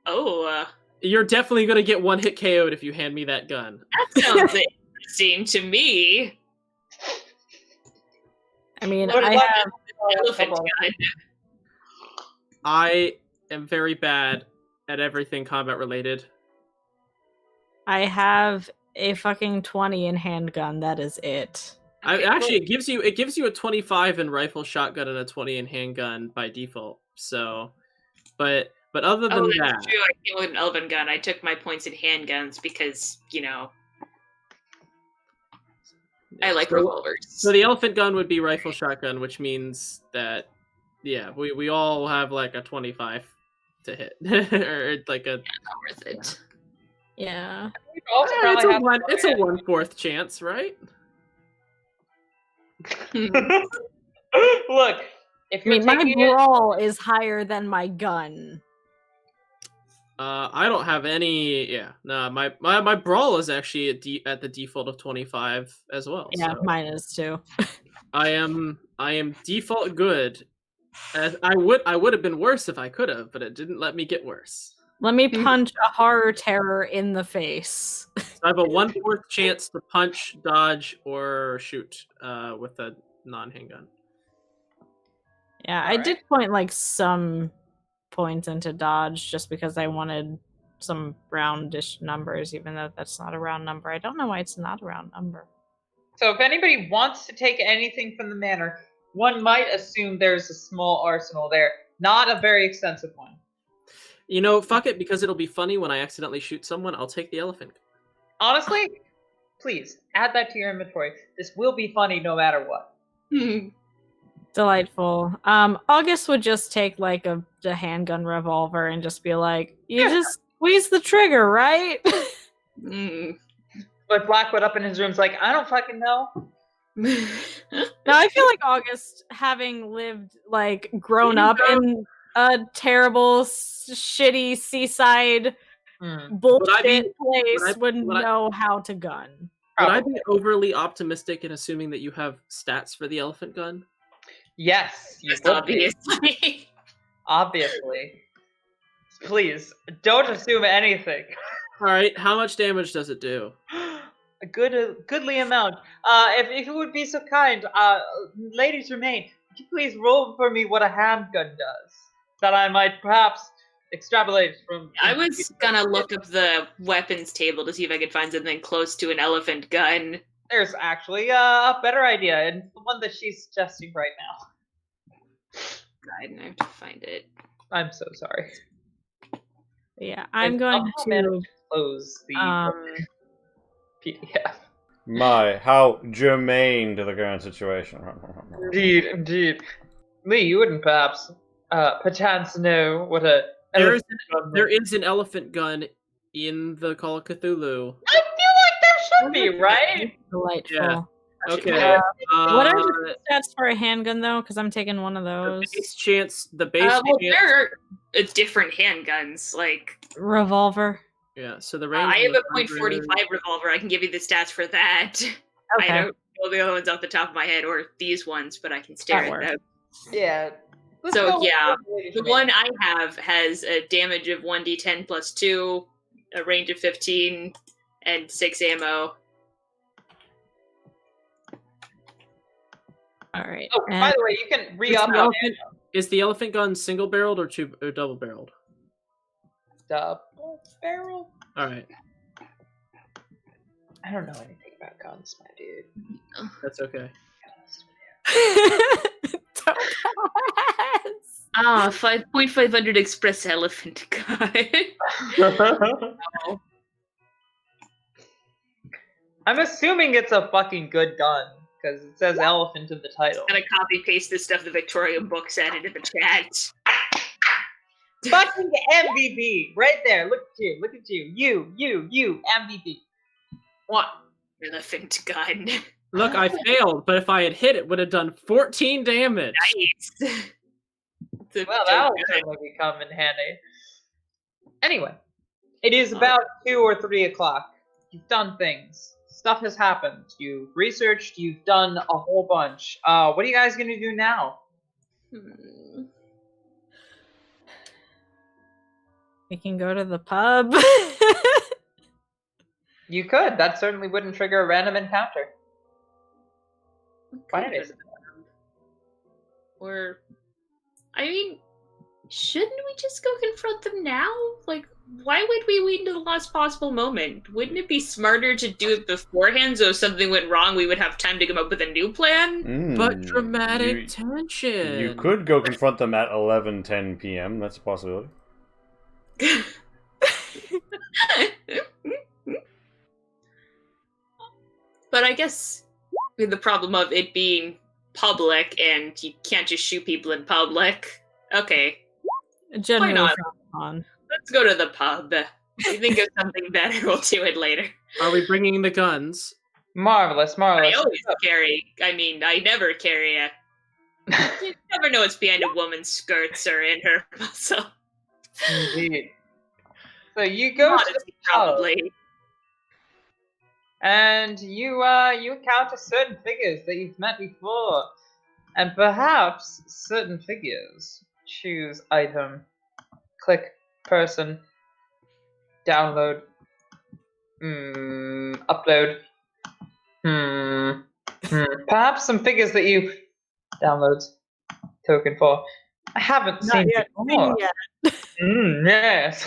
Oh, you're definitely gonna get 1-hit KO'd if you hand me that gun. That sounds interesting to me. I mean, Lord I have elephant gun. I am very bad at everything combat related. I have a fucking 20 in handgun. That is it. Actually, it gives you a 25 in rifle, shotgun, and a 20 in handgun by default. So, but other than that's that, true. I came with an elephant gun. I took my points in handguns because I like revolvers. So the elephant gun would be rifle, shotgun, which means that we all have like a 25 to hit, or like a not worth it. Yeah. It's a 1/4 chance, right? Look, if you're my brawl is higher than my gun. I don't have any. Yeah, no, my brawl is actually at the default of 25 as well. Yeah, so. mine is too. I am default good. As I would have been worse if I could have, but it didn't let me get worse. Let me punch a horror terror in the face. So I have a 1/4 chance to punch, dodge, or shoot with a non-handgun. Yeah, I did point like some points into dodge just because I wanted some roundish numbers, even though that's not a round number. I don't know why it's not a round number. So if anybody wants to take anything from the manor, one might assume there's a small arsenal there. Not a very extensive one. Fuck it, because it'll be funny when I accidentally shoot someone, I'll take the elephant. Honestly, please, add that to your inventory. This will be funny no matter what. Delightful. August would just take like a handgun revolver and just be like, you just squeeze the trigger, right? But Blackwood up in his room's like, I don't fucking know. No, I feel like August, having lived, like, grown up in a terrible, shitty seaside bullshit place, would know how to gun. Would I be overly optimistic in assuming that you have stats for the elephant gun? Yes, obviously. Obviously. Please, don't assume anything. All right, how much damage does it do? A goodly amount. If you would be so kind, ladies remain. Could you please roll for me what a handgun does, that I might perhaps extrapolate from? I was gonna look up the weapons table to see if I could find something close to an elephant gun. There's actually a better idea, and the one that she's suggesting right now. I have to find it. I'm so sorry. Yeah, I'm going to close the PDF. My, how germane to the current situation. Indeed, indeed. Lee, you wouldn't perhaps perchance know what a There elephant is an elephant gun in the Call of Cthulhu. I feel like there should be, right? Delightful. Yeah. Okay. What are the stats for a handgun though? Because I'm taking one of those. The base chance. There are different handguns. Like Revolver. Yeah. So the range. I have a .45 revolver. I can give you the stats for that. Okay. I don't know the other ones off the top of my head, or these ones, but I can stare at them. Yeah. So yeah, the one I have has a damage of 1d10 plus 2, a range of 15, and 6 ammo. All right. Oh, by the way, you can re-up on it. Is the elephant gun single barreled or double barreled? Double barrel? All right. I don't know anything about guns, my dude. That's okay. 5.500 express elephant gun. I'm assuming it's a fucking good gun, because it says elephant in the title. Gotta copy paste this stuff the Victoria book said into the chat. Fucking MVP! Right there, look at you. You, MVP. What? Elephant gun. Look, I failed, but if I had hit it, would have done 14 damage. Nice. Well, that'll certainly come in handy. Anyway, it is about 2 or 3 o'clock. You've done things. Stuff has happened. You've researched. You've done a whole bunch. What are you guys gonna do now? We can go to the pub. You could. That certainly wouldn't trigger a random encounter. Why did it? Or, I mean, shouldn't we just go confront them now? Like, why would we wait until the last possible moment? Wouldn't it be smarter to do it beforehand so if something went wrong, we would have time to come up with a new plan? But dramatic tension. You could go confront them at 11:10 p.m. That's a possibility. But I guess with the problem of it being public and you can't just shoot people in public. Okay. Generally not? on. Let's go to the pub. If you think of something better, we'll do it later. Are we bringing the guns? Marvelous, I marvelous. always carry. I mean, I never carry a. You never know what's behind a woman's skirts or in her muscle. Indeed. So you go to the pub, Probably. and you encounter certain figures that you've met before, and perhaps certain figures. Choose item, click person, download, upload. Perhaps some figures that you downloads token for. I haven't seen yet. before. Yes.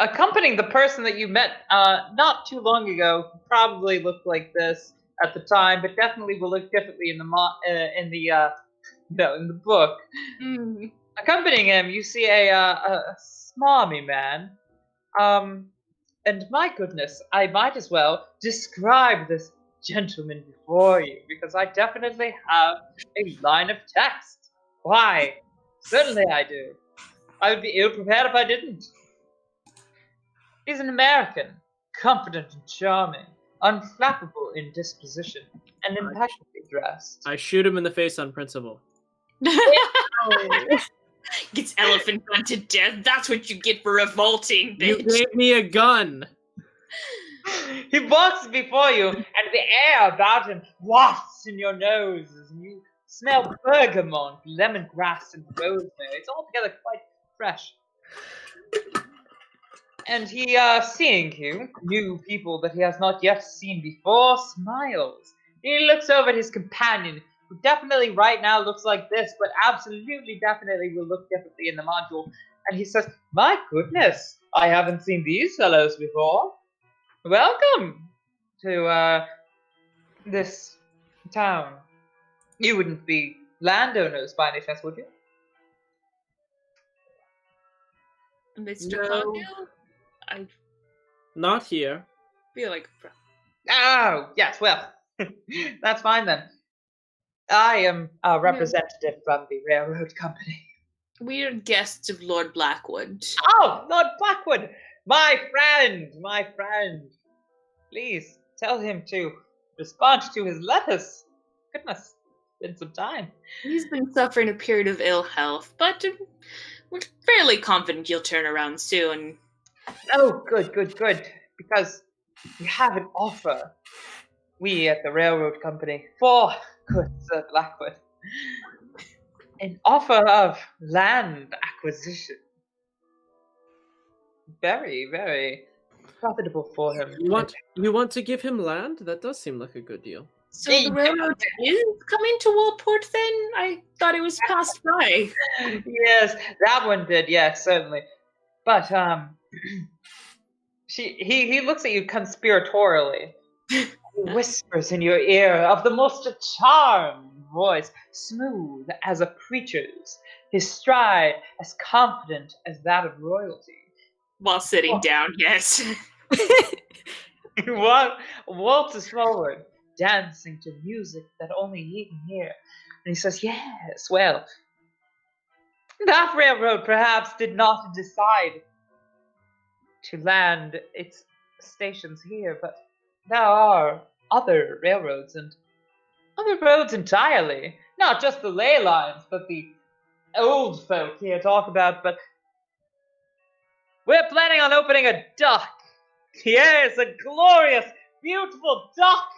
Accompanying the person that you met not too long ago, who probably looked like this at the time, but definitely will look differently in the book. Accompanying him, you see a smarmy man. And my goodness, I might as well describe this gentleman before you, because I definitely have a line of text. Why? Certainly I do. I would be ill-prepared if I didn't. He's an American, confident and charming, unflappable in disposition, and impeccably dressed. I shoot him in the face on principle. Gets elephant gun to death. That's what you get for revolting, You bitch. gave me a gun. He walks before you, and the air about him wafts in your nose as you smell bergamot, lemongrass, and rosemary. It's all together quite fresh. And he, seeing you, new people that he has not yet seen before, smiles. He looks over at his companion, who definitely right now looks like this, but absolutely definitely will look differently in the module. And he says, "My goodness, I haven't seen these fellows before. Welcome to, this town. You wouldn't be landowners by any chance, would you?" Mr. No. Condo? I Not here. feel like Oh, yes, well, that's fine then. I am a representative from the railroad company. we're guests of Lord Blackwood. Oh, Lord Blackwood! My friend! Please, tell him to respond to his letters. Goodness, it's been some time. He's been suffering a period of ill health, but we're fairly confident he'll turn around soon. Oh, good. Because we have an offer. We at the railroad company for good Sir Blackwood. An offer of land acquisition. Very, very profitable for him. You want to give him land? That does seem like a good deal. So the railroad is coming to Wallport then? I thought it was passed by. Yes, that one did, yes, certainly. But he looks at you conspiratorially. He whispers in your ear of the most charmed voice, smooth as a preacher's, his stride as confident as that of royalty. While sitting down, yes. Waltzes forward, dancing to music that only he can hear. And he says, "Yes, well, that railroad perhaps did not decide to land its stations here, but there are other railroads and other roads entirely. Not just the ley lines, but the old folk here talk about, but we're planning on opening a dock. Yes, a glorious, beautiful dock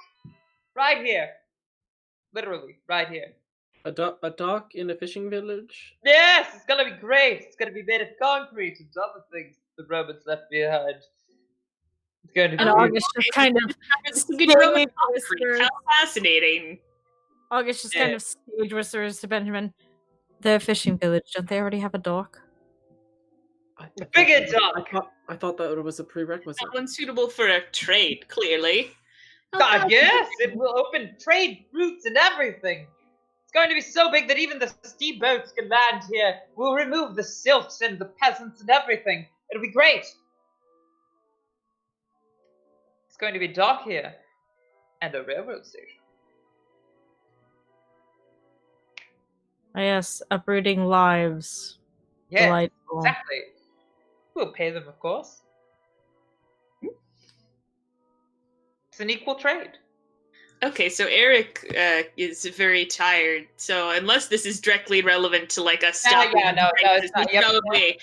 right here. Literally, right here. A dock in a fishing village? Yes, it's gonna be great. It's gonna be made of concrete and other things the Romans left behind. It's going to be And August just kind of How fascinating. August just kind of stage whispers to Benjamin. The fishing village, don't they already have a dock? a bigger dock. I thought that was a prerequisite. That one's suitable for a trade, clearly. God, yes, it will open trade routes and everything. It's going to be so big that even the steamboats can land here. We'll remove the silts and the peasants and everything. It'll be great. It's going to be a dock here and a railroad station. Yes, uprooting lives. Yeah, Delightful. exactly. We'll pay them, of course. It's an equal trade. Okay, so Eric is very tired. So unless this is directly relevant to like a stop, no, it's not. Yep, probably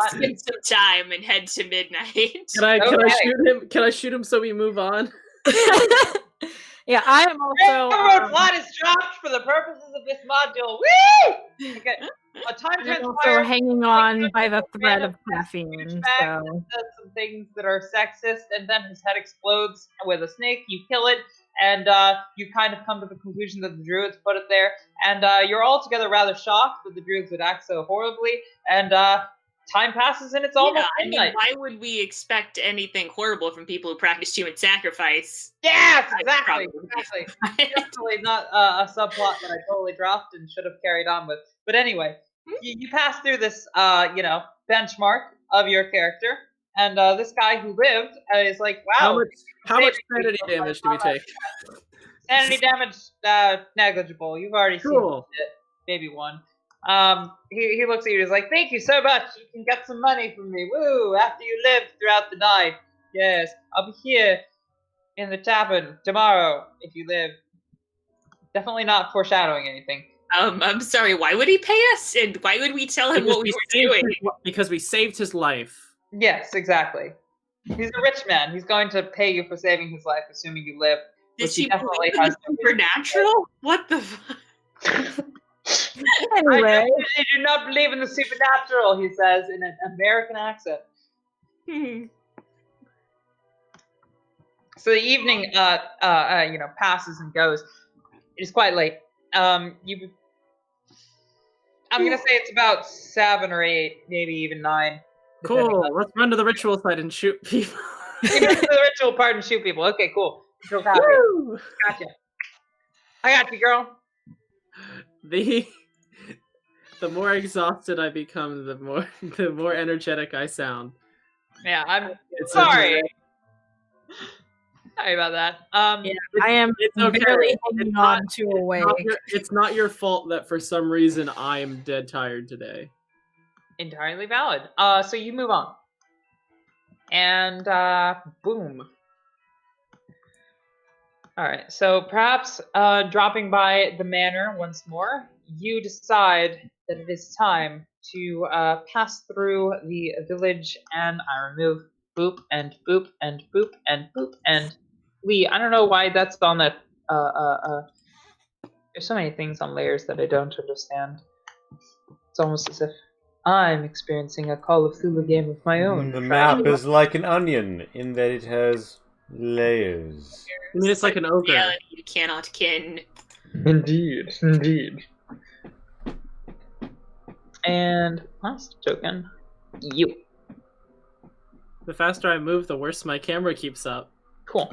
spend some time and head to midnight. Can I shoot him? Can I shoot him so we move on? Yeah, I am also. Railroad plot is dropped for the purposes of this module. Woo! Okay. A time I'm also transpire. hanging on by the thread of caffeine. So. Does some things that are sexist, and then his head explodes with a snake. You kill it, and you kind of come to the conclusion that the druids put it there. And you're all together rather shocked that the druids would act so horribly. And time passes, and it's almost midnight. Why would we expect anything horrible from people who practice human sacrifice? Yes, exactly. Definitely not a subplot that I totally dropped and should have carried on with. But anyway, you pass through this, benchmark of your character, and this guy who lived is like, wow. How much sanity damage do we take? Sanity damage, negligible. You've already seen it, maybe one. He looks at you and is like, "Thank you so much. You can get some money from me. Woo! After you live throughout the night. Yes, I'll be here in the tavern tomorrow if you live." Definitely not foreshadowing anything. I'm sorry, why would he pay us? And why would we tell him what we were doing? Because we saved his life. Yes, exactly. He's a rich man. He's going to pay you for saving his life, assuming you live. Did she definitely has supernatural? What the fuck? Anyway. I do not believe in the supernatural, he says in an American accent. So the evening, passes and goes. It is quite late. I'm gonna say it's about 7 or 8, maybe even 9. Cool. Let's run to the ritual site and shoot people. You go to the ritual part and shoot people. Okay, cool. Go copy. Gotcha. I got you, girl. The more exhausted I become, the more energetic I sound. Yeah, I'm It's sorry. Sorry about that. Yeah, I am barely hanging on to a wake. It's not your fault that for some reason I am dead tired today. Entirely valid. So you move on. And boom. Alright, so perhaps dropping by the manor once more, you decide that it is time to pass through the village, and I remove boop and boop and boop and boop and Lee. I don't know why that's on that. There's so many things on layers that I don't understand. It's almost as if I'm experiencing a Call of Cthulhu game of my own. The map is like an onion in that it has layers. I mean, it's like an ogre. Reality you cannot kin. Indeed, indeed. And last token, you. The faster I move, the worse my camera keeps up. Cool.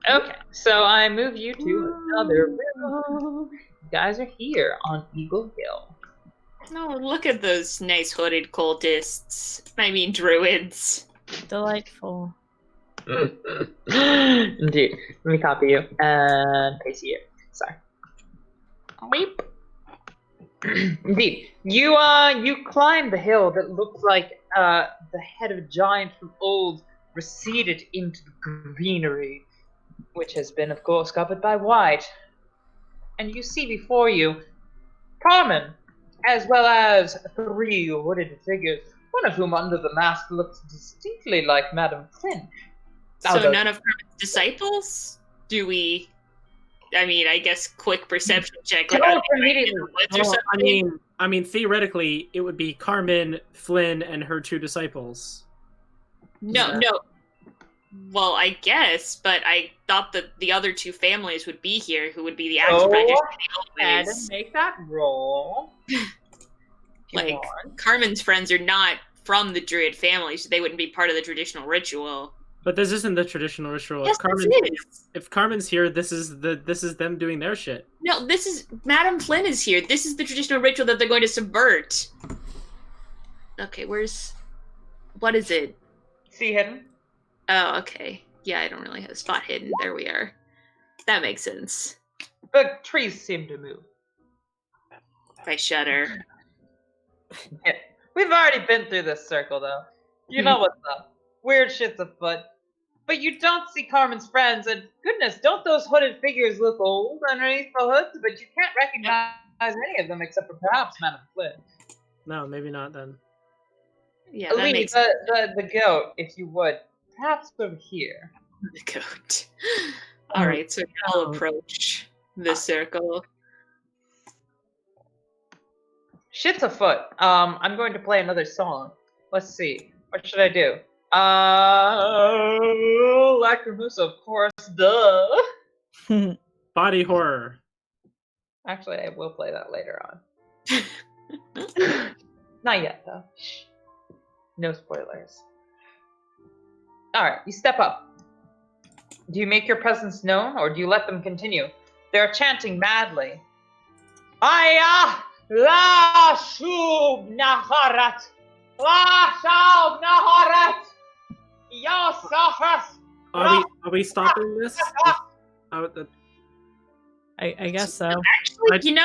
Okay, so I move you to another room. You guys are here on Eagle Hill. Oh, look at those nice hooded cultists. I mean, druids. Delightful. Indeed. Let me copy you and paste you here. Sorry. Weep. Indeed. You climb the hill that looks like the head of a giant from old receded into the greenery, which has been, of course, covered by white. And you see before you Carmen, as well as 3 hooded figures, one of whom under the mask looks distinctly like Madame Flynn. So none of Carmen's disciples? Do we... I mean, I guess quick perception check. Like, I mean, theoretically, it would be Carmen, Flynn, and her 2 disciples. No. Well, I guess, but I thought that the other 2 families would be here, who would be the actual and make that roll. Like, Carmen's friends are not from the Druid family, so they wouldn't be part of the traditional ritual. But this isn't the traditional ritual. Yes, If Carmen's here, this is them doing their shit. No, this is Madame Flynn is here. This is the traditional ritual that they're going to subvert. Okay, what is it? See hidden. Oh, okay. Yeah, I don't really have spot hidden. There we are. That makes sense. The trees seem to move. I shudder. Yeah. We've already been through this circle, though. You know what's up. Weird shit's afoot. But you don't see Carmen's friends, and goodness, don't those hooded figures look old underneath the hoods? But you can't recognize any of them except for perhaps Madame Flynn. No, maybe not then. Yeah, that makes the goat, if you would. Perhaps over here. The goat. Alright, so I'll approach the circle. Shit's afoot. I'm going to play another song. Let's see. What should I do? Lacrimosa, of course, duh. Body horror. Actually, I will play that later on. Not yet, though. No spoilers. Alright, you step up. Do you make your presence known, or do you let them continue? They're chanting madly. Aya! La shub naharat! La shub naharat! Yosafas! Are we stopping this? I guess so. Actually,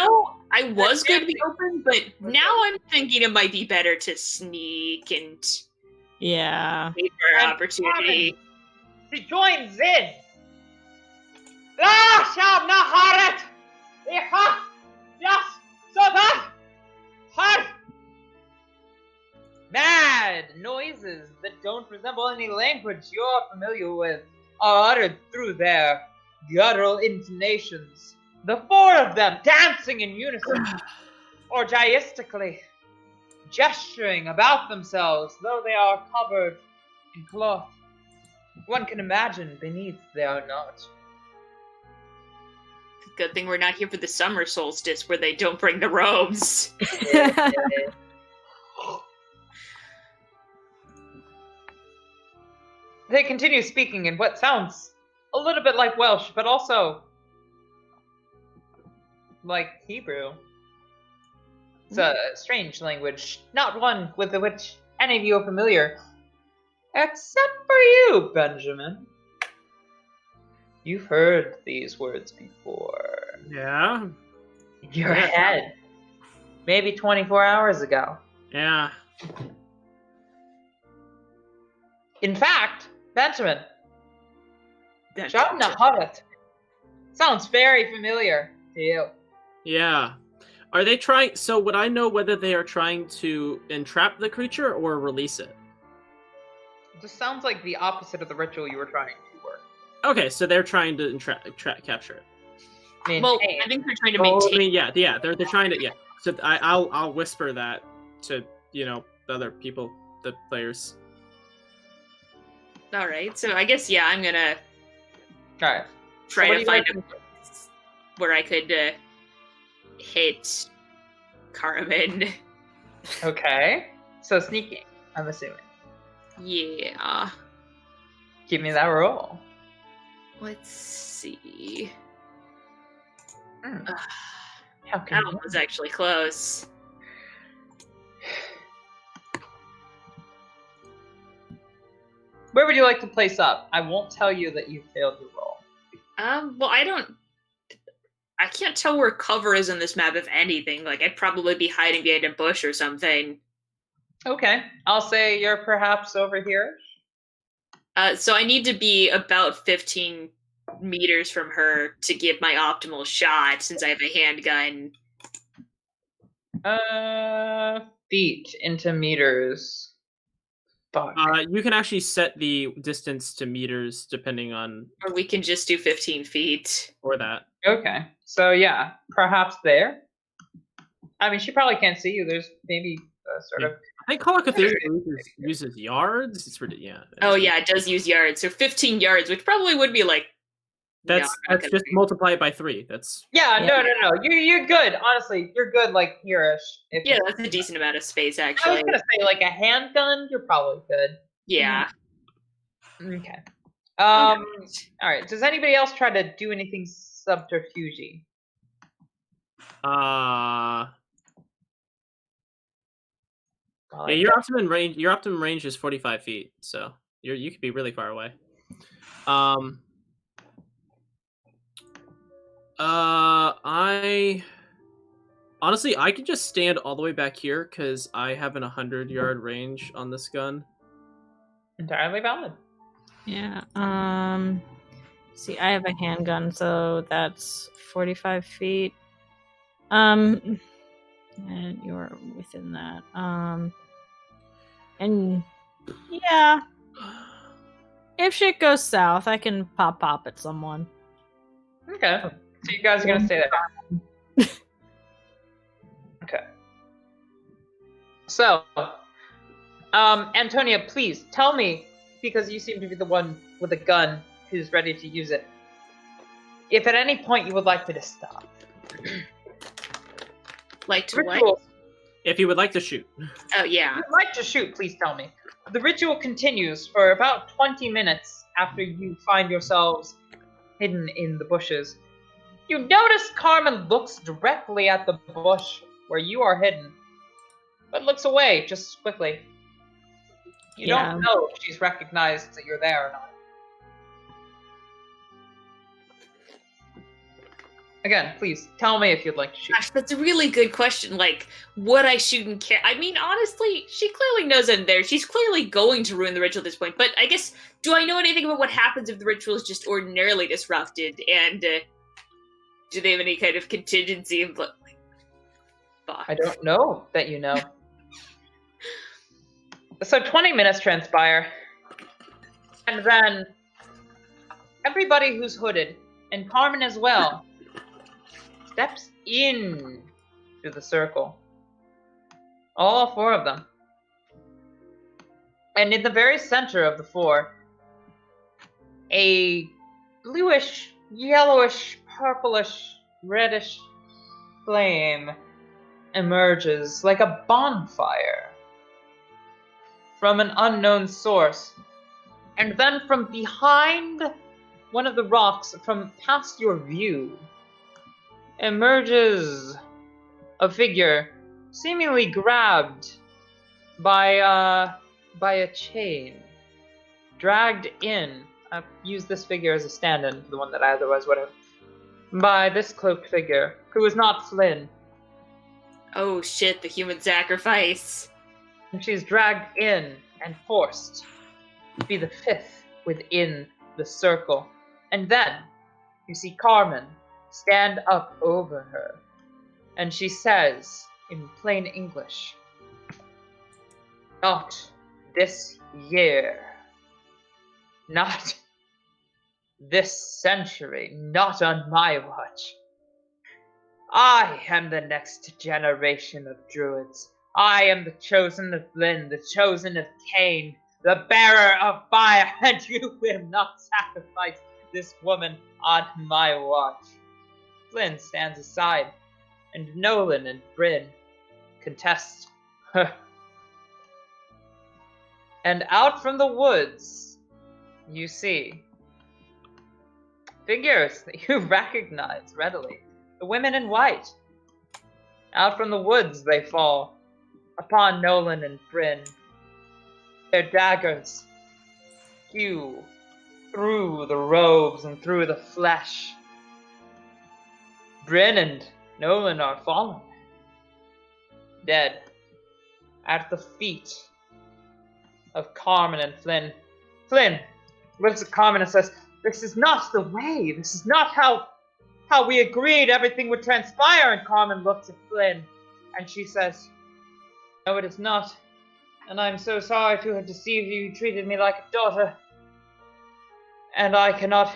I was going to be open, but now I'm thinking it might be better to sneak and wait for our opportunity. She joins in. La shab naharat! Iha! Yes! So that! Har! Mad noises that don't resemble any language you're familiar with are uttered through their guttural intonations. The 4 of them dancing in unison. orgiastically gesturing about themselves, though they are covered in cloth. One can imagine beneath they are not. Good thing we're not here for the summer solstice where they don't bring the robes. They continue speaking in what sounds a little bit like Welsh, but also like Hebrew. It's a strange language, not one with which any of you are familiar. Except for you, Benjamin. You've heard these words before. Yeah. Your head. Maybe 24 hours ago. Yeah. In fact, Benjamin, Jotna Huddit sounds very familiar to you. Yeah. Are they trying... So would I know whether they are trying to entrap the creature or release it? This sounds like the opposite of the ritual you were trying to work. Okay, so they're trying to capture it. Maintain. Well, I think they're trying to Oh, maintain. I mean, yeah, they're trying to, yeah. So I'll whisper that to, the other people, the players. All right, so I guess I'm gonna Alright. try So what to do you find like a place where I could hit Carmen. Okay. So sneaking, I'm assuming. Yeah. Give me that roll. Let's see. Hmm. Uh, How can that one was actually close. Where would you like to place up? I won't tell you that you failed your roll. Well, I can't tell where cover is on this map, if anything. Like, I'd probably be hiding behind a bush or something. Okay. I'll say you're perhaps over here. So I need to be about 15 meters from her to give my optimal shot, since I have a handgun. Feet into meters. Fuck. You can actually set the distance to meters depending on... Or we can just do 15 feet. Or that. Okay. So yeah, perhaps there. I mean, she probably can't see you. There's maybe a sort of... I think Call of Cthulhu uses yards. It's pretty, yeah. Oh yeah, it does use yards. So 15 yards, which probably would be like... That's just multiply it by 3. That's... Yeah, no. You're good. Honestly, you're good, like, here-ish. Yeah, that's a decent amount of space, I actually. was gonna say, like, a handgun, you're probably good. Yeah. Okay. Alright, does anybody else try to do anything subterfuge? Yeah, your optimum range is 45 feet, so you could be really far away. I honestly could just stand all the way back here because I have an 100-yard range on this gun. Entirely valid. Yeah. See, I have a handgun, so that's 45 feet. And you're within that. And yeah, if shit goes south, I can pop at someone. Okay. So you guys are gonna stay there. Okay. So, Antonia, please tell me, because you seem to be the one with a gun who's ready to use it, if at any point you would like me to stop. Like to Ritual. what? If you would like to shoot. Oh, yeah. If you'd like to shoot, please tell me. The ritual continues for about 20 minutes after you find yourselves hidden in the bushes. You notice Carmen looks directly at the bush where you are hidden, but looks away just quickly. You don't know if she's recognized that you're there or not. Again, please, tell me if you'd like to shoot. Gosh, that's a really good question. Like, would I shoot and care? I mean, honestly, she clearly knows I'm there. She's clearly going to ruin the ritual at this point. But I guess, do I know anything about what happens if the ritual is just ordinarily disrupted? And do they have any kind of contingency? Fuck. I don't know that you know. So 20 minutes transpire. And then everybody who's hooded, and Carmen as well, steps in through the circle. All 4 of them. And in the very center of the 4, a bluish, yellowish, purplish, reddish flame emerges like a bonfire from an unknown source. And then from behind one of the rocks, from past your view, emerges a figure seemingly grabbed by a chain, dragged in. I've used this figure as a stand-in for the one that I otherwise would have. By this cloaked figure, who is not Flynn. Oh shit, the human sacrifice. And she's dragged in and forced to be the 5th within the circle. And then you see Carmen stand up over her, and she says in plain English, "Not this year. Not this century. Not on my watch. I am the next generation of druids. I am the chosen of Flynn, the chosen of Cain, the bearer of fire, and you will not sacrifice this woman on my watch." Flynn stands aside, and Nolan and Bryn contest her. And out from the woods, you see figures that you recognize readily. The women in white. Out from the woods they fall upon Nolan and Bryn. Their daggers hew through the robes and through the flesh. Bryn and Nolan are fallen, dead, at the feet of Carmen and Flynn. Flynn looks at Carmen and says, "This is not the way. This is not how we agreed everything would transpire." And Carmen looks at Flynn, and she says, "No, it is not. And I'm so sorry to have deceived you. You treated me like a daughter. And I cannot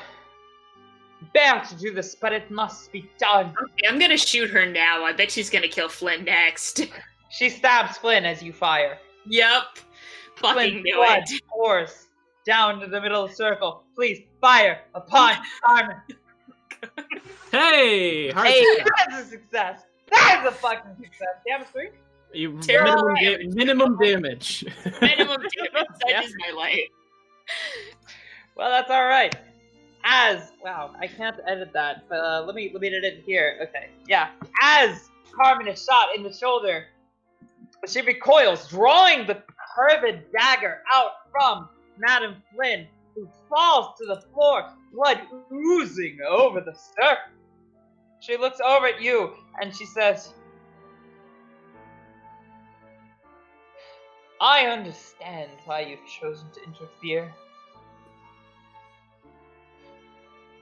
bear to do this, but it must be done." Okay, I'm gonna shoot her now. I bet she's gonna kill Flynn next. She stabs Flynn as you fire. Yup. Fucking Flynn's knew blood it. pours down to the middle of the circle. Please fire upon Carmen. Hey! Hard Hey, success. that's a success. That is a fucking success. Damn straight. You Terrible minimum damage. Minimum damage. That is my life. Well, that's all right. Wow, I can't edit that, but let me edit it here. Okay, yeah. As Carmen is shot in the shoulder, she recoils, drawing the curved dagger out from Madame Flynn, who falls to the floor, blood oozing over the surface. She looks over at you and she says, "I understand why you've chosen to interfere.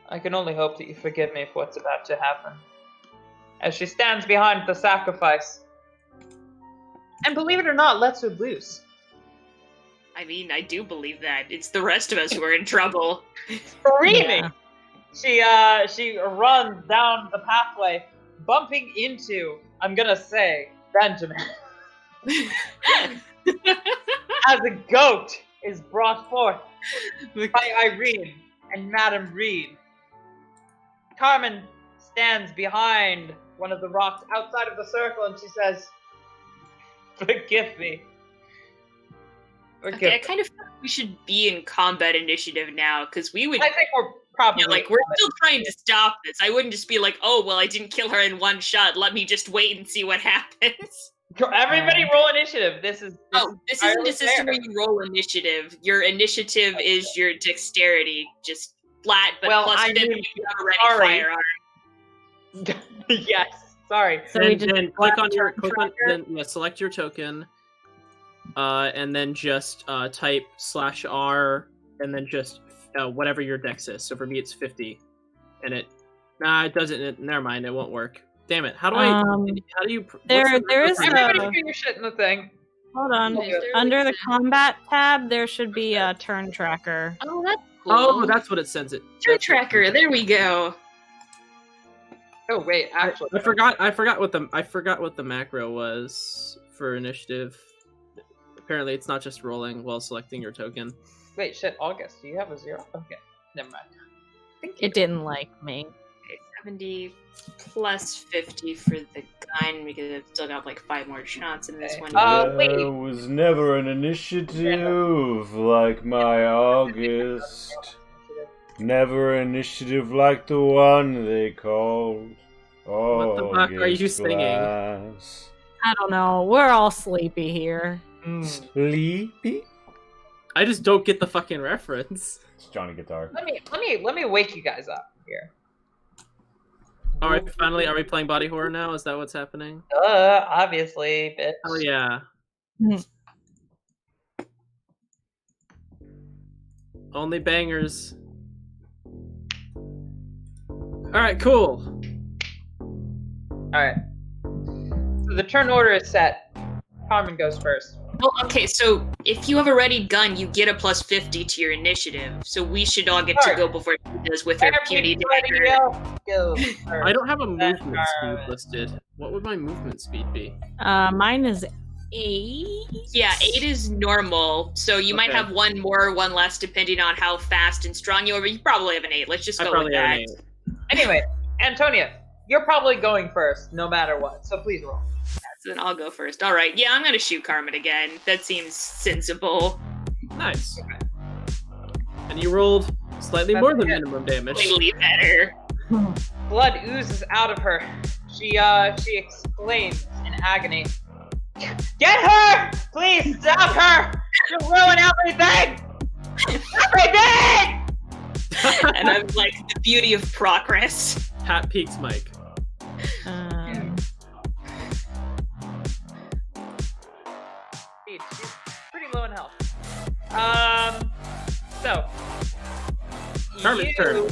I can only hope that you forgive me for what's about to happen." As she stands behind the sacrifice, and believe it or not, lets her loose. I mean, I do believe that. It's the rest of us who are in trouble. Screaming! She runs down the pathway, bumping into, I'm gonna say, Benjamin. As a goat is brought forth by Irene and Madame Reed. Carmen stands behind one of the rocks outside of the circle and she says, "Forgive me. Forgive Okay, I me." kind of feel like we should be in combat initiative now, because we would... I think we're probably... Yeah, like, we're still trying to stop this. I wouldn't just be like, "Oh, well, I didn't kill her in one shot. Let me just wait and see what happens." Everybody roll initiative. This isn't a system where you roll initiative. Your initiative is your dexterity, just flat, but Well, plus I 50 mean, if you have a ready sorry. firearm. Yes. Sorry. So we And just then click on your tracker? select your token, and then just type /R, and then just whatever your dex is. So for me, it's 50, and it doesn't. Never mind, it won't work. Damn it! How do I? How do you? there is Everybody a- get your shit in the thing. Hold on. Okay. Under the combat tab, there should be a turn tracker. Oh, that's cool. Oh, that's what it sends it. Turn tracker. There we go. Oh wait, actually, I forgot what the macro was for initiative. Apparently, it's not just rolling while selecting your token. Wait, shit, August, do you have a 0? Okay, never mind. It didn't like me. Okay, 70 plus 50 for the gun because I've still got like 5 more shots in this Okay. one. There was never an initiative like my August. Never an initiative like the one they called. What the fuck are you singing? Glass. I don't know. We're all sleepy here. Sleepy? I just don't get the fucking reference. It's Johnny Guitar. Let me wake you guys up here. All right, finally, are we playing body horror now? Is that what's happening? Obviously, bitch. Oh yeah. Only bangers. All right, cool. Alright. So the turn order is set. Carmen goes first. Well, okay, so if you have a ready gun, you get a plus 50 to your initiative. So we should all get to go before she does with her puny dagger. I don't have a movement speed listed. What would my movement speed be? Mine is 8. Yeah, 8 is normal. So you might have one more or one less depending on how fast and strong you are. But you probably have an 8. Let's just go with that. Anyway, Antonia, you're probably going first, no matter what. So please roll. So then I'll go first. All right. Yeah, I'm gonna shoot Carmen again. That seems sensible. Nice. And you rolled slightly more than minimum damage. Slightly better. Blood oozes out of her. She exclaims in agony. Get her! Please stop her! She'll ruin everything! Everything! And I'm like, the beauty of progress. Pat Peaks Mike. She's pretty low in health. So. Carmen's turn.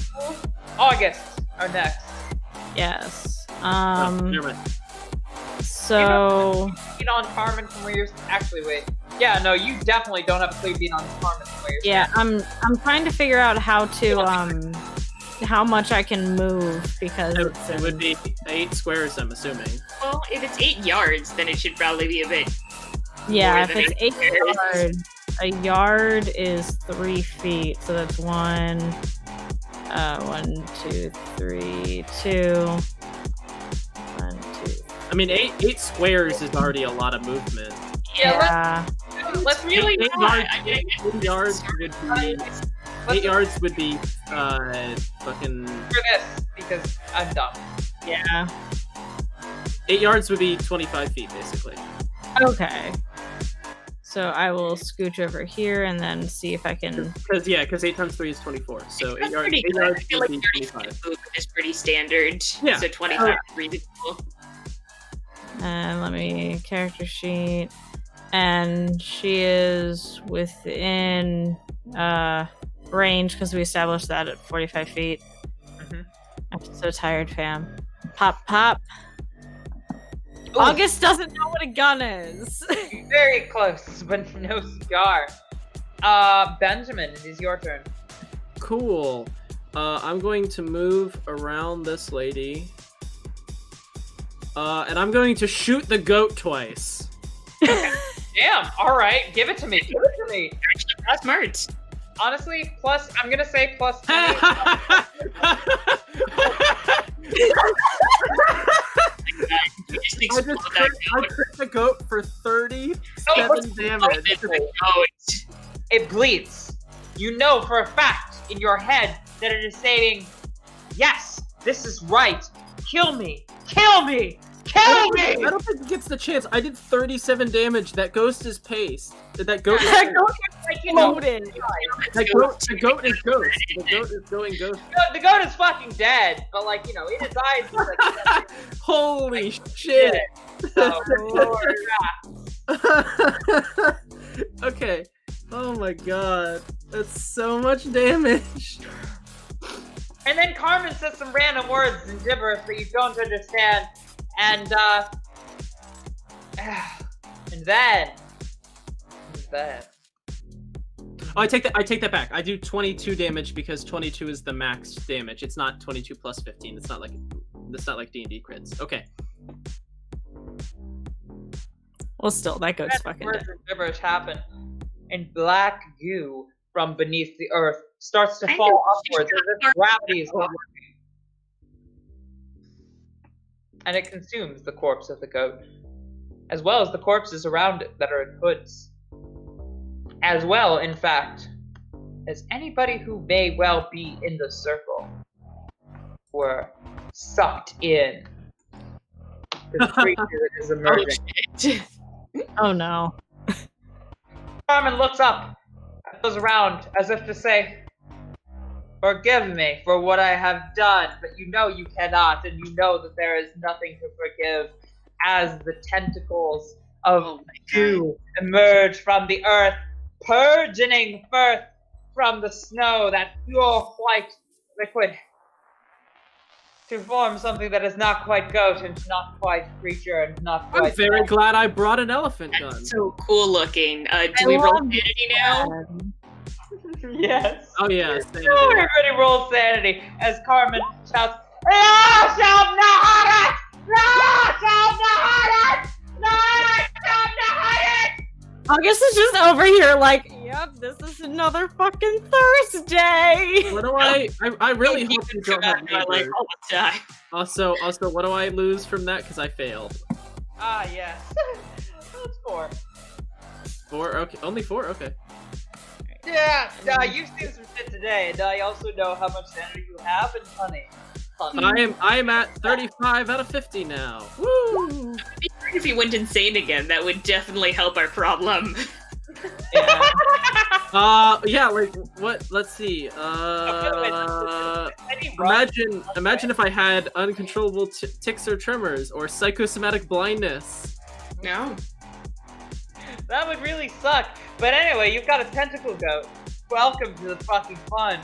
August are next. Yes. Never mind. So. Beat on Carmen from where you're. Actually, wait. Yeah, no, you definitely don't have a clear beat on Carmen from where you're. Yeah, I'm trying to figure out how to how much I can move because it would be 8 squares, I'm assuming. Well, if it's 8 yards, then it should probably be a bit. Yeah, if it's 8 yards, a yard is 3 feet, so that's 1, 2, 3, 2. 1, 2. I mean, 8 squares is already a lot of movement. Yeah. Let's really 8 yards would be fucking for this because I'm dumb. Yeah. 8 yards would be 25 feet basically. Okay. So I will scooch over here and then see if I can. Because 8 times 3 is 24. So 8 yards. 8 I yards feel would like be 30 25. feet is pretty standard. Yeah. So 25 is reasonable. And let me character sheet. And she is within range because we established that at 45 feet. Mm-hmm. I'm so tired, fam. Pop, pop. Ooh. August doesn't know what a gun is. Very close, but no cigar. Benjamin, it is your turn. Cool. I'm going to move around this lady. And I'm going to shoot the goat twice. Damn, alright, give it to me. Give it to me. That's smart. Honestly, plus, I'm gonna say plus 20. I took the goat for 37 damage. It bleeds. You know for a fact in your head that it is saying, yes, this is right. Kill me. Kill me. Kill me. I don't think it gets the chance. I did 37 damage. That ghost is paced. That goat is That goat is like, you know, Loaded. the goat is ghost. The goat is going ghost. the goat is fucking dead, but like, you know, in his eyes, he's like, Holy shit. so, Lord, Okay. Oh my god. That's so much damage. and then Carmen says some random words in gibberish that you don't understand, and then. Oh, I take that back. I do 22 damage because 22 is the max damage. It's not 22 plus 15. It's not like It's not like D&D crits. Okay. Well, still, that goes Red fucking words dead. and gibberish happen, and black goo from beneath the earth starts to I fall know, upwards as if gravity is not working. And it consumes the corpse of the goat, as well as the corpses around it that are in hoods. As well, in fact, as anybody who may well be in the circle were sucked in. This creature that is emerging. Oh no. Carmen looks up, goes around as if to say, "Forgive me for what I have done, but you know you cannot, and you know that there is nothing to forgive," as the tentacles of dew emerge from the earth, purging forth from the snow that pure white liquid to form something that is not quite goat and not quite creature and not quite. I'm very glad I brought an elephant gun. That's so cool looking. Do we roll sanity now? Yes. Oh yeah, sanity. Everybody roll sanity as Carmen shouts, "Thou shalt not hurt it! Thou shalt not hurt it! Thou shalt not hurt it!" August is just over here like, yep, this is another fucking Thursday. What do I really hope you don't have like neighbors. all the time. Also, what do I lose from that? Because I failed. Ah, yes. That's 4. 4? Okay, only 4? Okay. Yeah, you've seen some shit today, and I also know how much sanity you have, and honey. I am at 35 out of 50 now. Woo! If you went insane again, that would definitely help our problem. Yeah. Yeah, like what? Let's see. Imagine if I had uncontrollable tics or tremors or psychosomatic blindness. No. That would really suck. But anyway, you've got a tentacle goat. Welcome to the fucking fun.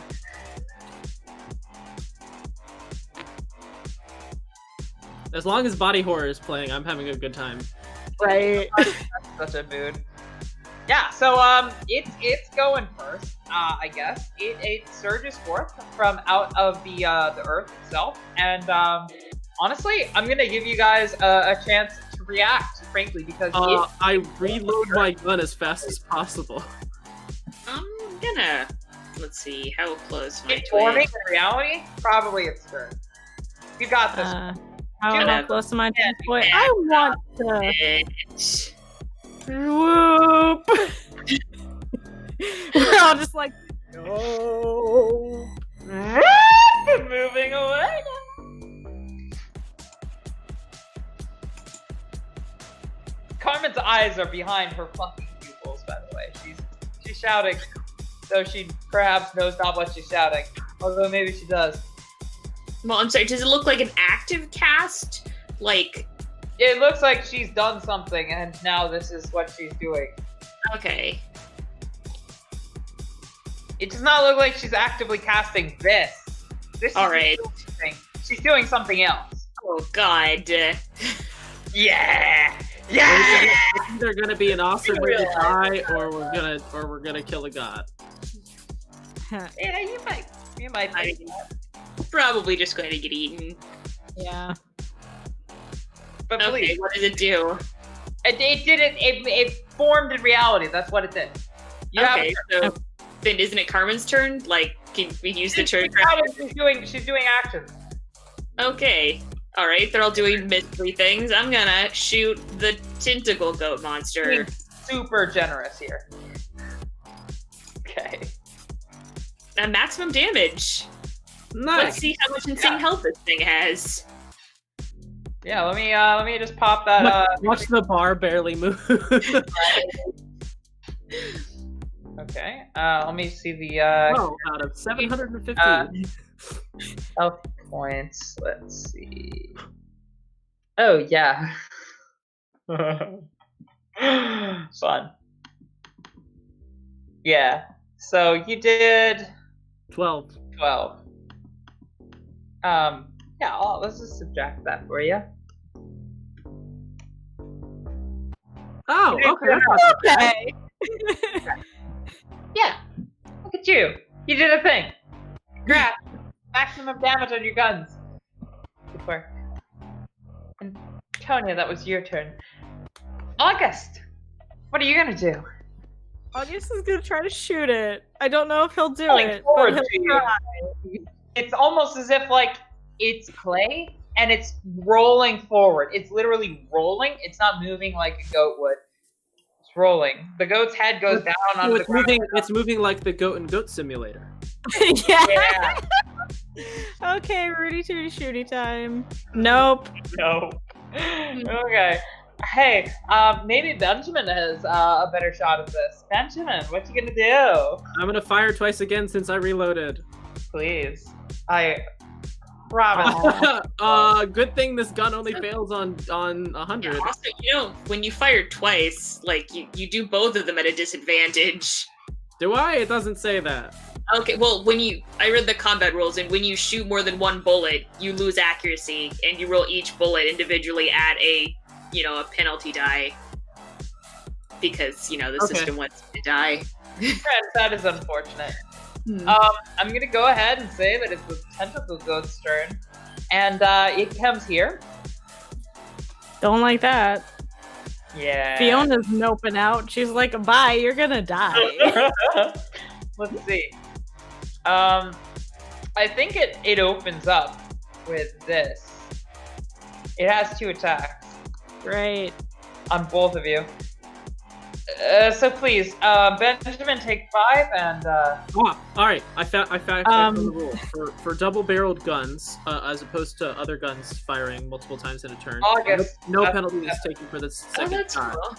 As long as body horror is playing, I'm having a good time. Right. That's such a mood. Yeah, so it's going first, I guess. It surges forth from out of the earth itself, and honestly, I'm gonna give you guys a chance to react, frankly, because I reload my gun as fast as possible. I'm gonna. Let's see, how close am I it's to forming it? in reality. Probably its turn. You got this. How close am I to Yeah, this point? yeah. I want to It- whoop. We're all just like, no. Moving away. Carmen's eyes are behind her fucking pupils, by the way. She's shouting, though she perhaps knows not what she's shouting. Although maybe she does. Well, I'm sorry, does it look like an active cast? Like, It looks like she's done something, and now this is what she's doing. okay. It does not look like she's actively casting this. This All is right. something. She's doing something else. Oh, God. Yeah! It's Yeah! either gonna be an awesome way to Realize die, or we're gonna kill a god. Yeah, you might. I mean, probably just going to get eaten. Yeah. But Okay, please, what does it do? it formed in reality. That's what it did. You have Okay, so then isn't it Carmen's turn? Like, can we use the turn? She's doing actions. Okay. Alright, they're all doing mystery things. I'm gonna shoot the tentacle goat monster. Being super generous here. Okay. Maximum damage. Let's Nice. see how much insane health this thing has. Yeah, let me just pop that. Watch the bar barely move. Okay. Let me see the Oh, out of 750. health points. Let's see. Oh yeah. Fun. Yeah. So you did 12. 12. Yeah, let's just subtract that for you. Oh, okay. That's not so bad. Okay. Yeah. Look at you. You did a thing. Congrats. Maximum damage on your guns. Good work. Antonia, that was your turn. August, what are you gonna do? August is gonna try to shoot it. I don't know if he'll do Going it, forward but to he'll you. try. It's almost as if like it's clay and it's rolling forward. It's literally rolling. It's not moving like a goat would. It's rolling. The goat's head goes down So onto the it's ground. moving. It's moving like the Goat and Goat Simulator. Yeah. Yeah. Okay, Rudy Tooty Shooty time. Nope. No. Okay. Hey, maybe Benjamin has a better shot at this. Benjamin, what you gonna do? I'm gonna fire twice again since I reloaded. Please. I promise. Good thing this gun only fails on 100. Also, when you fire twice, like you do both of them at a disadvantage. Do I? It doesn't say that. Okay, well, I read the combat rules, and when you shoot more than one bullet, you lose accuracy, and you roll each bullet individually at a penalty die. Because, the system wants you to die. That is unfortunate. I'm gonna go ahead and say that it's the tentacle goat's turn. And it comes here. Don't like that. Yeah. Fiona's noping out. She's like, bye, you're gonna die. Let's see. I think it opens up with this. It has 2 attacks Great. on both of you. So please, Benjamin, take 5 and All right. I found the rule for double-barreled guns, as opposed to other guns firing multiple times in a turn. August. No penalty is taken for the second that's shot. cool.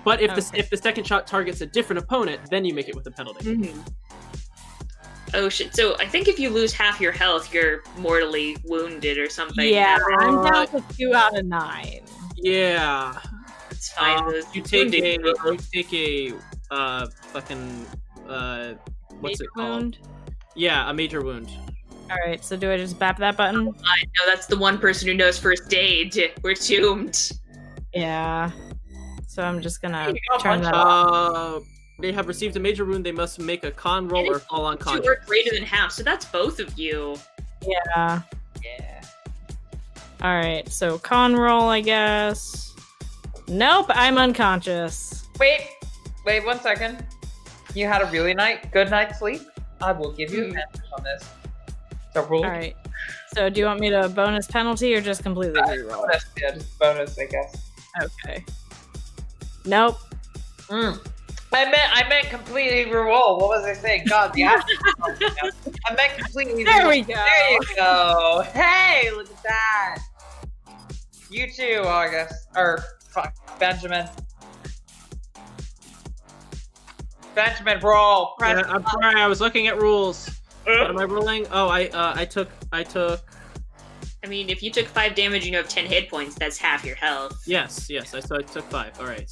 But if Okay. the second shot targets a different opponent, then you make it with a penalty. Oh shit, so I think if you lose half your health, you're mortally wounded or something. Yeah, I'm down to 2 out of 9. Yeah. It's fine. You take a fucking what's it called? Wound. Yeah, a major wound. Alright, so do I just bap that button? No, that's the one person who knows first aid. We're doomed. Yeah. So I'm just gonna You got turn one that off. They have received a major wound. They must make a con roll or fall You unconscious. are greater than half, so that's both of you. Yeah. yeah. Alright, so con roll, I guess. Nope, I'm unconscious. Wait 1 second. You had a really good night's sleep. I will give you advantage on this. So roll. Alright. So do you want me to bonus penalty or just completely reroll? Bonus, yeah, just bonus, I guess. Okay. Nope. I meant completely reroll. What was I saying? God, the I meant completely. There we go. There you go. Hey, look at that. You too, August. Or Benjamin. Benjamin, roll. Press. Yeah, I'm sorry. I was looking at rules. What am I rolling? Oh, I took. I mean, if you took 5 damage and you have 10 hit points, that's half your health. Yes. I took 5. All right.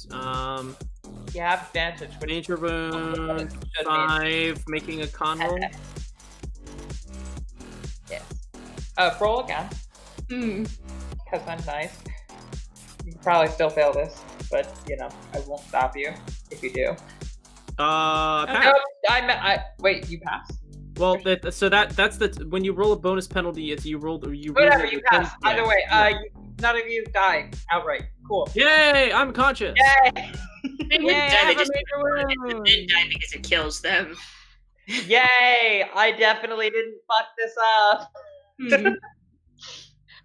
You have advantage. What do you Major wound. should 5. Making a con roll. Yes. Roll again. Hmm. Because I'm nice. You can probably still fail this, but I won't stop you if you do. Pass. No, wait, you pass? Well, that's the when you roll a bonus penalty, it's you roll. Whatever, you pass. Either way, none of you die outright. Cool. Yay! I'm conscious. Yay! They wouldn't Yay, die, I they have a just major wound. didn't die because it kills them. Yay! I definitely didn't fuck this up.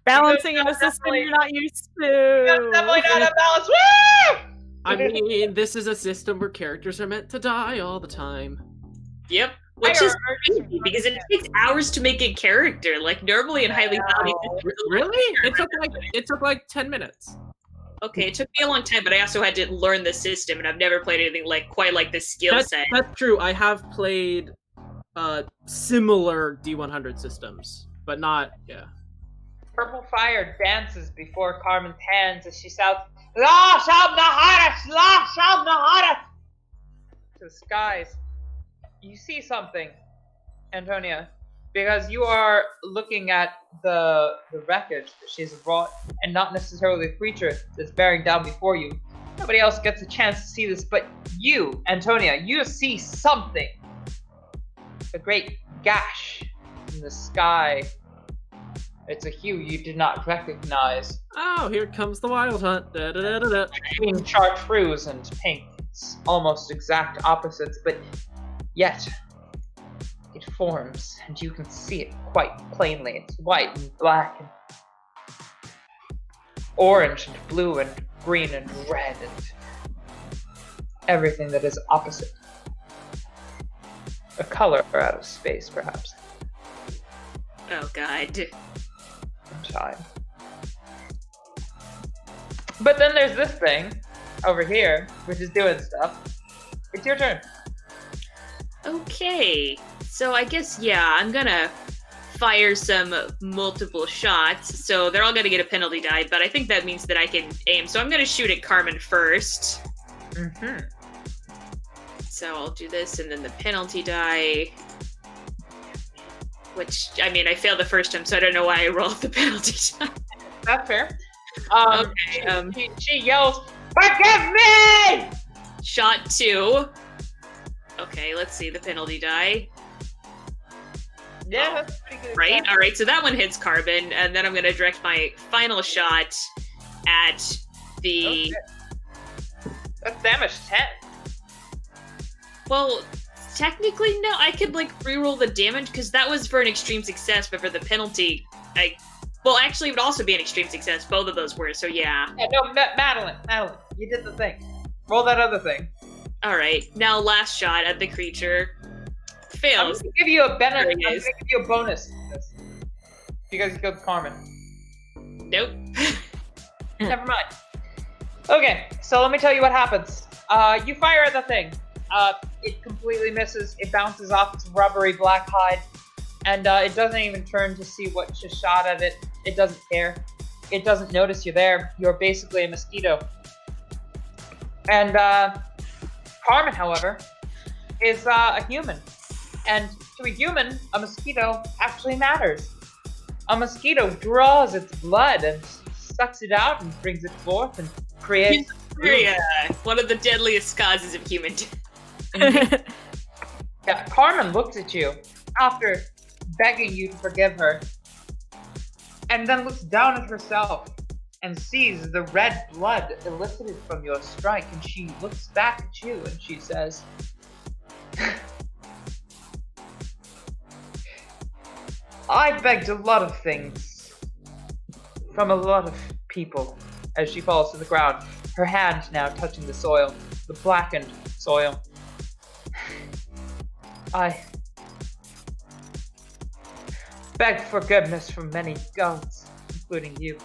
Balancing in a That's system definitely- you're not used That's to. definitely not a balance. Woo! I mean, this is a system where characters are meant to die all the time. Yep. Which is crazy because it takes hours to make a character. Like normally in highly valued systems, Really? It took like 10 minutes. okay, it took me a long time, but I also had to learn the system, and I've never played anything quite like this skill set. That's true. I have played similar D100 systems, but not Purple fire dances before Carmen's hands as she shouts, "La Shabnahara! La Shabnahara!" to the skies. You see something, Antonia, because you are looking at the wreckage that she's brought, and not necessarily the creature that's bearing down before you. Nobody else gets a chance to see this, but you, Antonia, you see something. A great gash in the sky It's a hue you did not recognize. Oh, here comes the wild hunt. Da, da, da, da, da. Between chartreuse and pink, it's almost exact opposites, but yet it forms, and you can see it quite plainly. It's white and black and orange and blue and green and red and everything that is opposite. A color out of space, perhaps. Oh god. In time. But then there's this thing over here, which is doing stuff. It's your turn. Okay. So I guess, yeah, I'm gonna fire some multiple shots. So they're all gonna get a penalty die, but I think that means that I can aim. So I'm gonna shoot at Carmen first. Mm-hmm. So I'll do this, and then the penalty die. Which, I mean, I failed the first time, so I don't know why I rolled the penalty die. That's fair. Okay, she yells, "Forgive me!" Shot 2. Okay, let's see the penalty die. Yeah, that's pretty good. Right? Alright, so that one hits Carbon, and then I'm gonna direct my final shot at the... Okay. That's damage 10. Well, technically, no. I could, like, reroll the damage, because that was for an extreme success, but for the penalty, well, actually, it would also be an extreme success. Both of those were, so yeah. Yeah, no, Madeline, you did the thing. Roll that other thing. Alright, now last shot at the creature. I'm Fails. gonna give you a benefit. There I'm he gonna is. give you a bonus to this. Because you killed Carmen. Nope. Never mind. Okay, so let me tell you what happens. You fire at the thing. It completely misses. It bounces off its rubbery black hide. And it doesn't even turn to see what just shot at it. It doesn't care. It doesn't notice you're there. You're basically a mosquito. And Carmen, however, is a human. And to a human, a mosquito actually matters. A mosquito draws its blood and sucks it out and brings it forth and creates... One of the deadliest causes of human Yeah, Carmen looks at you after begging you to forgive her, and then looks down at herself and sees the red blood elicited from your strike, and she looks back at you and she says, I begged a lot of things from a lot of people, as she falls to the ground, her hand now touching the soil, the blackened soil. I begged forgiveness from many gods, including you.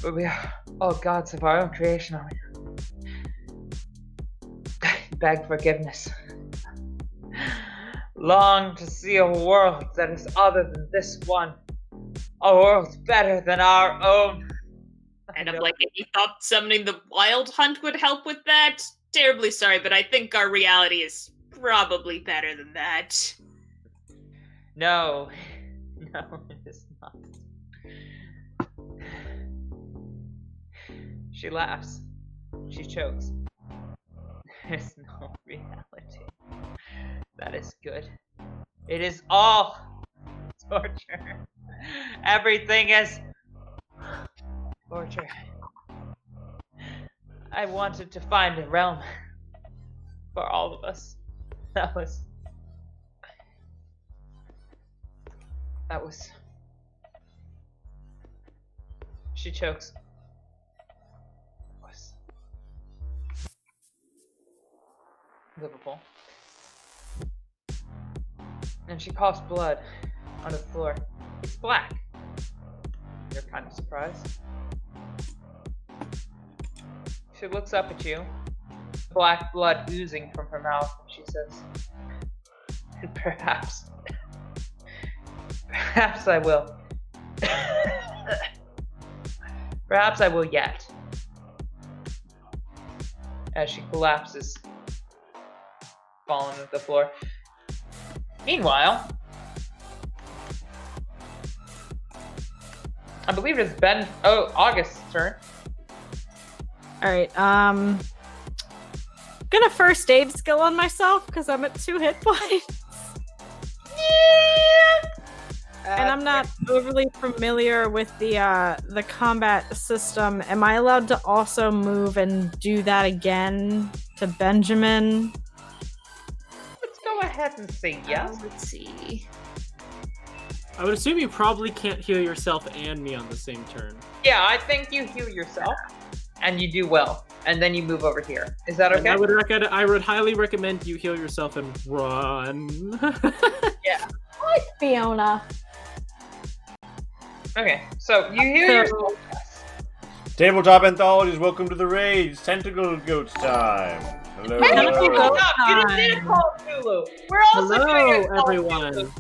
But we are all gods of our own creation, aren't we? Begged forgiveness. Long to see a world that is other than this one. A world better than our own. And I'm like, if you thought summoning the wild hunt would help with that? Terribly sorry, but I think our reality is probably better than that. No, it is not. She laughs. She chokes. There's no reality. That is good. It is all torture. Everything is torture. I wanted to find a realm for all of us. That was... She chokes. Was livable. And she coughs blood on the floor. It's black. You're kind of surprised. She looks up at you, black blood oozing from her mouth, and she says, perhaps I will. Perhaps I will yet. As she collapses, falling to the floor. Meanwhile, I believe it's August's turn. Alright, gonna first aid skill on myself because I'm at 2 hit points. Yeah. And I'm I'm not overly familiar with the combat system, am I allowed to also move and do that again to Benjamin? Let's go ahead and say yes. Let's see. I would assume you probably can't heal yourself and me on the same turn. Yeah, I think you heal yourself, and you do well, and then you move over here. Is that okay? I would highly recommend you heal yourself and run. Yeah. Hi, Fiona. Okay, so you heal yourself. Tabletop Anthologies, welcome to the raid. It's Tentacle Goats time. Hello. Hey, Hello. hold up! You just did call Zulu. We're also doing Hello, a Call of everyone. Cthulhu.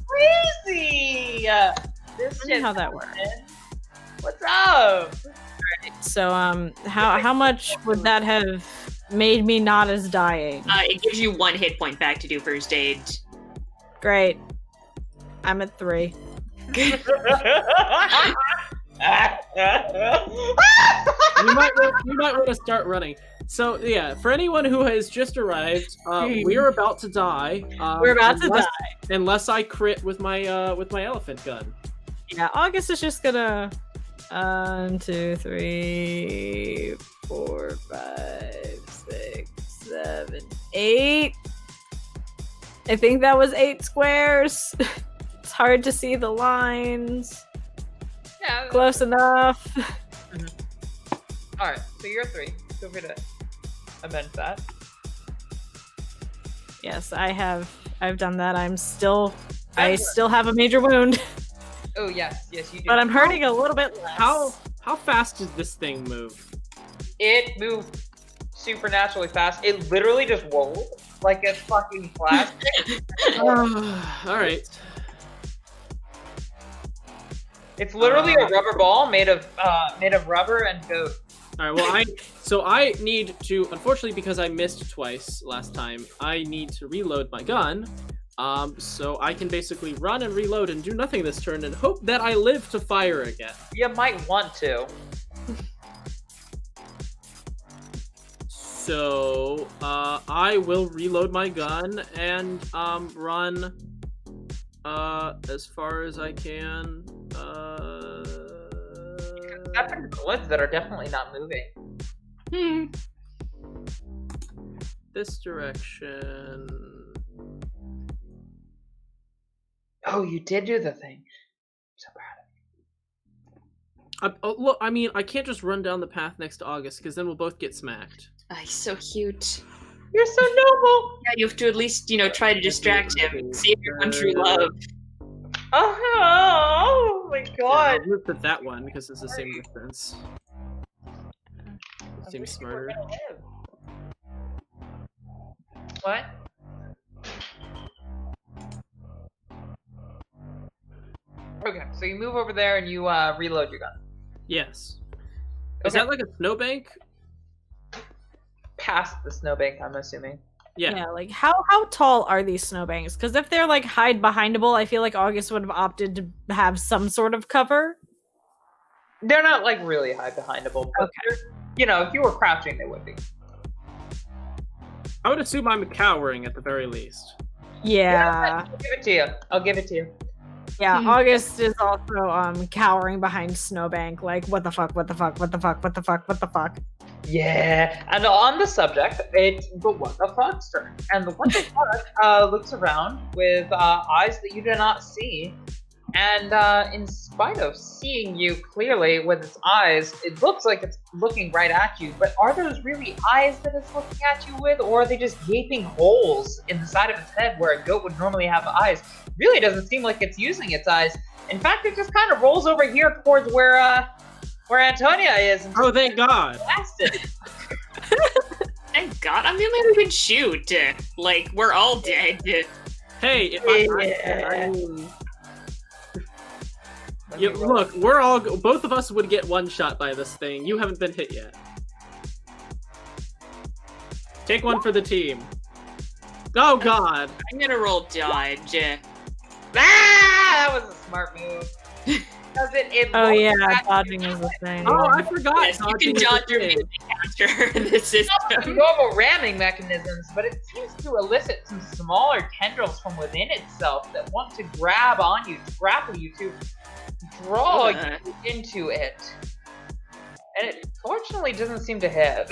Crazy. This I don't know shit. how that works. What's up? So, how much would that have made me not as dying? It gives you 1 hit point back to do first aid. Great. I'm at 3. You might want to start running. So yeah, for anyone who has just arrived, we are about to die. We're about to die. Unless I crit with my elephant gun. Yeah, August is just gonna 1, 2, 3, 4, 5, 6, 7, 8. I think that was 8 squares. It's hard to see the lines. Yeah. Close enough. All right. So you're 3. Feel free to amend that. Yes, I've done that. I still have a major wound, Oh yes, you do. but I'm hurting a little bit less. How fast does this thing move? It moved supernaturally fast. It literally just rolled like it's fucking plastic. All right. It's literally a rubber ball made of rubber and goat. All right. Well, I need to, unfortunately, because I missed twice last time, I need to reload my gun. So I can basically run and reload and do nothing this turn and hope that I live to fire again. You might want to. So I will reload my gun and run as far as I can. Step into the woods that are definitely not moving. This direction. Oh, you did do the thing. So proud Look, I mean, I can't just run down the path next to August because then we'll both get smacked. He's so cute. of you. You're so noble. Yeah, you have to at least, try to distract him. Save your one true love. Oh my god. I'll move to that one because it's the same distance. I Seems wish you were smarter. gonna live. What? Okay, so you move over there and you reload your gun. Yes. Is Okay. that like a snowbank? Past the snowbank, I'm assuming. Yeah. Like how tall are these snowbanks? Because if they're like hide behindable, I feel like August would have opted to have some sort of cover. They're not like really high behindable, but if you were crouching, they would be. I would assume I'm cowering at the very least. Yeah. I'll give it to you. I'll give it to you. Yeah, August is also cowering behind snowbank, like what the fuck, what the fuck, what the fuck, what the fuck, what the fuck. Yeah, and on the subject, it's the what the fuck's turn. And the what the fuck looks around with eyes that you do not see. And in spite of seeing you clearly with its eyes, it looks like it's looking right at you. But are those really eyes that it's looking at you with? Or are they just gaping holes in the side of its head where a goat would normally have eyes? Really doesn't seem like it's using its eyes. In fact, it just kind of rolls over here towards where Antonia is. And Oh, thank God. blasted. Thank God, I'm the only one who can shoot. Like, we're all dead. Hey, if I mean, yeah, look, both of us would get one shot by this thing. You haven't been hit yet. Take one for the team. Oh God! I'm gonna roll dodge. That was a smart move. Does it Oh yeah, looks dodging is a thing. Oh, I forgot. Yes, you can dodging is a dodge your thing. caster in the not system. normal ramming mechanisms, but it seems to elicit some smaller tendrils from within itself that want to grab on you, to grapple you to draw you into it. And it fortunately doesn't seem to hit.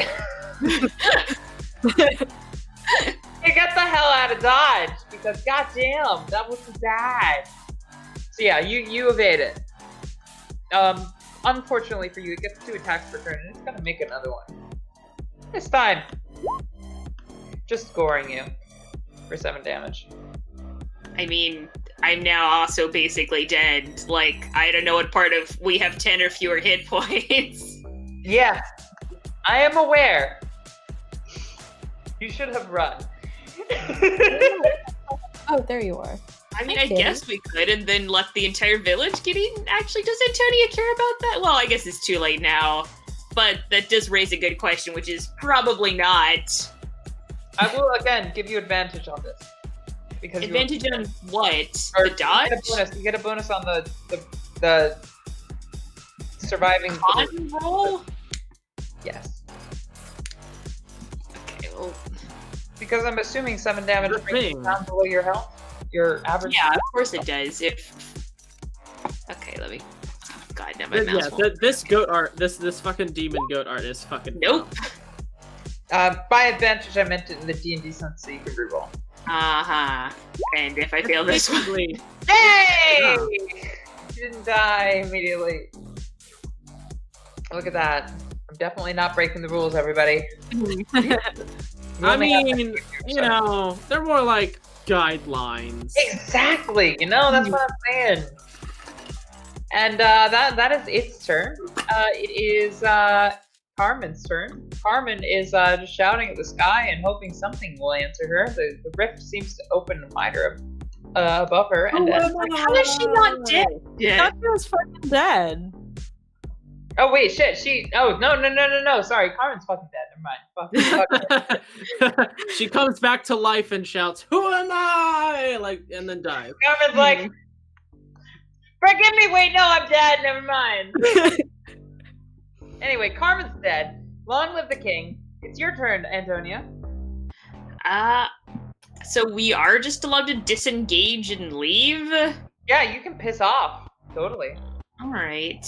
Hey, get the hell out of Dodge, because goddamn, that was bad. So yeah, you evade it. Unfortunately for you, it gets 2 attacks per turn, and it's gonna make another one. This time, just scoring you for 7 damage. I mean, I'm now also basically dead. Like, I don't know what part of we have 10 or fewer hit points. Yeah, I am aware. You should have run. Oh, there you are. I mean, Hi, I Kitty. guess we could, and then let the entire village get eaten. Actually, does Antonia care about that? Well, I guess it's too late now. But that does raise a good question, which is probably not. I will again give you advantage on this. Because Advantage on what? Or The dodge? You get a bonus on the surviving. Con roll? Yes. Okay, well, Because I'm assuming 7 damage Good brings thing. you down below your health. Your average. yeah, of course it does. Okay, let me. Oh, God, now my mouse Yeah, won't. this goat art, this fucking demon goat art is fucking. Nope. By advantage, I meant it in the D&D sense, so you can reroll. Uh-huh. And if I fail this one. Basically, Yay! You didn't die immediately. Look at that. I'm definitely not breaking the rules, everybody. I mean, you know, they're more like guidelines. Exactly. You know, that's what I'm saying. And that is its turn. It is Carmen's turn. Carmen is just shouting at the sky and hoping something will answer her. The rift seems to open wider above her. And How is she not dead? I Yeah. thought she was fucking dead. oh wait, shit. No. Sorry, Carmen's fucking dead. Never mind. Fuck. She comes back to life and shouts, "Who am I?" Like, and then dies. Carmen's like, forgive me. Wait, no, I'm dead. Never mind. Anyway, Carmen's dead. Long live the king. It's your turn, Antonia. So we are just allowed to disengage and leave? Yeah, you can piss off. Totally. Alright.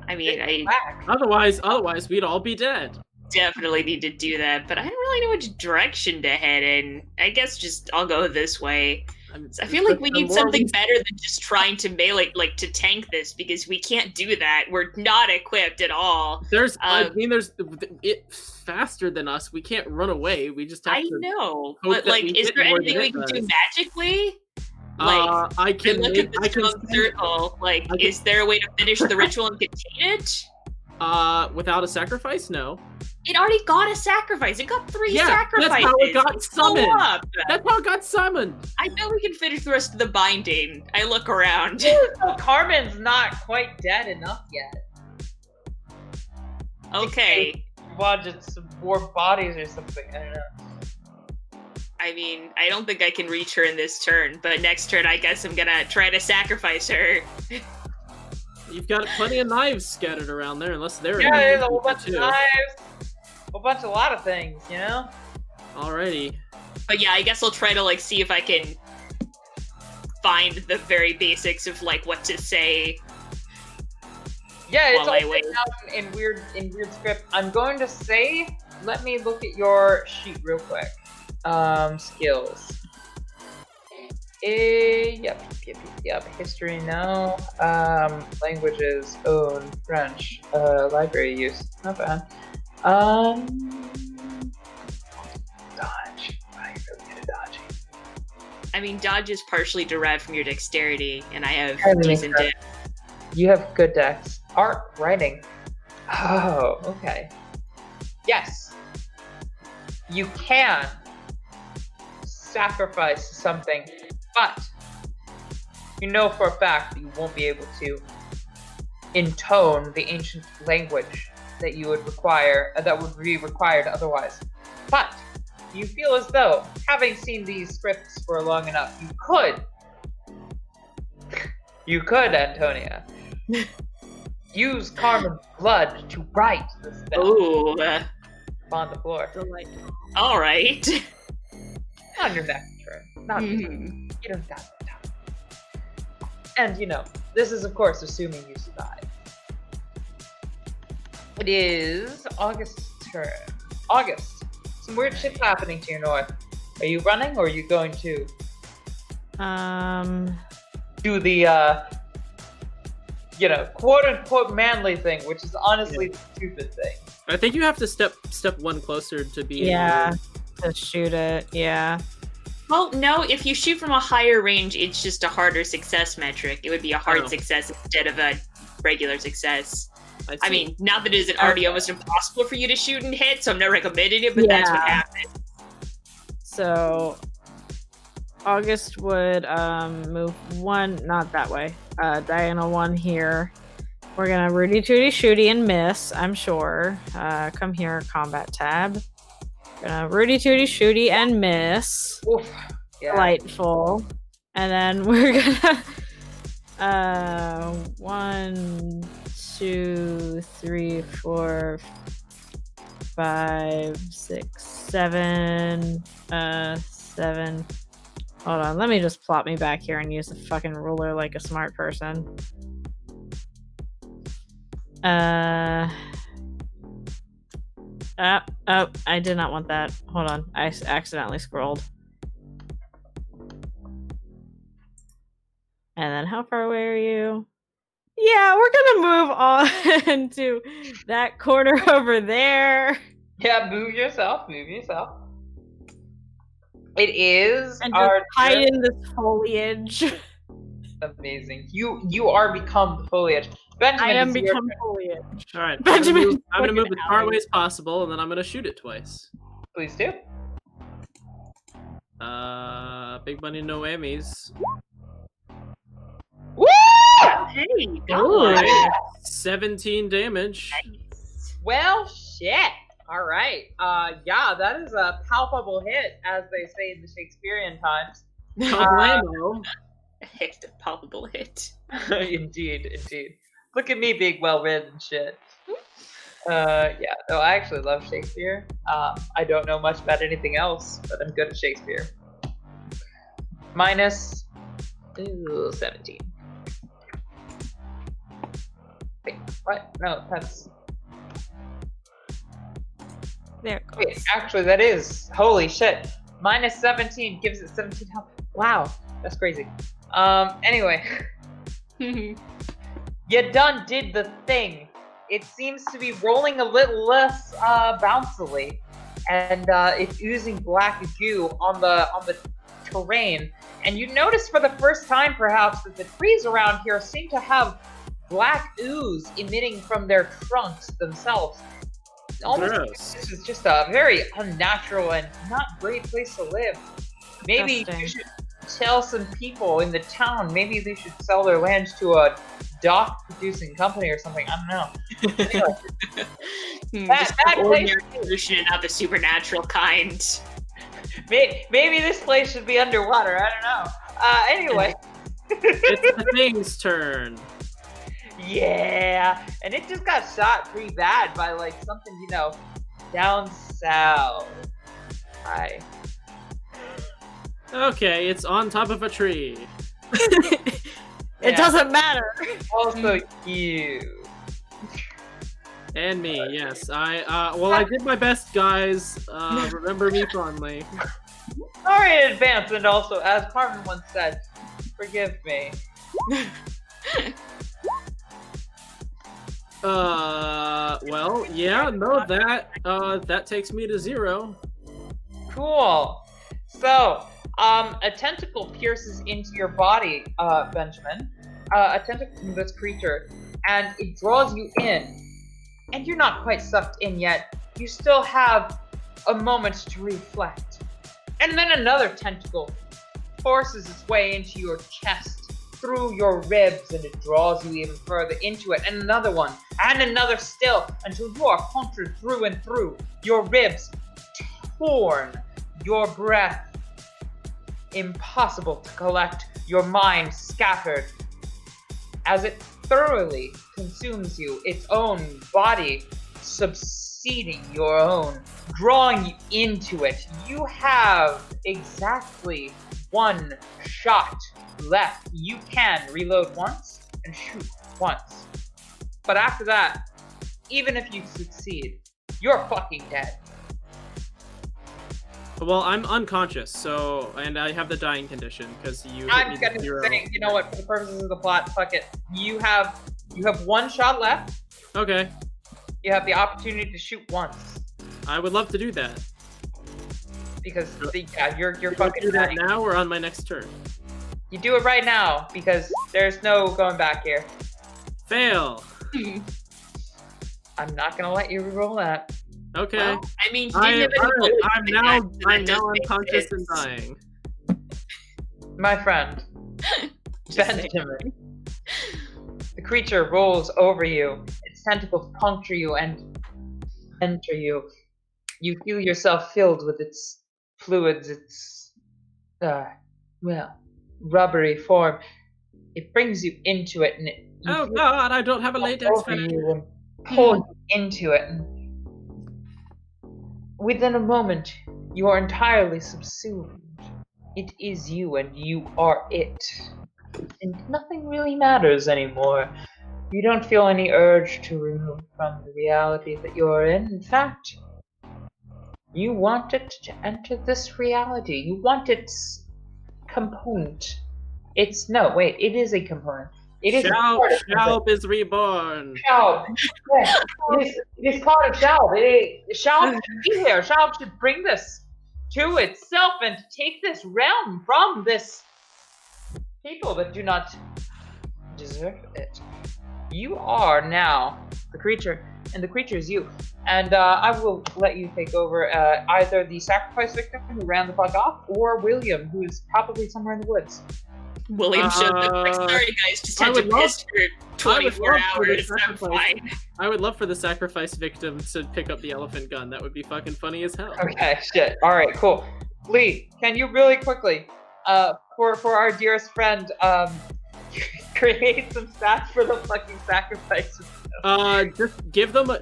I mean, I Back. Otherwise, we'd all be dead. definitely need to do that, but I don't really know which direction to head in. I guess just I'll go this way. I feel like we need something better than just trying to melee, like to tank this, because we can't do that. We're not equipped at all. There's it faster than us. We can't run away. We just have I to. know, hope but that like, we is hit there more anything than we it can do does. magically? Like, I can look make, at the I can strong circle. Like, I can- is there a way to finish the ritual and contain it? without a sacrifice. No, It already got a sacrifice. It got 3 Yeah, sacrifices. that's how it got It's summoned. still up. that's how it got summoned. I bet we can finish the rest of the binding. I look around. So Carmen's not quite dead enough yet. Okay. Well, just some warm bodies or something. I don't know. I mean, I don't think I can reach her in this turn, but next turn I guess I'm gonna try to sacrifice her. You've got plenty of knives scattered around there, unless they're Yeah, there's a whole bunch of too. knives. A lot of things, you know? Alrighty. But yeah, I guess I'll try to like see if I can find the very basics of like what to say. Yeah, it's While all I written wait. out in weird script. I'm going to say, let me look at your sheet real quick. Skills. Yep. History, no. Languages, own, French. Library use, not bad. Dodge. I'm really good at dodging. I mean, dodge is partially derived from your dexterity, and I have Everything decent makes dex. You have good dex. Art, writing. Oh, okay. Yes. You can sacrifice something, but you know for a fact that you won't be able to intone the ancient language that you would require, that would be required otherwise. But you feel as though, having seen these scripts for long enough, you could, Antonia, use Carmen's blood to write the spell Ooh. on the floor. Delightful. All right. On your next turn. Not Mhm. you don't got the time. And you know, This is, of course, assuming you survive. It is August's turn. August, some weird shit's happening to your north. Are you running, or are you going to do the quote-unquote manly thing, which is honestly the stupid thing? I think you have to step one closer to be to shoot it. Yeah. Well, no, if you shoot from a higher range, it's just a harder success metric. It would be a hard success instead of a regular success. I mean, not that it is already almost impossible for you to shoot and hit, so I'm not recommending it, but that's what happened. So, August would move one, not that way, diagonal one here. We're gonna Rudy Tooty Shooty and miss, I'm sure. Come here, combat tab. Gonna Rudy Tooty Shooty and miss. Oof. Yeah. Delightful. And then we're gonna 1, 2, 3, 4, 5, 6, 7, 7. Hold on, let me just plop me back here and use the fucking ruler like a smart person. Oh, I did not want that. Hold on, I accidentally scrolled. And then how far away are you? Yeah, we're gonna move on to that corner over there. Yeah, move yourself. It is and our just hide in this foliage. Amazing. You are become the foliage. Benjamin, I am become foliage. All right, Benjamin, I'm gonna move as far away as possible, and then I'm gonna shoot it twice. Please do. Big money, no whammies. Woo! Hey, All right, 17 damage. Well, shit. All right. Yeah, that is a palpable hit, as they say in the Shakespearean times. Problemo. hit, a palpable hit. Indeed. Look at me being well-read and shit. Yeah, no, I actually love Shakespeare. I don't know much about anything else, but I'm good at Shakespeare. Minus 17. Wait, what? No, that's... There it goes. Wait, actually, that is... Holy shit. Minus 17 gives it 17 health. Wow, that's crazy. Anyway. You done did the thing. It seems to be rolling a little less bouncily, and it's oozing black goo on the terrain. And you notice for the first time, perhaps, that the trees around here seem to have black ooze emitting from their trunks themselves. Almost, this is just a very unnatural and not great place to live. Maybe you should tell some people in the town. Maybe they should sell their lands to a dock-producing company or something. I don't know. Anyway. Just ordinary pollution and not the supernatural kind. Maybe this place should be underwater. I don't know. Anyway. It's the thing's turn. Yeah, and it just got shot pretty bad by like something, down south. Hi. Okay, it's on top of a tree. It doesn't matter. Also you. And me, yes. I did my best, guys. Remember me fondly. Sorry in advance, and also, as Carmen once said, forgive me. Well, yeah, no, that takes me to 0. Cool. So, a tentacle pierces into your body, Benjamin. A tentacle from this creature, and it draws you in. And you're not quite sucked in yet. You still have a moment to reflect. And then another tentacle forces its way into your chest, through your ribs, and it draws you even further into it. And another one, and another still, until you are punctured through and through. Your ribs torn, your breath impossible to collect, your mind scattered. As it thoroughly consumes you, its own body subsiding your own, drawing you into it. You have exactly 1 shot left. You can reload once, and shoot once. But after that, even if you succeed, you're fucking dead. Well, I'm unconscious, and I have the dying condition because I'm gonna say, you know what? For the purposes of the plot, fuck it. You have one shot left. Okay. You have the opportunity to shoot once. I would love to do that. Because you're Can I fucking do that dying. now or on my next turn? You do it right now because there's no going back here. Fail. I'm not gonna let you reroll that. Okay. Well, I mean, he I'm now does make unconscious and sense. dying. My friend, Just saying. Benjamin. The creature rolls over you. Its tentacles puncture you and enter you. You feel yourself filled with its fluids, its, rubbery form. It brings you into it, and Oh God, I don't have a latex over fan. you and pulls you into it. And within a moment, you are entirely subsumed. It is you, and you are it. And nothing really matters anymore. You don't feel any urge to remove from the reality that you're in. In fact, you want it to enter this reality. You want its component. It is a component. It is a part of something. Shalp is reborn. Shalp. Yes, it is part of Shalp. Shalp should be here. Shalp should bring this to itself and take this realm from this people that do not deserve it. You are now the creature, and the creature is you. And I will let you take over either the sacrifice victim who ran the fuck off, or William, who is probably somewhere in the woods. William showed up like, sorry guys, just had to piss for 24 hours. I'm fine. I would love for the sacrifice victim to pick up the elephant gun. That would be fucking funny as hell. Okay, shit. Alright, cool. Lee, can you really quickly, for our dearest friend, create some stats for the fucking sacrifice? Just give them a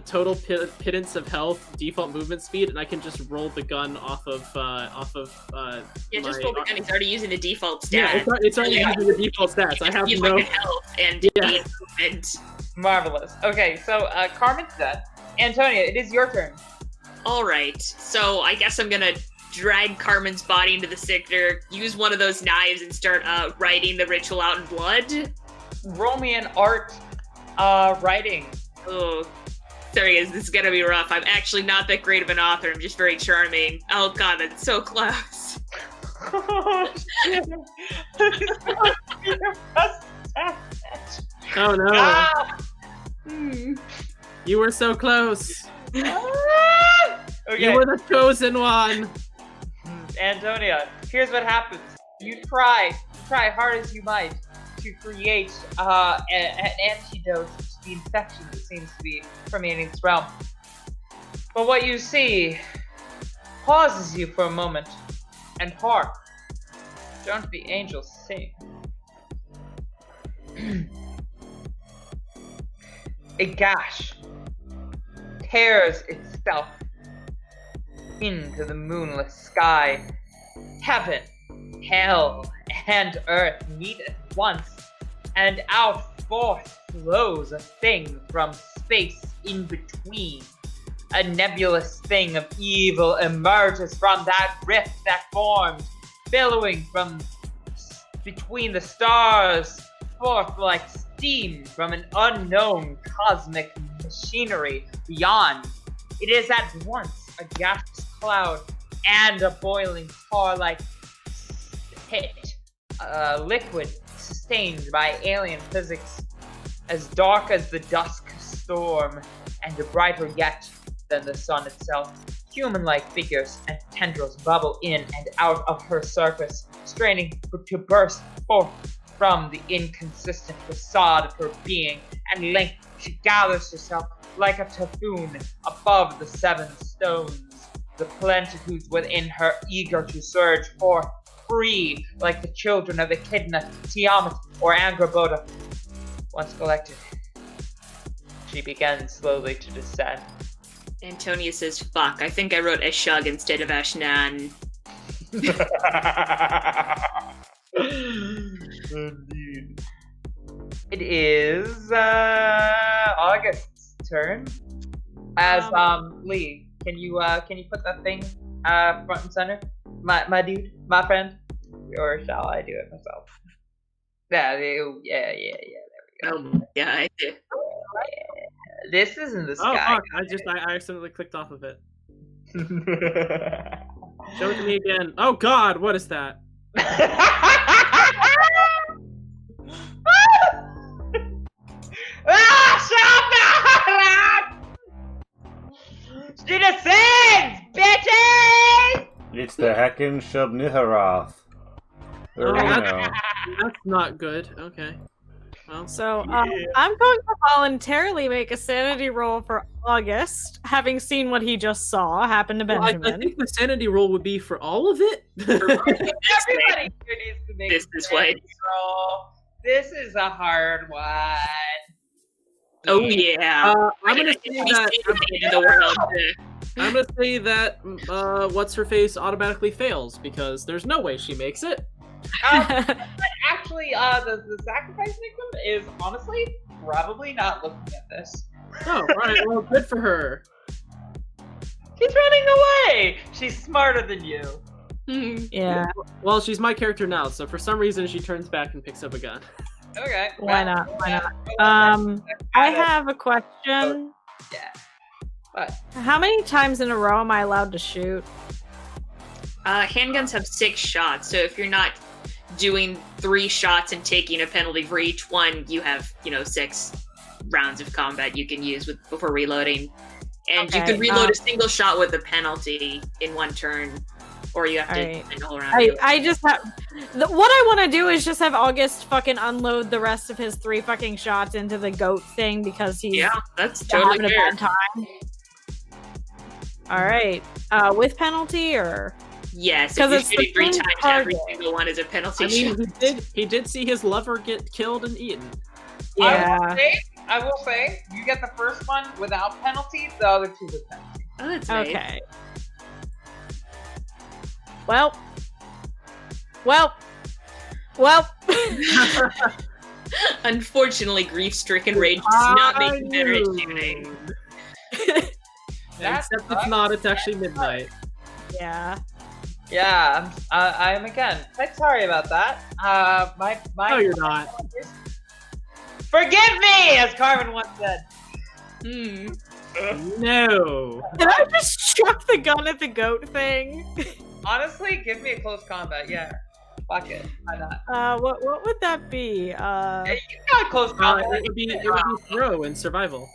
total pittance of health, default movement speed, and I can just roll the gun off of Yeah, just roll the gun. He's already using the default stat. Yeah, it's already using the default stats. I have no health and movement. Marvelous. Okay, so Carmen's dead. Antonia, it is your turn. All right, so I guess I'm gonna drag Carmen's body into the sector, use one of those knives, and start writing the ritual out in blood. Roll me an art writing. Oh, sorry guys, this is gonna be rough. I'm actually not that great of an author. I'm just very charming. Oh god, that's so close. Oh no. Ah! You were so close. Ah! Okay. You were the chosen one. Antonia, here's what happens. You try hard as you might to create an antidote to the infection that seems to be permeating this realm. But what you see pauses you for a moment, and hark, don't the angels sing? A gash tears itself into the moonless sky. Heaven, hell, and earth meet at once, and out forth flows a thing from space in between. A nebulous thing of evil emerges from that rift that formed, billowing from between the stars, forth like steam from an unknown cosmic machinery beyond. It is at once a gaseous cloud and a boiling tar-like pit, liquid sustained by alien physics, as dark as the dusk storm, and brighter yet than the sun itself. Human-like figures and tendrils bubble in and out of her surface, straining to burst forth from the inconsistent facade of her being, and length she gathers herself like a typhoon above the seven stones, the plenitudes within her eager to surge forth, free like the children of Echidna, Tiamat, or Angraboda. Once collected, she begins slowly to descend. Antonia says, fuck, I think I wrote Eshug instead of Ashnan. Indeed. It is August's turn. As Lee, can you put that thing front and center, my dude, my friend, or shall I do it myself? Yeah. There we go. Yeah, I do. Yeah. This is in the Oh, sky. fuck. I accidentally clicked off of it. Show it to me again. Oh God, what is that? She descends, bitches! It's the Heckin Shub-Niharath. That's not good. Okay. Well, So I'm going to voluntarily make a sanity roll for August, having seen what he just saw happen to Benjamin. I think the sanity roll would be for all of it. Everybody here needs to make This a is why. roll. This is a hard one. Oh yeah. I'm gonna say that. In the world. I'm gonna say that. What's her face automatically fails because there's no way she makes it. Actually, the sacrifice victim is honestly probably not looking at this. Oh, right. Well, good for her. She's running away. She's smarter than you. Yeah. Well, she's my character now, so for some reason she turns back and picks up a gun. Okay. Why not? Why not? I have a question. Yeah. What? How many times in a row am I allowed to shoot? Handguns have 6 shots, so if you're not doing 3 shots and taking a penalty for each one, you have 6 rounds of combat you can use before reloading. And you can reload a single shot with a penalty in one turn, or you have to spend the whole round. I just have what I want to do is just have August fucking unload the rest of his 3 fucking shots into the goat thing because he's that's totally having fair. a bad time. All right, with penalty or yes, if you're shooting 3 times, every single one is a penalty. I mean, he did see his lover get killed and eaten. Yeah. I will say, you get the first one without penalty, the other 2 with penalty. Oh, that's nice. Okay. Well. Unfortunately, grief-stricken rage does not make you better at shooting. Except it's not. It's actually midnight. Yeah. Yeah, I'm again quite sorry about that. My No, you're not. Forgive me, as Carmen once said. No. Did I just chuck the gun at the goat thing? Honestly, give me a close combat. Yeah, fuck it. Why not? What would that be? Yeah, you got close combat. It would be throw and survival.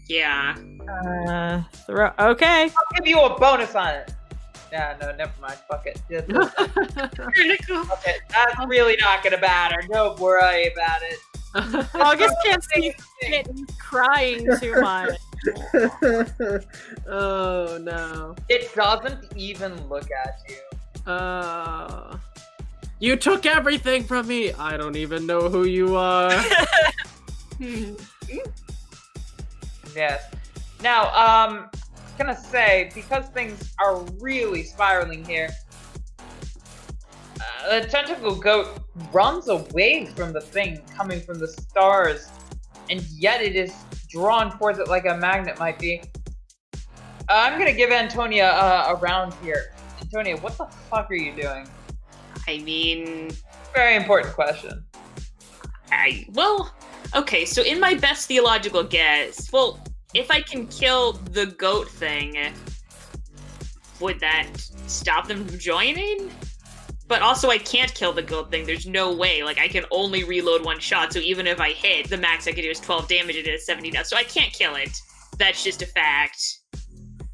Yeah. Throw. Okay. I'll give you a bonus on it. Yeah, no, never mind. Fuck it. Critical. Fuck it. That's really not gonna matter. Don't worry about it. August can't see shit. He's crying too much. Oh no. It doesn't even look at you. You took everything from me. I don't even know who you are. Yes. Now, gonna say, because things are really spiraling here, the tentacle goat runs away from the thing coming from the stars, and yet it is drawn towards it like a magnet might be. I'm gonna give Antonia a round here. Antonia, what the fuck are you doing? I mean, Very important question. okay, so in my best theological guess, if I can kill the goat thing, would that stop them from joining? But also I can't kill the goat thing, there's no way. Like, I can only reload 1 shot, so even if I hit, the max I can do is 12 damage, it is 70 now, so I can't kill it. That's just a fact.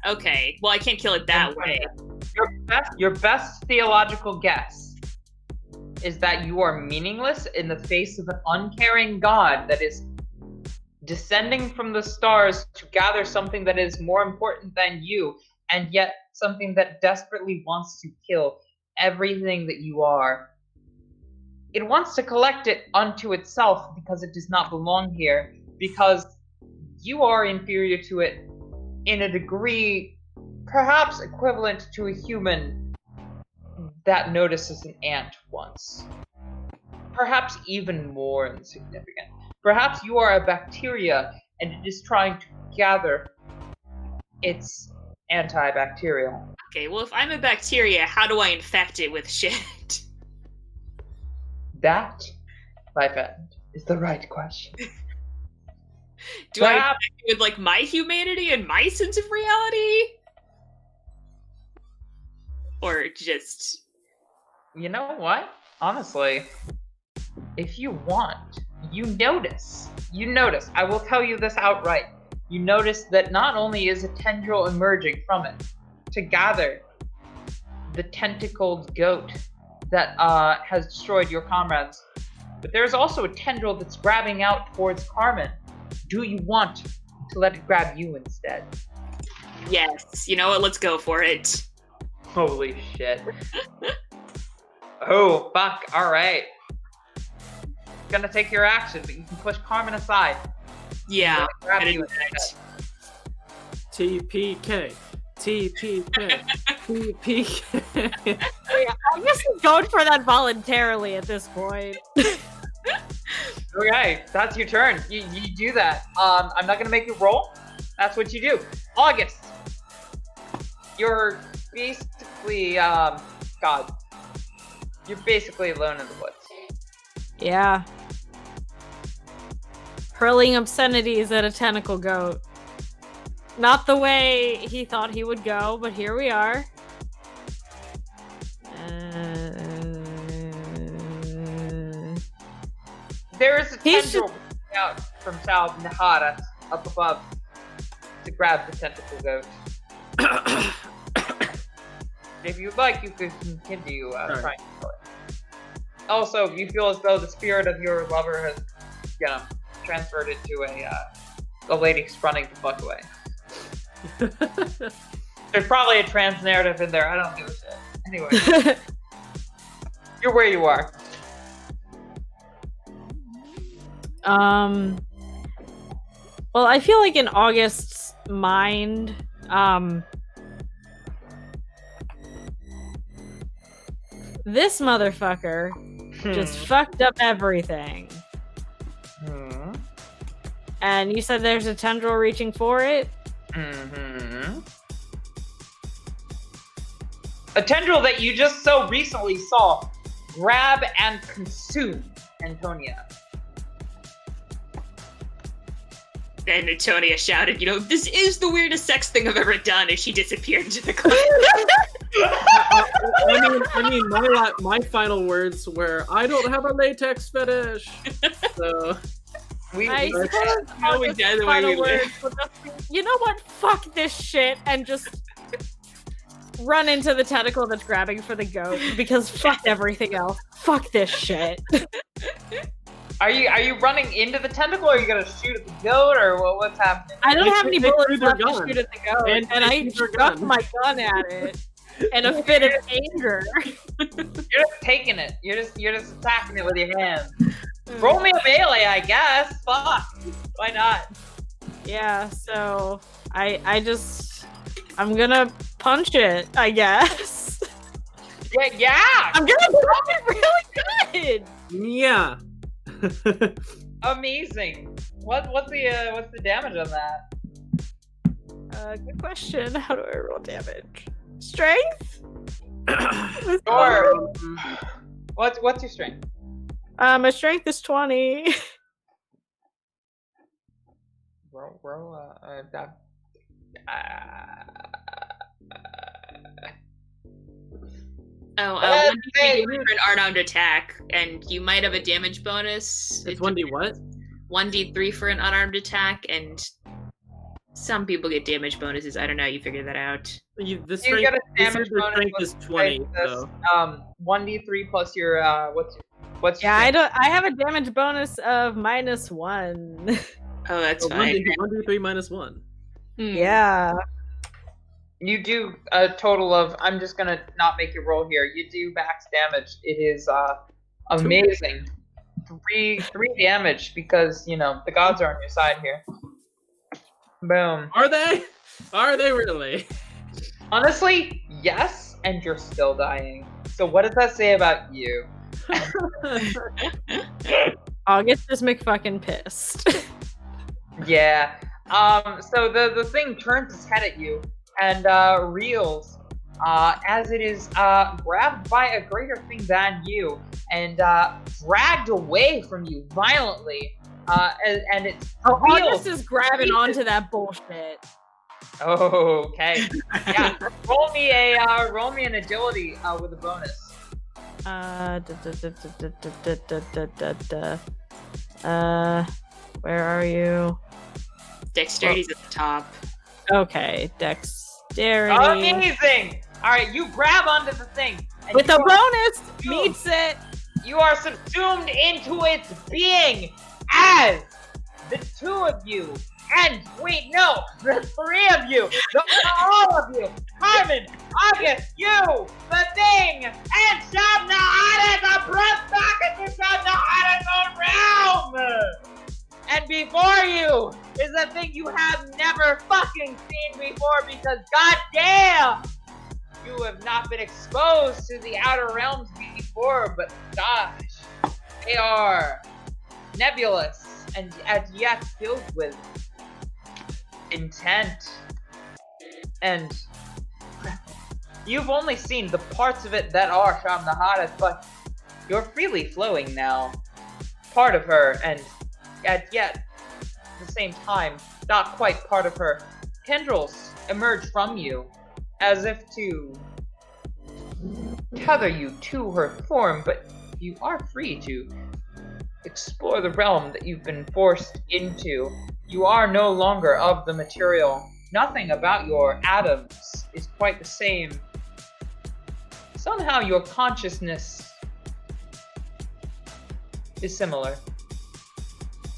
Okay, well I can't kill it that way. Your best theological guess is that you are meaningless in the face of an uncaring God that is descending from the stars to gather something that is more important than you, and yet something that desperately wants to kill everything that you are. It wants to collect it unto itself because it does not belong here, because you are inferior to it in a degree perhaps equivalent to a human that notices an ant once. Perhaps even more insignificant. Perhaps you are a bacteria and it is trying to gather its antibacterial. Okay, well, if I'm a bacteria, how do I infect it with shit? That, my friend, is the right question. Do I infect it with, like, my humanity and my sense of reality? Or just... You know what? Honestly, if you want, you notice. I will tell you this outright. You notice that not only is a tendril emerging from it to gather the tentacled goat that has destroyed your comrades, but there's also a tendril that's grabbing out towards Carmen. Do you want to let it grab you instead? Yes. You know what? Let's go for it. Holy shit. Oh, fuck. Alright. Gonna take your action, but you can push Carmen aside. Yeah. Grab I you didn't instead. TPK. TPK. TPK. I'm just going for that voluntarily at this point. Okay, that's your turn. You do that. I'm not gonna make you roll. That's what you do. August. You're basically, God. You're basically alone in the woods. Yeah. Hurling obscenities at a tentacle goat. Not the way he thought he would go, but here we are. There is a tendril out from Sal Nahara up above to grab the tentacle goat. If you'd like, you could continue trying to kill it. Also, you feel as though the spirit of your lover has, transferred it to a lady who's running the fuck away. There's probably a trans narrative in there. I don't give a shit. Anyway, you're where you are. Well, I feel like in August's mind, this motherfucker just fucked up everything. And you said there's a tendril reaching for it? A tendril that you just so recently saw grab and consume Antonia. And Antonia shouted, this is the weirdest sex thing I've ever done, as she disappeared into the cloud. I mean, my final words were, I don't have a latex fetish. So I suppose August's final words would just be, you know what? Fuck this shit, and just run into the tentacle that's grabbing for the goat, because fuck everything else. Fuck this shit. Are you running into the tentacle, or are you gonna shoot at the goat, or what's happening? I don't have any bullets left to shoot at the goat, and I struck my gun at it in a fit of anger. You're just taking it. You're just attacking it with your hands. Roll me a melee, I guess. Fuck. Why not? Yeah. So I'm gonna punch it, I guess. Yeah. I'm gonna punch it really good. Yeah. Amazing. What's the damage on that? Good question. How do I roll damage? Strength? Or what's your strength? My strength is 20. Roll Oh, 1d3 for an unarmed attack, and you might have a damage bonus. It's 1d what? 1d3 for an unarmed attack, and some people get damage bonuses. I don't know. You figure that out. You get a damage bonus is 20. So. 1d3 plus your what's your I have a damage bonus of -1. Oh, that's so fine. 1d3 minus 1. Yeah. You do a total of, I'm just gonna not make you roll here. You do max damage. It is amazing. Three damage, because the gods are on your side here. Boom. Are they? Are they really? Honestly, yes, and you're still dying. So what does that say about you? August is McFucking pissed. Yeah. So the thing turns its head at you and reels as it is grabbed by a greater thing than you and dragged away from you violently. And it's August is grabbing onto that bullshit. Okay. Yeah. roll me an agility with a bonus. Where are you? Dexterity's at the top. Okay, dexterity. Amazing! Alright, you grab onto the thing. And With you a are bonus, subsumed. meets it. You are subsumed into its being as the two of you. And wait, no, the three of you, all of you, Carmen, August, you, the thing, and Shabna Hades are pressed back into Shabna Hades' own realm! And before you is a thing you have never fucking seen before because goddamn, you have not been exposed to the outer realms before, but gosh, they are nebulous and yet filled with intent. And you've only seen the parts of it that are Shabna Hades, but you're freely flowing now. Part of her, and yet at the same time, not quite part of her. Tendrils emerge from you, as if to tether you to her form, but you are free to explore the realm that you've been forced into. You are no longer of the material. Nothing about your atoms is quite the same. Somehow your consciousness is similar.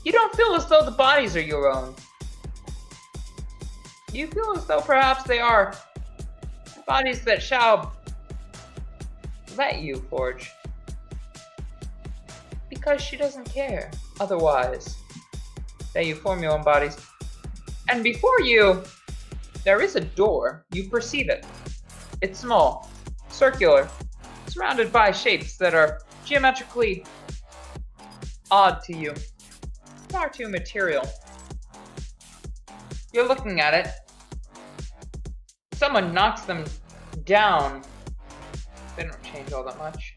You don't feel as though the bodies are your own. You feel as though perhaps they are bodies that shall let you forge. Because she doesn't care otherwise that you form your own bodies. And before you, there is a door. You perceive it. It's small, circular, surrounded by shapes that are geometrically odd to you. Far too material. You're looking at it. Someone knocks them down. They don't change all that much.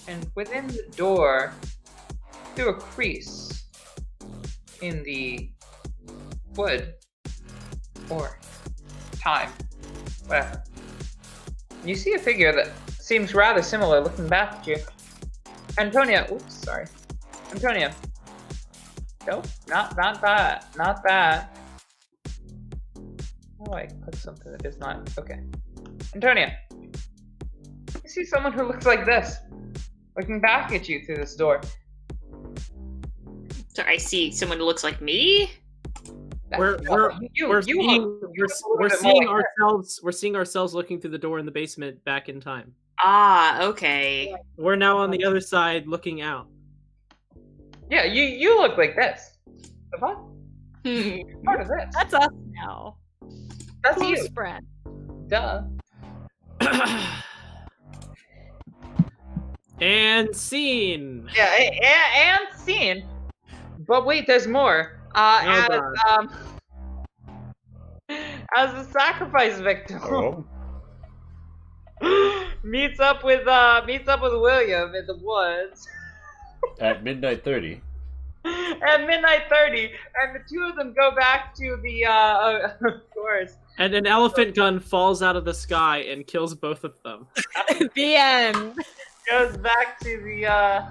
And within the door, through a crease in the wood, or time, whatever, you see a figure that seems rather similar looking back at you. Antonia, oops, sorry. Antonia. Nope, not that, not that. How do I click something that is not, okay. Antonia. You see someone who looks like this, looking back at you through this door. So I see someone who looks like me? We're seeing ourselves looking through the door in the basement back in time. Ah, okay. We're now on the other side looking out. Yeah, you look like this. The fuck? Part of this. That's us now. That's Close you. friend. Duh. And scene. Yeah, and scene. But wait, there's more. As a sacrifice victim. Oh. meets up with William in the woods At midnight 30. at midnight 30, and the two of them go back to the of course. And an elephant gun falls out of the sky and kills both of them. The end. Goes back to the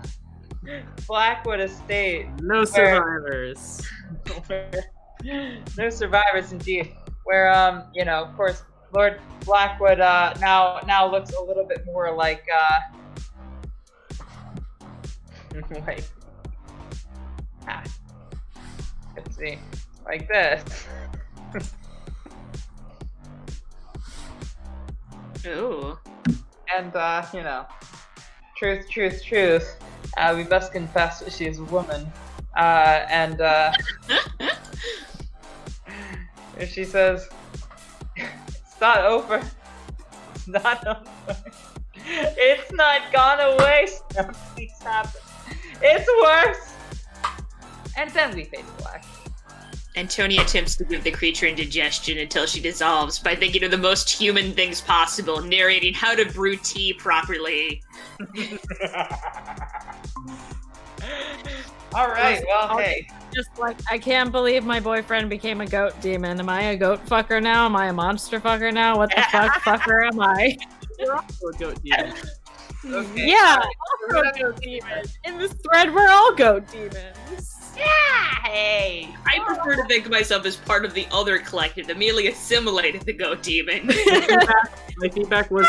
Blackwood estate. No survivors. No survivors indeed. Where of course, Lord Blackwood now looks a little bit more like let's see, like this. Ooh. And truth. We best confess that she is a woman. And she says, "It's not over. It's not over. It's not gone away. No, please stop it. It's worse! And then we fade to black. Antonia attempts to give the creature indigestion until she dissolves by thinking of the most human things possible, narrating how to brew tea properly. Alright, well, hey. Just like, I can't believe my boyfriend became a goat demon. Am I a goat fucker now? Am I a monster fucker now? What the fuck fucker am I? You're also a goat demon. Okay. Yeah, also a goat demon. In this thread, we're all goat demons. Yeah, hey. I prefer to think of myself as part of the other collective that merely assimilated the goat demon. My feedback was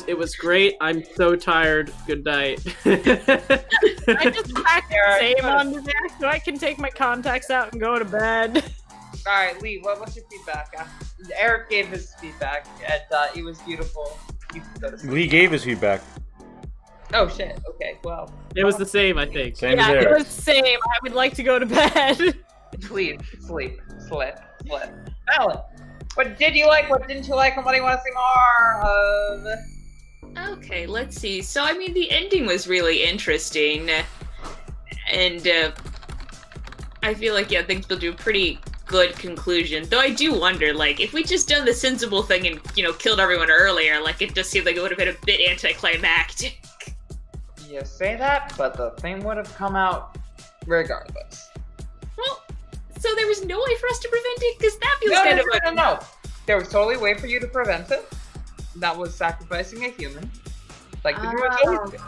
it was great. I'm so tired. Good night. I just packed the same on the deck so I can take my contacts out and go to bed. Alright, Lee, what's your feedback? Eric gave his feedback, and it was beautiful. You can go to sleep. Lee gave his feedback. Oh shit, okay, well. It was the same, I think. Same as Yeah, it Eric. was same. I would like to go to bed. Sleep. Alan, what did you like, what didn't you like, and what do you want to see more of? Okay, let's see. So, I mean, the ending was really interesting. And, I feel like, yeah, things will do a pretty good conclusion. Though I do wonder, like, if we just done the sensible thing and, killed everyone earlier, like, it just seemed like it would have been a bit anticlimactic. You say that, but the thing would have come out regardless. Well, so there was no way for us to prevent it? Because that feels kind of like... No. There was totally a way for you to prevent it. That was sacrificing a human. Like the druids always did.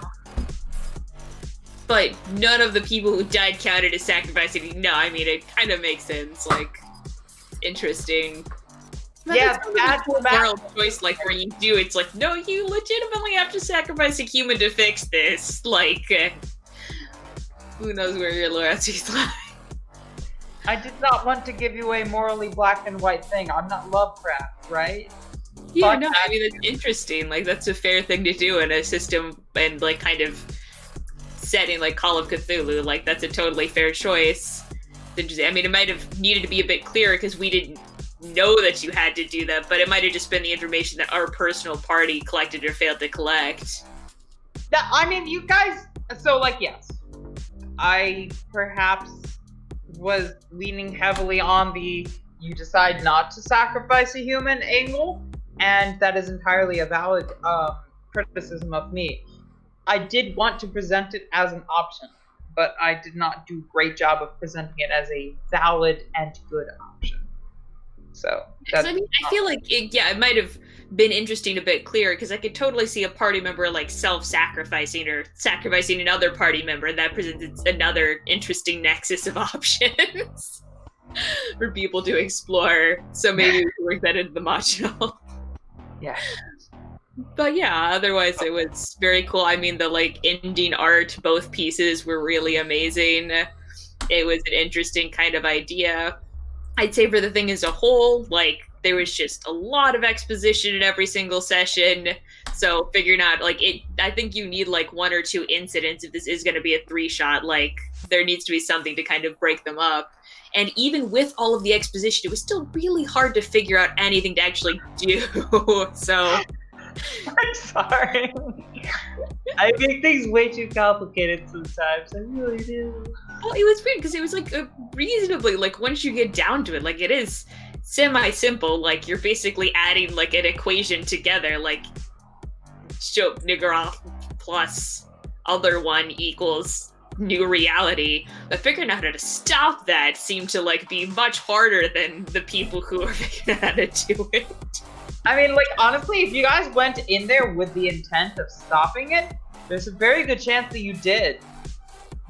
But none of the people who died counted as sacrificing. No, I mean, it kind of makes sense. Like, interesting. Yeah, that's moral choice, like, where you do, it's like, no, you legitimately have to sacrifice a human to fix this. Like, who knows where your loyalties lie. I did not want to give you a morally black and white thing. I'm not Lovecraft, right? Yeah, Fuck no, that. I mean, it's interesting. Like, that's a fair thing to do in a system and, like, kind of setting like Call of Cthulhu. Like, that's a totally fair choice. I mean, it might have needed to be a bit clearer because we didn't know that you had to do that, but it might have just been the information that our personal party collected or failed to collect. I mean, you guys, so like, yes, I perhaps was leaning heavily on the you decide not to sacrifice a human angle, and that is entirely a valid criticism of me. I did want to present it as an option, but I did not do a great job of presenting it as a valid and good option. So, I mean, I feel like it might have been interesting a bit clearer because I could totally see a party member like self-sacrificing or sacrificing another party member, and that presents another interesting nexus of options for people to explore. So maybe we can work that into the module. Yeah. But yeah, otherwise it was very cool. I mean, the like ending art, both pieces were really amazing. It was an interesting kind of idea. I'd say for the thing as a whole, like, there was just a lot of exposition in every single session. So figuring out, like, I think you need, like, 1 or 2 incidents if this is going to be a 3-shot. Like, there needs to be something to kind of break them up. And even with all of the exposition, it was still really hard to figure out anything to actually do. So... I'm sorry. I make things way too complicated sometimes. I really do. Well, it was weird because it was like reasonably, like, once you get down to it, like, it is semi-simple. Like, you're basically adding like an equation together, like Niggeroth plus other one equals new reality. But figuring out how to stop that seemed to like be much harder than the people who are figuring out how to do it. I mean, like, honestly, if you guys went in there with the intent of stopping it, there's a very good chance that you did.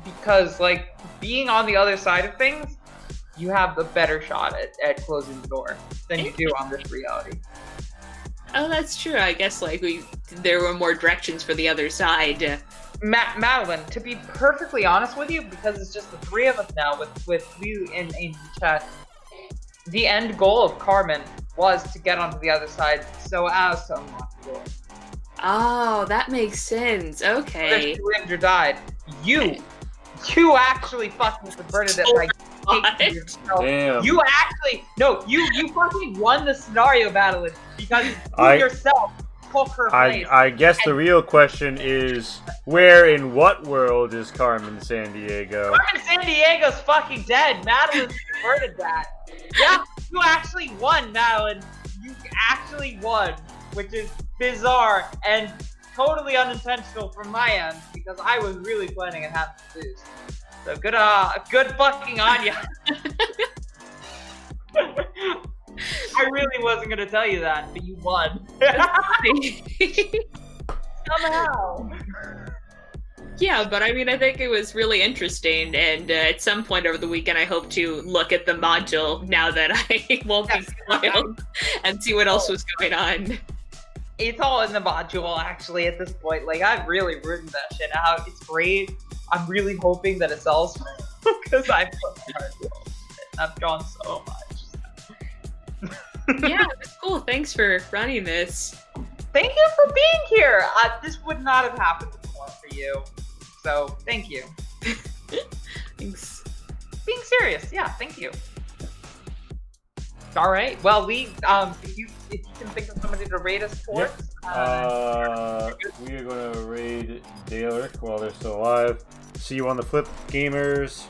Because, like, being on the other side of things, you have the better shot at closing the door than you do on this reality. Oh, that's true. I guess, like, there were more directions for the other side. Madeline, to be perfectly honest with you, because it's just the 3 of us now with you in the chat, the end goal of Carmen was to get onto the other side so as to unlock the door. Oh, that makes sense. Okay. If Ranger died, you actually fucking subverted it by taking yourself. Damn. You actually, no, you fucking won the scenario battle because you yourself took her place. I guess the real question is, where in what world is Carmen Sandiego? Carmen Sandiego's fucking dead. Madeline converted that. Yeah, you actually won, Madeline. You actually won, which is bizarre and totally unintentional from my end because I was really planning on having to lose. So good fucking on ya. I really wasn't gonna tell you that, but you won. Somehow. Yeah, but I mean, I think it was really interesting, and at some point over the weekend, I hope to look at the module now that I won't be spoiled and see what else was going on. It's all in the module, actually, at this point. Like, I've really written that shit out. It's great. I'm really hoping that it sells because I put my heart into it. I've drawn so much. Yeah, that's cool. Thanks for running this. Thank you for being here. This would not have happened before for you. So, thank you. Thanks. Being serious, yeah, thank you. All right. Well, if you can think of somebody to raid us towards. We are going to raid Dalek while they're still alive. See you on the flip, gamers.